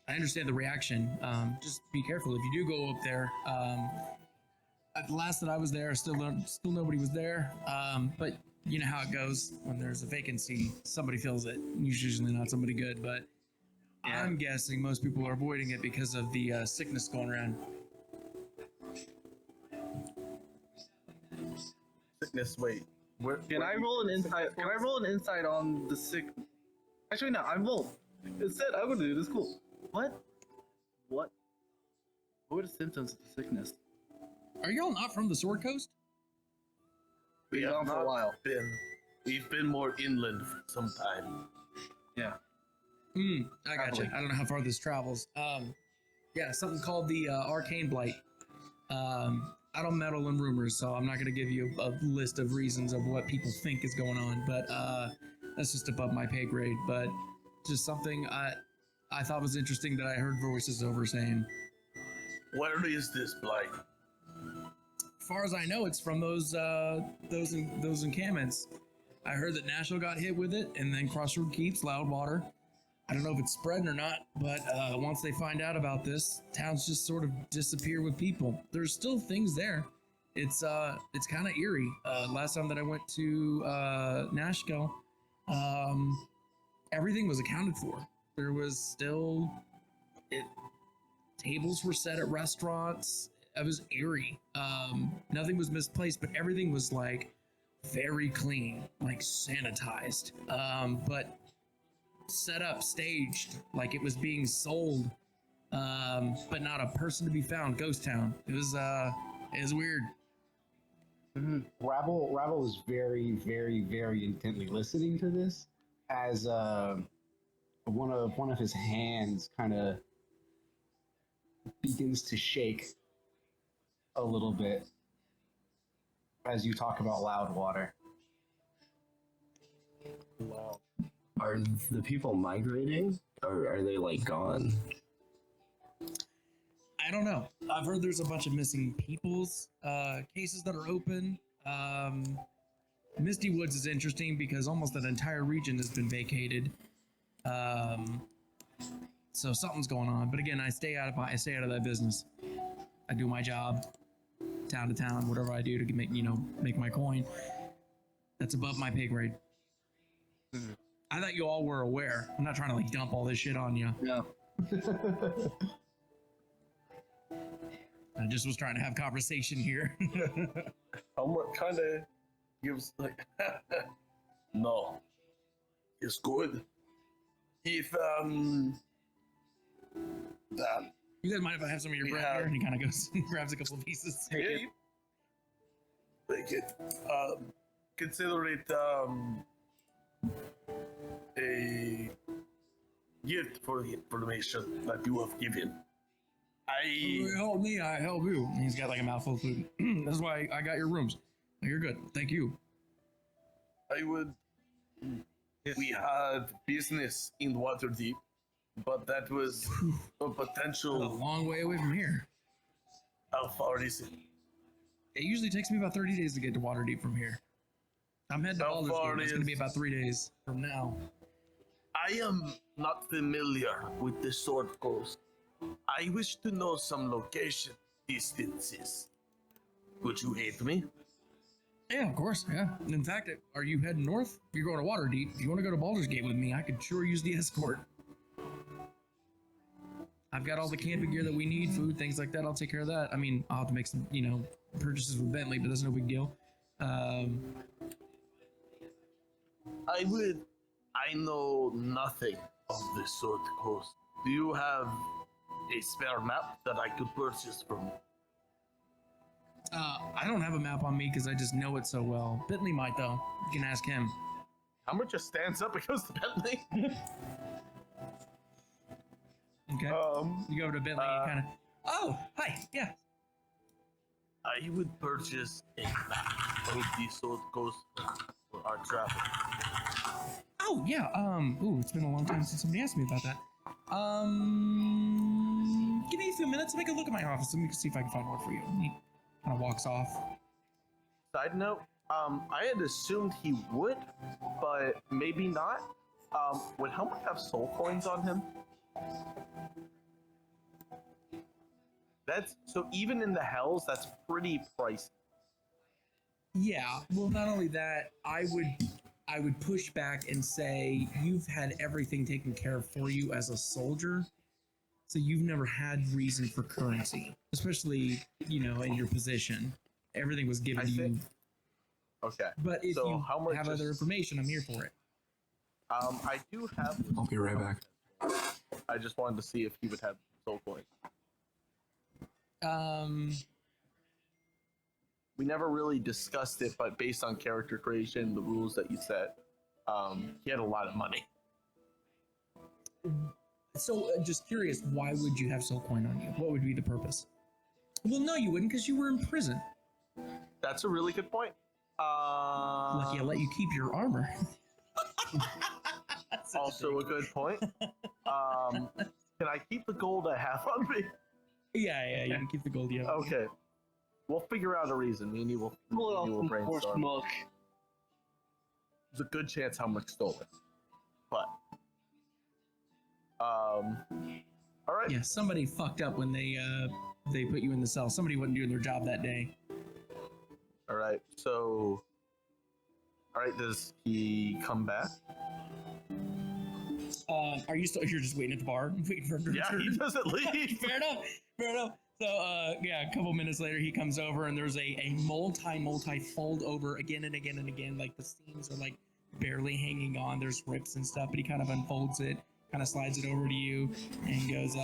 understand the reaction. Just be careful if you do go up there. At the last that I was there, still nobody was there. But you know how it goes when there's a vacancy. Somebody fills it. Usually not somebody good, but Yeah. I'm guessing most people are avoiding it because of the sickness going around. Sickness, wait. Can I roll an insight? Can I roll an insight on the sick? Actually, no. I won't. Instead, I'm gonna do this. Cool. What? What were the symptoms of the sickness? Are y'all not from the Sword Coast? We Been have gone for a not while. We've been more inland for some time. Yeah. I gotcha. I don't know how far this travels. Yeah, something called the Arcane Blight. I don't meddle in rumors, so I'm not going to give you a list of reasons of what people think is going on, but that's just above my pay grade. But just something I thought was interesting that I heard voices over saying. Where is this blight? As far as I know, it's from those encampments. I heard that Nashville got hit with it, and then Crossroad Keeps, Loudwater. I don't know if it's spreading or not, but once they find out about this, towns just sort of disappear with people. There's still things there. It's kind of eerie. Last time that I went to Nashville, everything was accounted for. There was still tables were set at restaurants. It was eerie. Nothing was misplaced, but everything was very clean, sanitized. But set up, staged, like it was being sold, but not a person to be found. Ghost town. It was weird. Rabble is very, very, very intently listening to this as one of his hands kind of begins to shake a little bit as you talk about Loudwater. Are the people migrating, or are they like gone? I don't know. I've heard there's a bunch of missing people's cases that are open. Misty Woods is interesting because almost that entire region has been vacated. So something's going on. But again, I stay out of that business. I do my job, town to town, whatever I do to make my coin. That's above my pay grade. I thought you all were aware. I'm not trying to like dump all this shit on you. No. I just was trying to have conversation here. Homework kind of gives like, no, it's good. If that You guys mind if I have some of your bread here? And he kind of goes and grabs a couple of pieces. take it. Consider it a gift for the information that you have given. You help me, I help you. And he's got like a mouthful of food. That's why I got your rooms. You're good. Thank you. I would. We had business in Waterdeep, but that was a A potential. long way away from here. How far is it? It usually takes me about 30 days to get to Waterdeep from here. I'm heading to How Baldur's far Gate. It's going to be is- about 3 days from now. I am not familiar with the Sword Coast. I wish to know some location distances. Could you aid me? Yeah, of course. Yeah. In fact, are you heading north? You're going to Waterdeep. If you want to go to Baldur's Gate with me, I could sure use the escort. I've got all the camping gear that we need, food, things like that. I'll take care of that. I mean, I'll have to make some, purchases with Bentley, but that's no big deal. I know nothing of the Sword Coast. Do you have a spare map that I could purchase from? I don't have a map on me because I just know it so well. Bentley might, though. You can ask him. Hammer just stands up and goes to Bentley. Okay. You go over to Bentley and kind of. Oh, hi. Yeah. I would purchase a map of the Sword Coast for our travel. Oh, yeah. Ooh, it's been a long time since somebody asked me about that. Give me a few minutes. Make a look at my office. Let me see if I can find one for you. And he kind of walks off. Side note, I had assumed he would, but maybe not. Would Helmut have soul coins on him? That's so even in the hells, that's pretty pricey. Yeah. Well, not only that, I would push back and say you've had everything taken care of for you as a soldier, so you've never had reason for currency, especially in your position. Everything was given to you. Okay. But if So you how much have other is- information, I'm here for it. I do have. I'll be right back. I just wanted to see if he would have soul coins. We never really discussed it, but based on character creation, the rules that you set, he had a lot of money. So, just curious, why would you have soul coin on you? What would be the purpose? Well, no, you wouldn't, because you were in prison. That's a really good point. Lucky I let you keep your armor. Also a good point. Can I keep the gold I have on me? Yeah, you can keep the gold. Yeah. Okay. We'll figure out a reason. Me and you will brainstorm. Look. There's a good chance how much stole it. But all right. Yeah, somebody fucked up when they put you in the cell. Somebody wasn't doing their job that day. All right. So all right, does he come back? Are you still? You're just waiting at the bar, waiting for him to Yeah, return. he doesn't leave. Fair enough. Fair enough. So, yeah, a couple minutes later, he comes over, and there's a multi fold over again and again and again. Like the seams are like barely hanging on. There's rips and stuff, but he kind of unfolds it, kind of slides it over to you, and goes,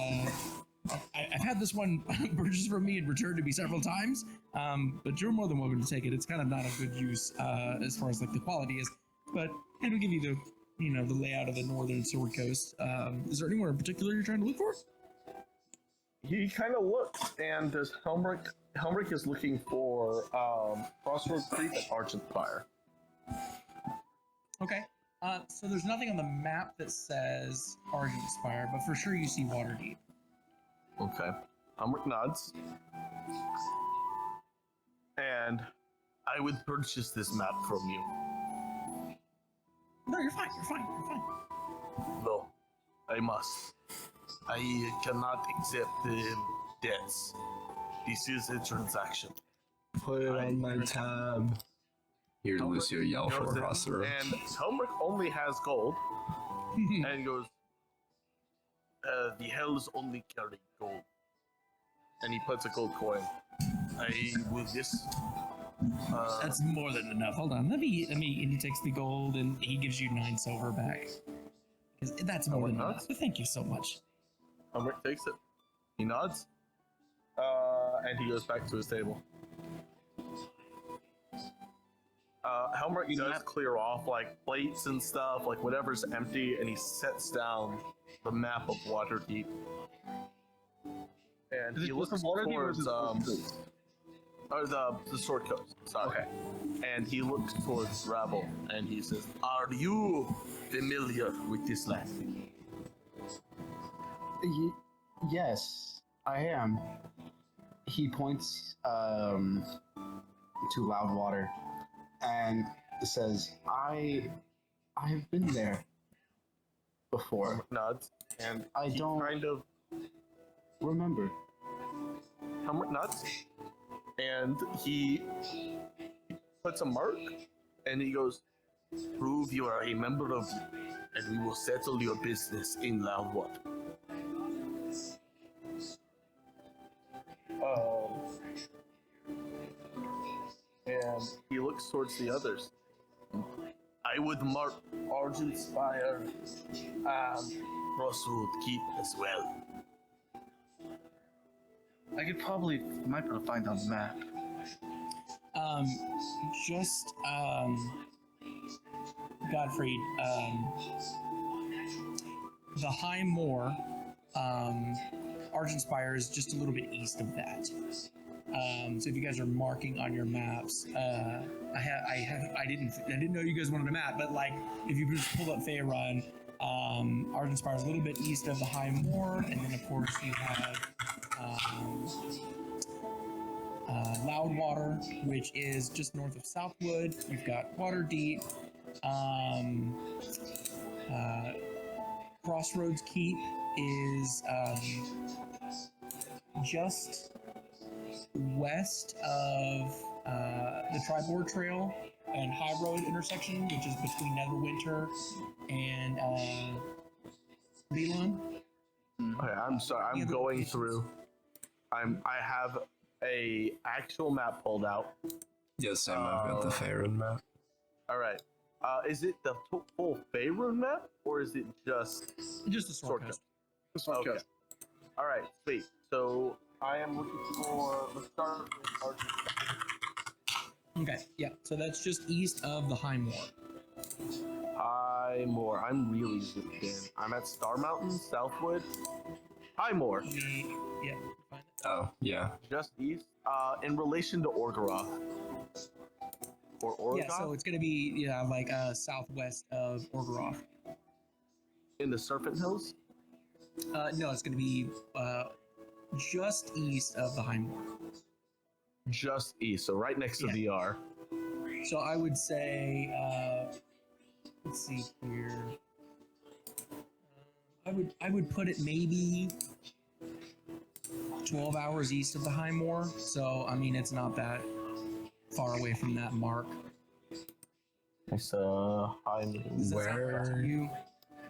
I've had this one purchased from me and returned to me several times, but you're more than welcome to take it. It's kind of not a good use as far as like the quality is, but it'll give you the layout of the northern Sword Coast. Is there anywhere in particular you're trying to look for? He kind of looks, and there's Helmrich. Helmrich is looking for Crossroads Creek and Argent Spire. Okay. So there's nothing on the map that says Argent Spire, but for sure you see Waterdeep. Okay. Helmrich nods. And I would purchase this map from you. No, you're fine. You're fine. You're fine. No, I must. I cannot accept debts. This is a transaction. Put it on my tab. Hear Lucio yell from Goes across in, the room. And Helmrich only has gold. And he goes, the hells only carry gold. And he puts a gold coin. With this. That's more than enough. Hold on. Let me. And he takes the gold and he gives you 9 silver back. 'Cause that's more than enough. But thank you so much. Helmrich takes it. He nods. And he goes back to his table. Helmrich does clear off like plates and stuff, like whatever's empty, and he sets down the map of Waterdeep. And he looks towards or the Sword Coast. Sorry. Okay. And he looks towards Rabble, and he says, "Are you familiar with this land?" Yes, I am. He points to Loudwater and says, I have been there before. Helmrich nods, and I he don't kind of remember. Helmrich nods, and he puts a mark, and he goes, "Prove you are a member of, and we will settle your business in Loudwater." And he looks towards the others. I would mark Argent Spire and Crossroad Keep as well. I could probably might be able to find on the map. Godfrey, the High Moor, Argent Spire is just a little bit east of that. So if you guys are marking on your maps, I didn't know you guys wanted a map, but like if you just pull up Faerun, Argent Spire is a little bit east of the High Moor, and then of course you have Loudwater, which is just north of Southwood. You've got Waterdeep, Crossroads Keep is just west of the Tribord Trail and High Road intersection, which is between Neverwinter and Belon. Okay, I'm sorry. I'm going through. I have a actual map pulled out. Yes, Sam, I've got the Faerun map. All right. Is it the full Faerun map, or is it just Just the Sword Coast. Okay. All right, sweet. So I am looking for. Let's start with Argent. Okay, yeah. So that's just east of the High Moor. High Moor. I'm really zoomed in. I'm at Star Mountain, Southwood. High Moor. Yeah. Find it. Oh, yeah. Just east. In relation to Orgoroth. Or Orgoth? Yeah, so it's gonna be like southwest of Orgoroth. In the Serpent Hills? No, it's gonna be just east of the High Moor. Just east, so right next to VR. So I would say, let's see here. I would put it maybe 12 hours east of the High Moor. So I mean, it's not that far away from that mark. It's High Moor. Does that sound Where- right to you,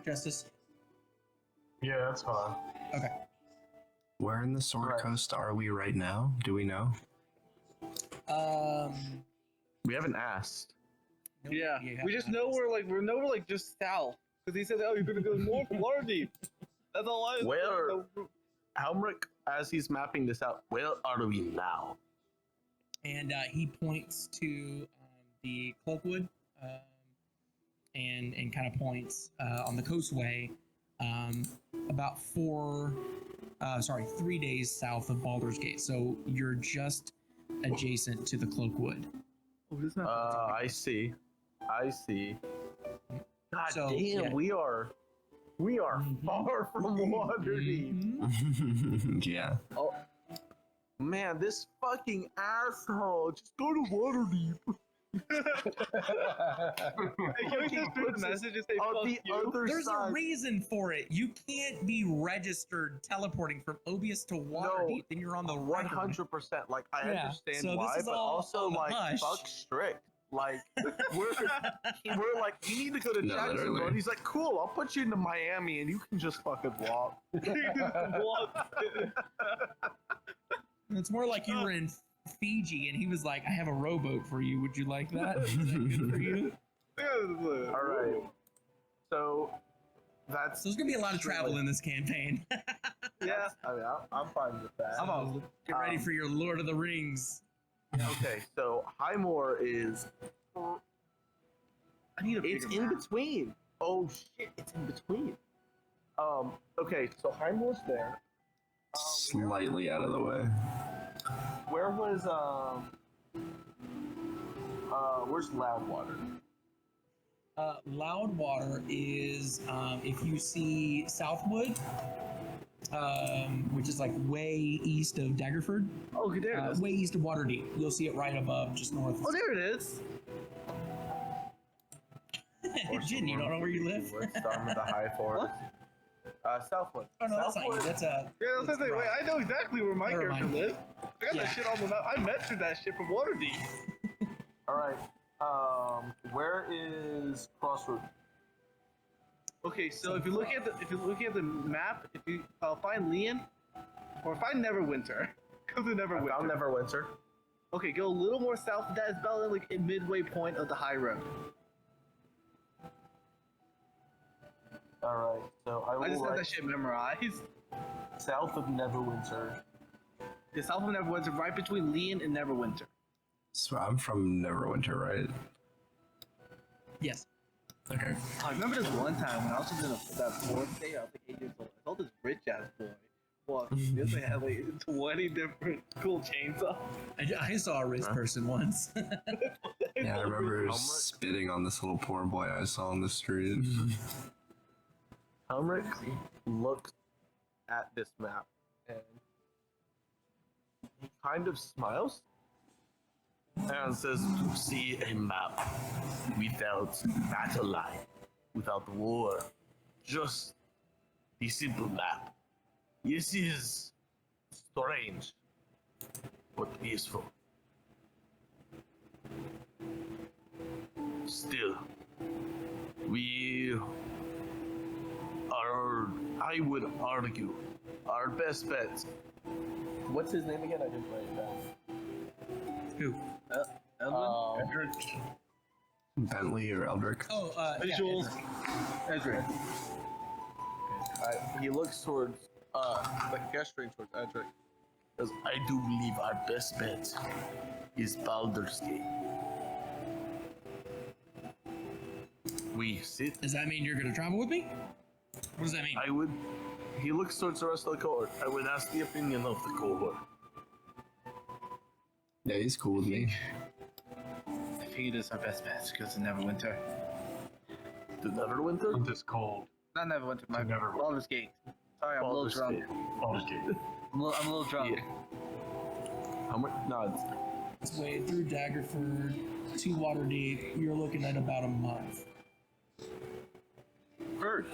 Justice? Yeah, that's fine. Okay. Where in the Sword Coast are we right now? Do we know? We haven't asked. no, Yeah, you we have just not. know we're like just south. Because he said, "Oh, you're gonna go north of Waterdeep." That's all I. Where- Helmrich, as he's mapping this out, where are we now? And he points to the Cloakwood and kind of points on the coastway about 3 days south of Baldur's Gate. So you're just adjacent to the Cloakwood. Oh, this map. I see. God So, damn, yeah. we are far from Waterdeep. Yeah. Man, this fucking asshole. Just go to Waterdeep. Hey, can we just do the message and say On fuck the you? other There's a side. reason for it. You can't be registered teleporting from Obius to Waterdeep. Then you're on the right. 100%. Like, I Yeah, understand so this why, is but all also, on the like, hush. fuck strict. Like, we're like, you need to go to No, Jacksonville. literally. And he's like, cool, I'll put you into Miami and you can just fucking walk. It's more like you were in Fiji and he was like, I have a rowboat for you. Would you like that? Is that good for you? All right. So, that's. So there's going to be a lot of travel in this campaign. Yeah. I mean, I'm fine with that. So get ready for your Lord of the Rings. Okay, so Highmore is. I need a It's bigger in map. between. Oh shit, it's in between. Okay, so Highmore's there. Slightly out of the way. Where was where's Loudwater? Loudwater is, if you see Southwood, which is like way east of Daggerford, Oh, okay, there it is. way east of Waterdeep. You'll see it right above, just north. Oh, there it is. Jin, you don't know where you live? Starting with the high forest. Southwood. Oh no, that's not you. That's a. Yeah, I was gonna say, wait, I know exactly where my Never character mind. lives. I got Yeah. that shit on the map. I measured that shit from Waterdeep. All right. Where is Crossroad? Okay, so if you look at the map, if you find Leon, or find Neverwinter, go to Neverwinter. Found Neverwinter. Okay, go a little more south. That is about like a midway point of the high road. All right. So I I will just have write that shit memorized. south of Neverwinter. The south of Neverwinter, right between Leon and Neverwinter. So I'm from Neverwinter, right? Yes. Okay. I remember this one time when I was in that fourth day, I was like 8 years old. I saw this rich ass boy walking. This thing had like 20 different cool chainsaws. I saw a rich person once. Yeah, I remember spitting on this little poor boy I saw on the street. Helmrich looks at this map and he kind of smiles and says, "To see a map without battle line, without war, just the simple map. This is strange, but peaceful. Still, we are, I would argue, our best bets." What's his name again? I didn't write it down. Who? Edwin? Bentley or Eldrick? Oh, Visuals. Ezra. He looks towards, like gesturing towards Edric. Says, "I do believe our best bet is Baldur's Gate. We sit. Does that mean you're going to travel with me? What does that mean? I would." He looks towards the rest of the cohort. "I would ask the opinion of the cohort." Yeah, he's cool with me. I figured it's our best bet because it's Neverwinter. To Neverwinter? This cold. Not Neverwinter, my Neverwinter. Baldur's Gate. Sorry, I'm a little Baldur's drunk. Gate. Baldur's Gate. I'm a little drunk. Yeah. How much? No, It's way through Daggerford to Waterdeep. You're looking at about a month. Bird.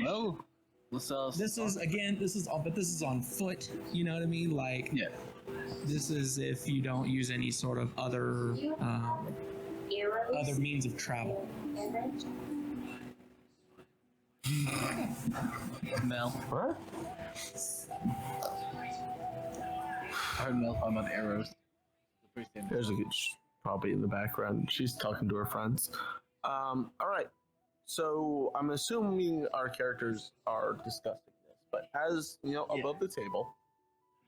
Oh. What's else? This is on foot. You know what I mean? Like, Yeah. this is if you don't use any sort of other means of travel. Mel. what? I heard Mel talking about arrows. Pretty standard. There's a good probably in the background. She's talking to her friends. All right. So I'm assuming our characters are discussing this But as you know, above the table,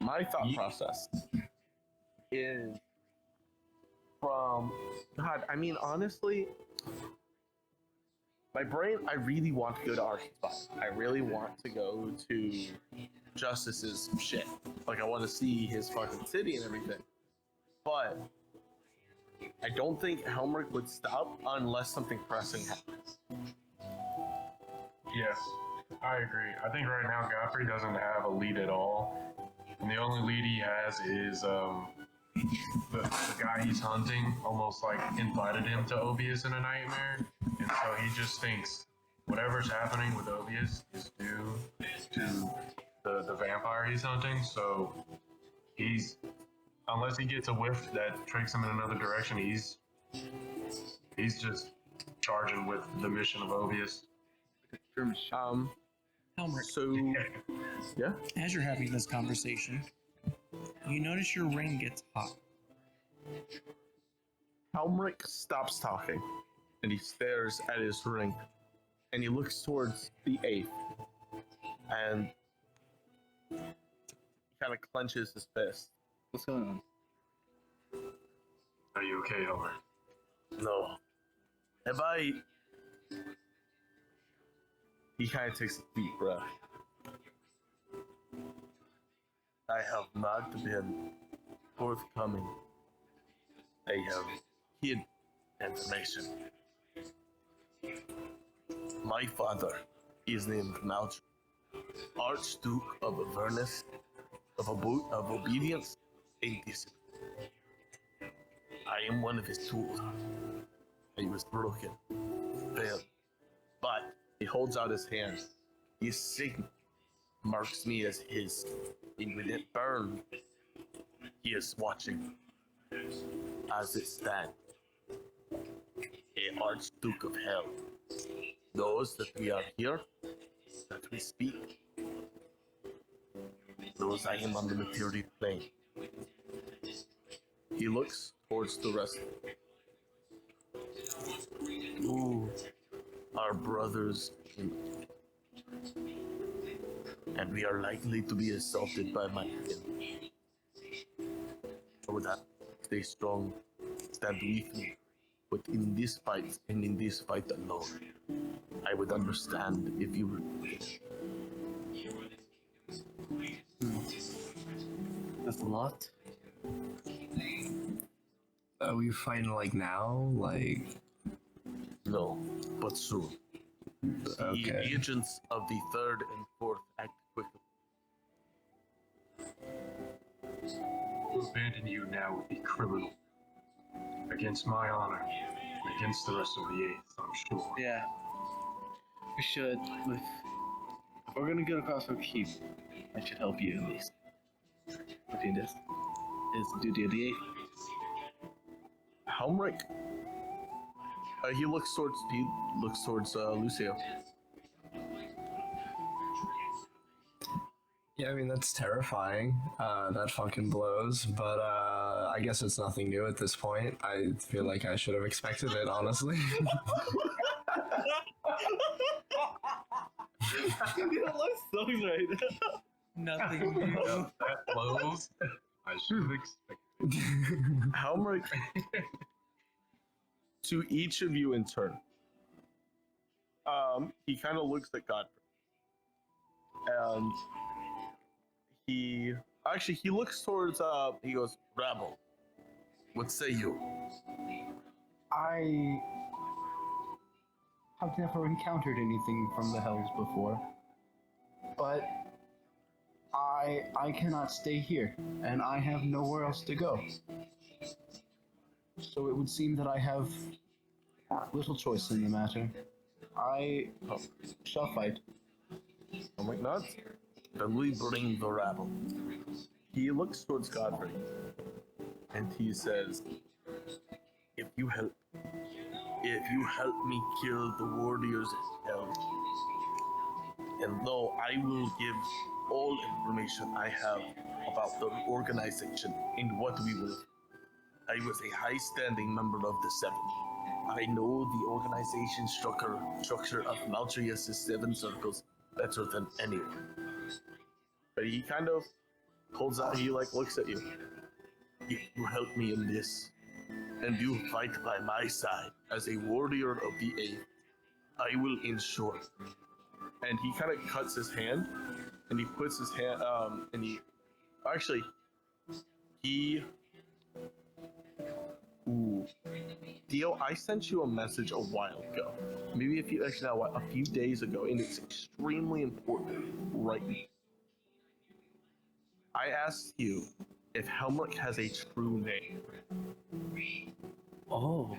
my thought process is from God. I mean, honestly, my brain. I really want to go to Arkansas. I really want to go to Justice's shit. Like, I want to see his fucking city and everything. But I don't think Helmrich would stop unless something pressing happens. Yes, I agree. I think right now Godfrey doesn't have a lead at all. And the only lead he has is the guy he's hunting almost like invited him to Obius in a nightmare. And so he just thinks whatever's happening with Obius is due to the vampire he's hunting. So he's, unless he gets a whiff that tricks him in another direction, he's just charging with the mission of Obius. Helmrich, So, yeah. as you're having this conversation, you notice your ring gets hot. Helmrich stops talking and he stares at his ring and he looks towards the eighth and he kind of clenches his fist. What's going on? Are you okay, Homer? No. Have I. He kind of takes a deep breath. I have not been forthcoming. I have hid information. My father is named Malch, Archduke of Avernus, of obedience and discipline. I am one of his tools. He was broken, failed, but he holds out his hand. His signet marks me as his, and when it burned, he is watching as it stands. A Archduke of Hell knows that we are here, that we speak. Knows I am on the material plane. He looks towards the rest. Ooh, our brothers, and we are likely to be assaulted by my enemy. So that, stay strong, stand with me. But in this fight, and in this fight alone, I would understand if you were. That's a lot. Are we fighting like now? Like, No, but soon. The okay. agents of the third and fourth act quickly. To abandon you now would be criminal. Against my honor, and against the rest of the Eighth, I'm sure. Yeah. We should. If we're gonna get across our keep, I should help you at least. I think this is the duty of the eighth. Helmrich. He looks towards Lucio. Yeah, I mean, that's terrifying. That fucking blows, but I guess it's nothing new at this point. I feel like I should have expected it, honestly. You don't look so right. Nothing new. That blows. I should have expected. Helmrich. To each of you in turn. He kind of looks at Godfrey. And he looks towards he goes, Rabble, what say you? I have never encountered anything from the Hells before, but I cannot stay here, and I have nowhere else to go. So it would seem that I have little choice in the matter. I shall fight. I'm like, not. Then we bring the rabble. He looks towards Godfrey, and he says, if you help me kill the warriors of hell, and though I will give all information I have about the organization and what we will. I was a high-standing member of the Seven. I know the organization structure of Maltrius' Seven Circles better than anyone. But he kind of holds out. He like looks at you. If you help me in this, and you fight by my side as a warrior of the Eighth, I will ensure. And he kind of cuts his hand, and he puts his hand. And he actually he. Ooh. Dio, I sent you a message a while ago. Maybe a few days ago, and it's extremely important right now. I asked you if Helmrich has a true name. Oh.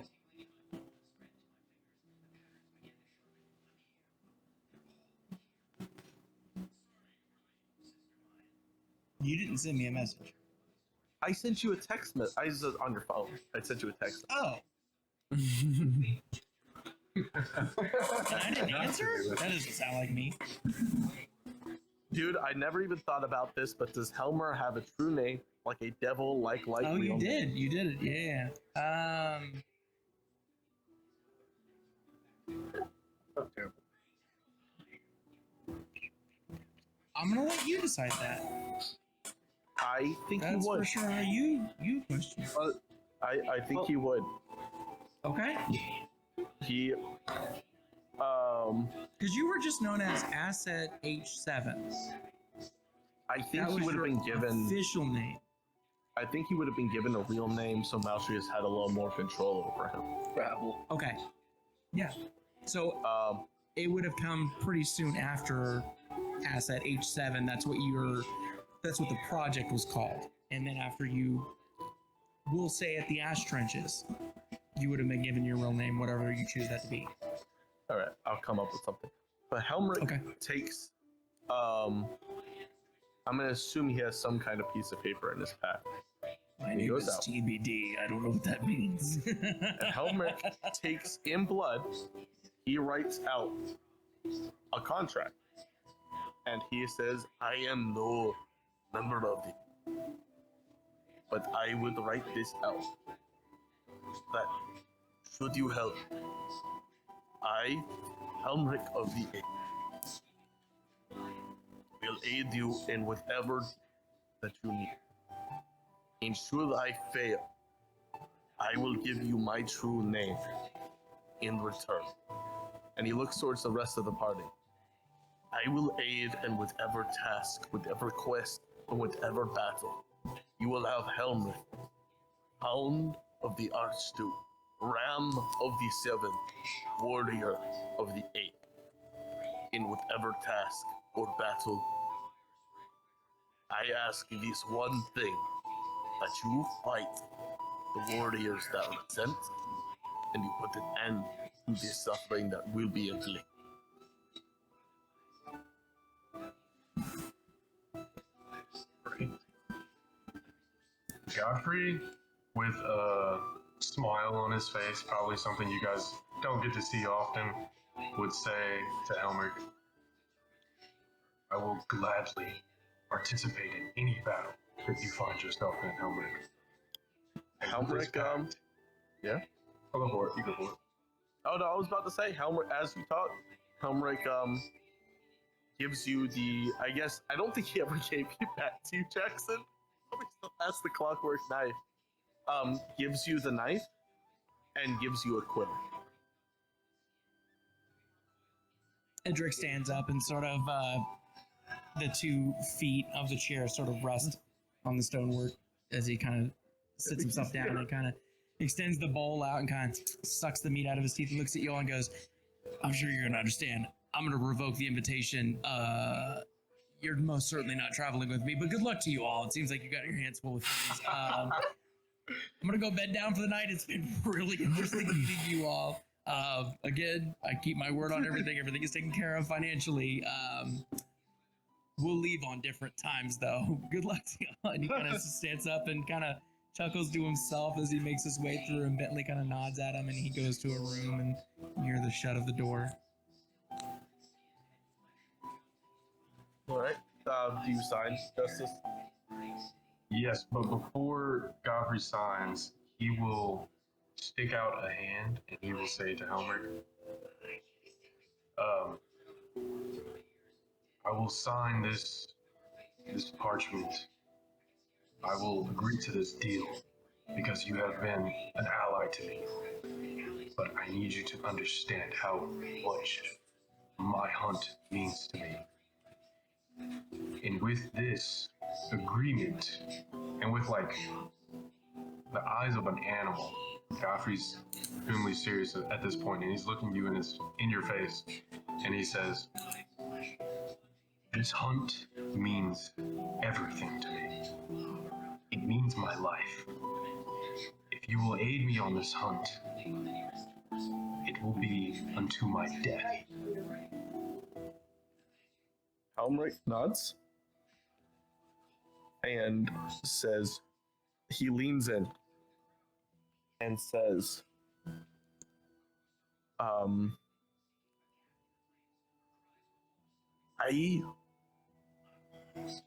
You didn't send me a message. I sent you a text message. I was on your phone. I sent you a text. Oh. And I didn't answer? That doesn't sound like me. Dude, I never even thought about this, but does Helmer have a true name, like a devil, like Oh, real you name? did. You did it. Yeah. I'm gonna let you decide that. I think That's he would. for sure how you question. I think he would. Okay. He, Because you were just known as Asset H7. I think That he was would have your been given. official name. I think he would have been given a real name, so Maltrius had a little more control over him. Rabble. Okay. Yeah. So Um, it would have come pretty soon after Asset H7. That's what the project was called. And then after we'll say at the Ash Trenches, you would have been given your real name, whatever you choose that to be. all right, I'll come up with something. But Helmrich Okay. takes. I'm gonna assume he has some kind of piece of paper in his pack. My He name goes is out. TBD. I don't know what that means. Helmrich takes in blood. He writes out a contract, and he says, "I am no member of it, but I would write this out. That should you help, I, Helmrich of the Eight, will aid you in whatever that you need. And should I fail, I will give you my true name in return." And he looks towards the rest of the party. "I will aid in whatever task, whatever quest, or whatever battle. You will have Helmrich, Hound of the Archduke, Ram of the Seven, Warrior of the Eight, in whatever task or battle. I ask this one thing, that you fight the warriors that resent, and you put an end to this suffering that will be inflicted." Godfrey, with a smile on his face, probably something you guys don't get to see often, would say to Elmer, "I will gladly participate in any battle if you find yourself in, Elmer." Helmrich, yeah? I'll go for it. You go for it. Oh no, I was about to say, Helmrich, as you talk, Helmrich, gives you the, I guess, I don't think he ever gave you back to you, Jackson. He still has the clockwork knife. Gives you the knife, and gives you a quiver. Edric stands up and sort of the 2 feet of the chair sort of rest on the stonework as he kind of sits himself down and kind of extends the bowl out and kind of sucks the meat out of his teeth and looks at you all and goes, "I'm sure you're going to understand. I'm going to revoke the invitation. You're most certainly not traveling with me, but good luck to you all. It seems like you got your hands full with things. I'm going to go bed down for the night. It's been really interesting meeting you all. Again, I keep my word on everything. Everything is taken care of financially. We'll leave on different times, though. Good luck to you all." And he kind of stands up and kind of chuckles to himself as he makes his way through, and Bentley kind of nods at him, and he goes to a room, and you hear the shut of the door. All right. Do you sign, Justice? Yes, but before Godfrey signs, he will stick out a hand and he will say to Helmer, "I will sign this this parchment, I will agree to this deal because you have been an ally to me. But I need you to understand how much my hunt means to me. And with this agreement, and with like the eyes of an animal, Godfrey's extremely serious at this point, and he's looking you in your face, and he says, "This hunt means everything to me. It means my life. If you will aid me on this hunt, it will be unto my death." Helmrich nods and says, he leans in and says,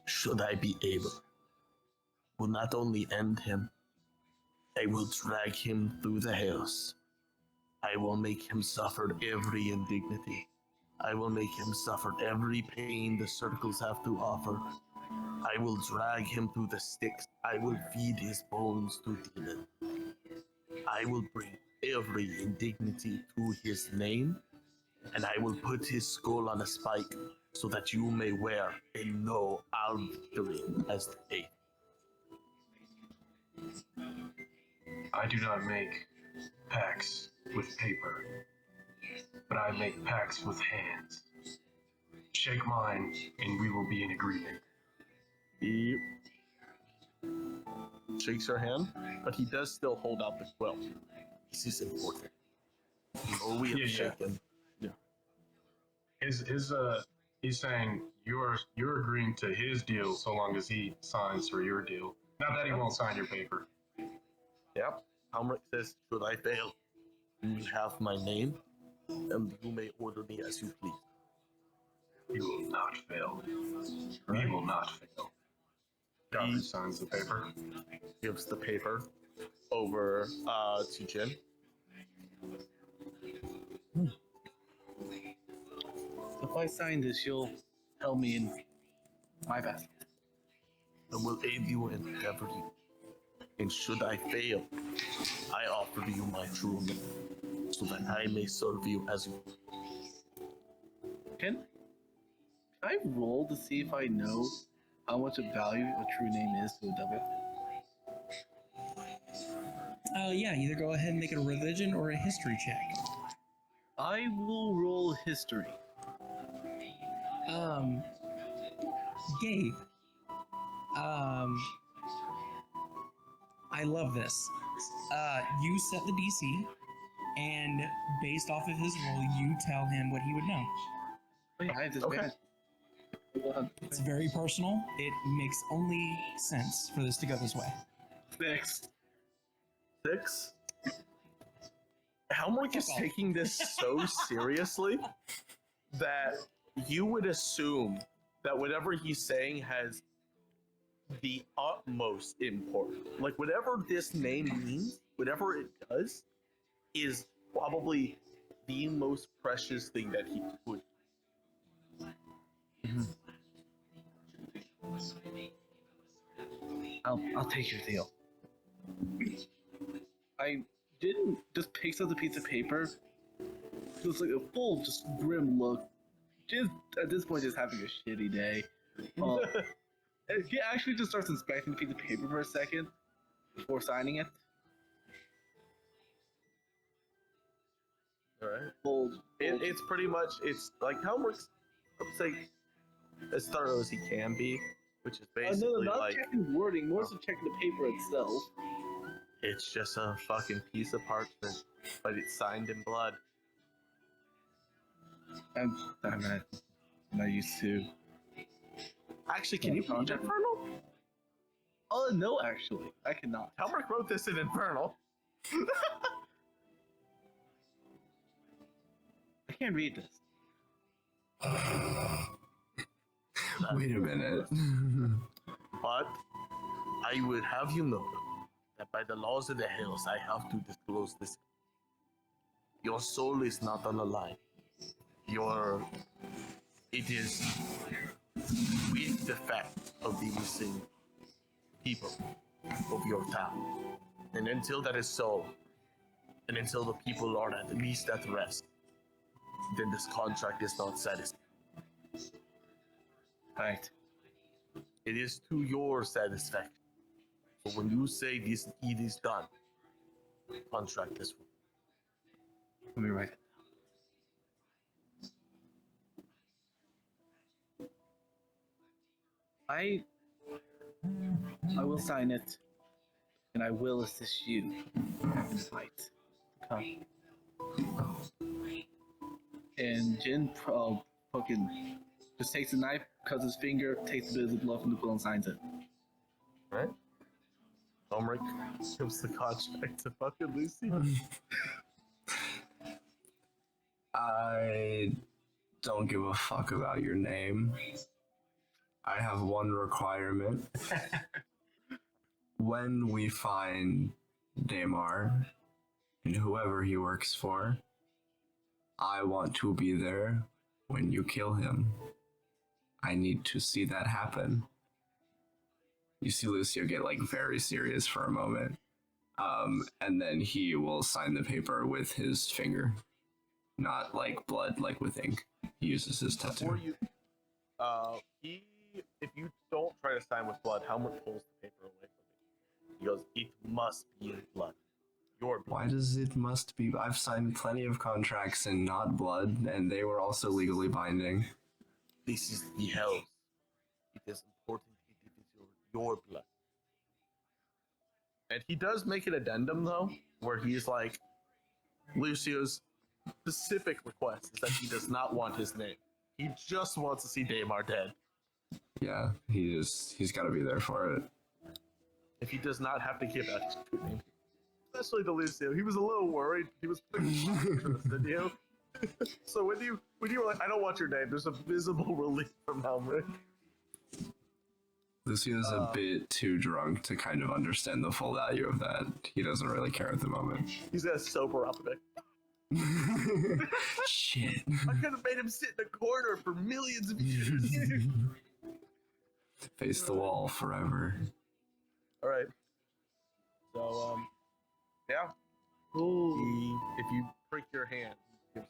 should I be able, will not only end him, I will drag him through the hills. I will make him suffer every indignity. I will make him suffer every pain the circles have to offer. I will drag him through the Styx. I will feed his bones to demons. I will bring every indignity to his name, and I will put his skull on a spike so that you may wear and know our victory as the day. I do not make pacts with paper, but I make pacts with hands. Shake mine, and we will be in agreement. He shakes her hand, but he does still hold out the quill. This is important. Oh, we have Yeah. shaken. Yeah. He's saying you're agreeing to his deal so long as he signs for your deal. Not that he won't sign your paper. Yep. Helmrich says, should I fail, you have my name, and you may order me as you please. You will not fail. We will not fail. Godfrey signs the paper. Gives the paper over to Jin. If I sign this, you'll help me in my best. I will aid you and endeavor you. And should I fail, I offer you my true name, so that I may serve you as you. Can I roll to see if I know how much of value a true name is to a devil? Yeah, either go ahead and make a religion or a history check. I will roll history. Gabe. I love this. You set the DC, and based off of his roll, you tell him what he would know. Oh, yeah, I have this Okay. advantage. It's very personal. It makes only sense for this to go this way. 6. 6. Helmrich is taking this so seriously that you would assume that whatever he's saying has the utmost importance. Like, whatever this name means, whatever it does, is probably the most precious thing that he could. I'll take your deal. I didn't just picks up the piece of paper. It was like a full, just grim look. Just at this point, just having a shitty day. He actually just starts inspecting the piece of paper for a second before signing it. All right. Full, It's pretty much, it's like Helmrich's, I would say, as thorough as he can be, which is no, basically not like, checking wording, more so checking the paper itself. it's just a fucking piece of parchment, but it's signed in blood. I'm not used to. Actually, can you read Infernal? Oh no, actually, I cannot. Helmrich wrote this in Infernal. I can't read this. Wait a minute. But I would have you know that by the laws of the hills, I have to disclose this. Your soul is not on the line. It is with the fact of the missing people of your town. And until that is so, and until the people are at least at rest, then this contract is not satisfied. Right. It is to your satisfaction. So when you say this deed is done, contract is full. Let me write it. I will sign it, and I will assist you in the fight. Come. And Jin fucking just takes the knife, cuts his finger, takes the bit of the blood from the quill, and signs it. Right? Ulrich gives the contract to fucking Lucy. I don't give a fuck about your name. I have one requirement. When we find Damar and whoever he works for, I want to be there when you kill him. I need to see that happen. You see Lucio get like very serious for a moment. And then he will sign the paper with his finger. Not like blood, like with ink. He uses his tattoo. Before you, if you don't try to sign with blood, Helmut pulls the paper away from you. He goes, "It must be in blood. Your blood." Why does it must be? I've signed plenty of contracts in not blood, and they were also legally binding. This is the hells. It is important it is your blood. And he does make an addendum, though, where he's like, Lucio's specific request is that he does not want his name. He just wants to see Damar dead. Yeah, he's got to be there for it. If he does not have to give out his true name. Especially to Lucio. He was a little worried. He was pretty interested in you. So when you were like, I don't want your name, there's a visible relief from Helmut. Lucio's a bit too drunk to kind of understand the full value of that. He doesn't really care at the moment. He's gonna sober up a bit. Shit. I could have made him sit in a corner for millions of years. Face the wall forever. All right. So, yeah. If you prick your hand, he gives-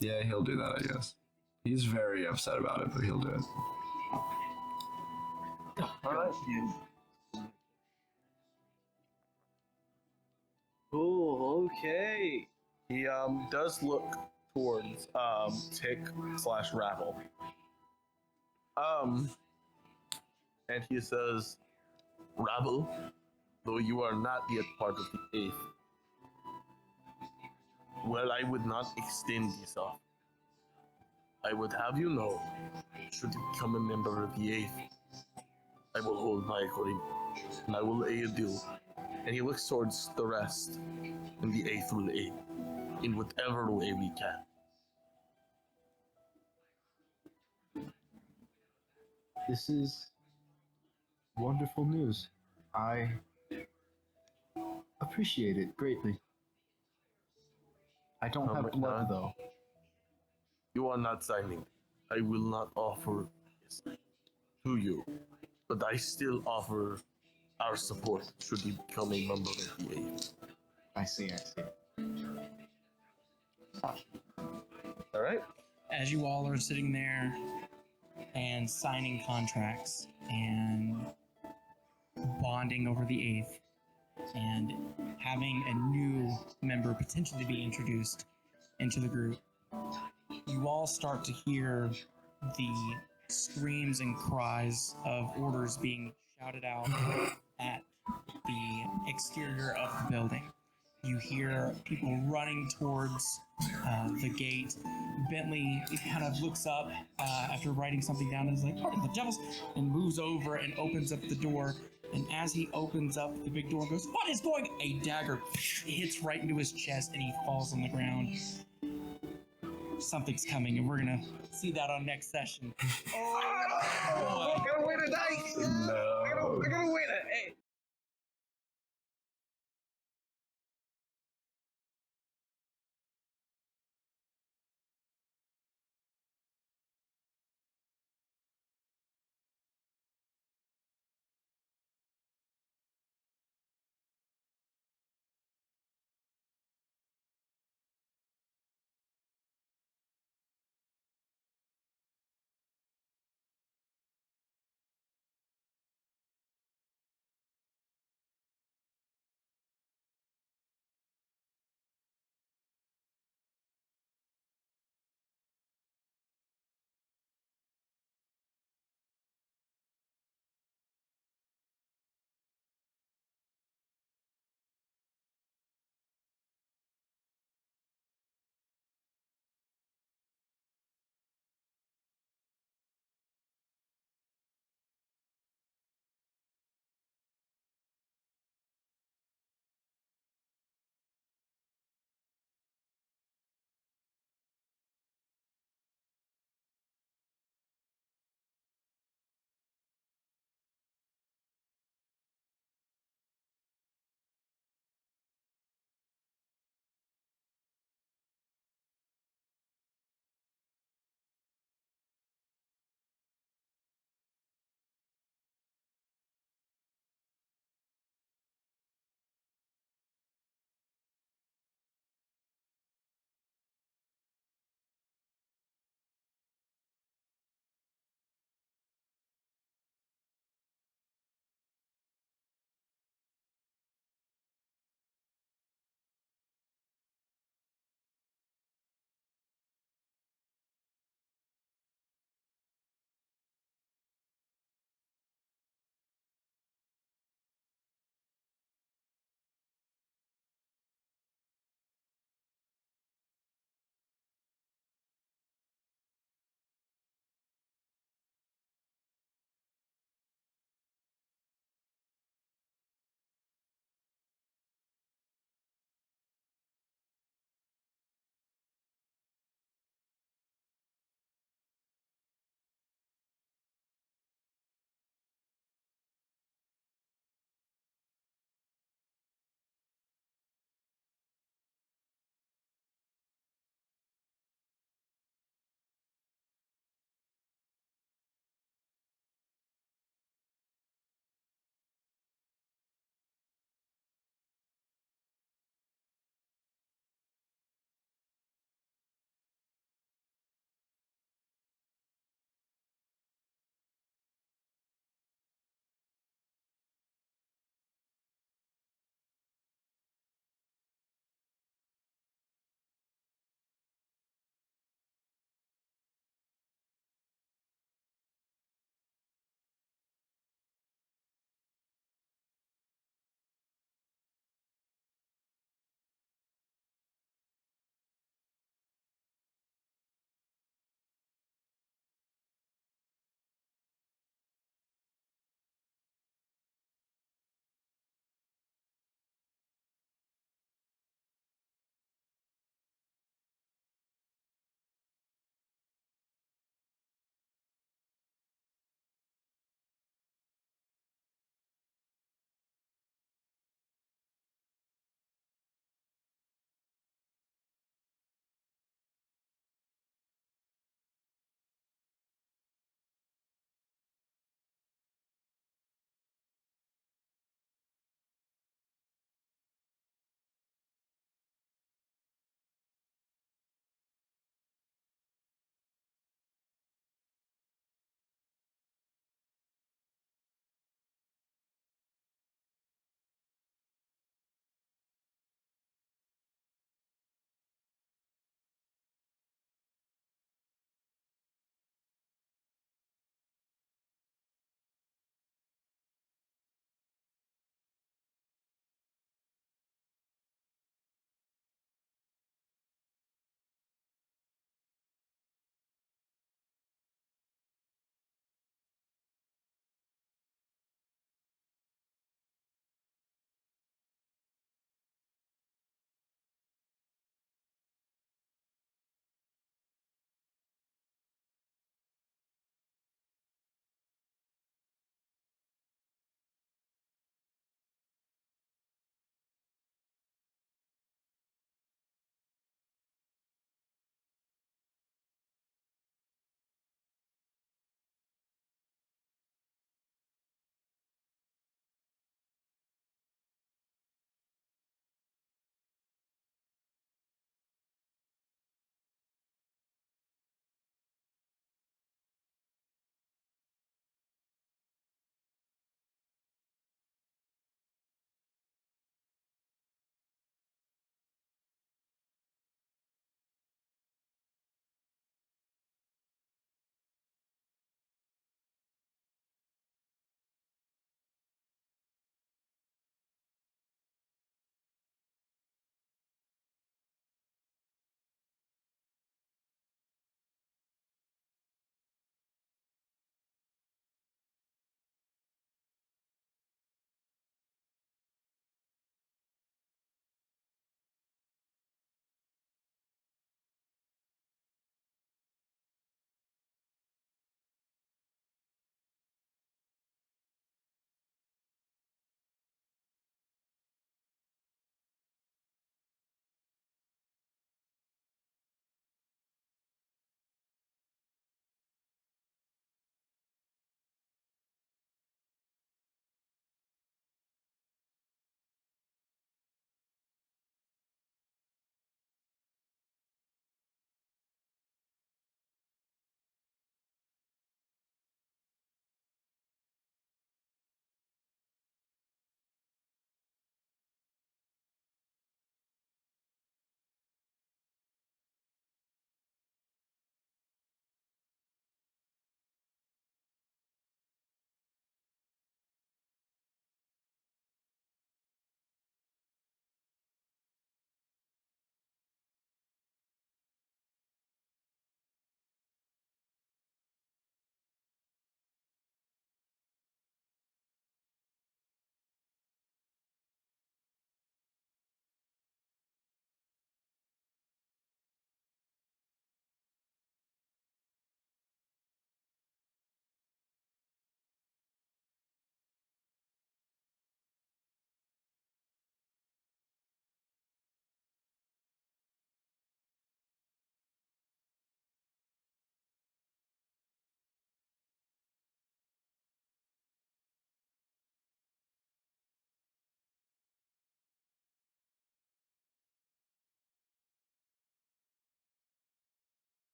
Yeah, he'll do that, I guess. He's very upset about it, but he'll do it. all right. Oh, okay. He does look towards Tick/Rabble. And he says, Rabble, though you are not yet part of the Eighth, well, I would not extend this off. I would have you know, should you become a member of the Eighth, I will hold my agreement, and I will aid you. And he looks towards the rest, and the Eighth will aid in whatever way we can. This is wonderful news. I appreciate it greatly. I don't have blood, though. You are not signing. I will not offer this to you, but I still offer our support should you become a member of the Eighth. I see. All right. As you all are sitting there and signing contracts and bonding over the Eighth and having a new member potentially be introduced into the group, you all start to hear the screams and cries of orders being shouted out at the exterior of the building. You hear people running towards the gate. Bentley kind of looks up after writing something down and is like, "What in the devil's?" and moves over and opens up the door. And as he opens up the big door and goes, "What is going?" a dagger hits right into his chest and he falls on the ground. Something's coming, and we're gonna see that on next session. I gotta win tonight. No. I gotta win it. Hey,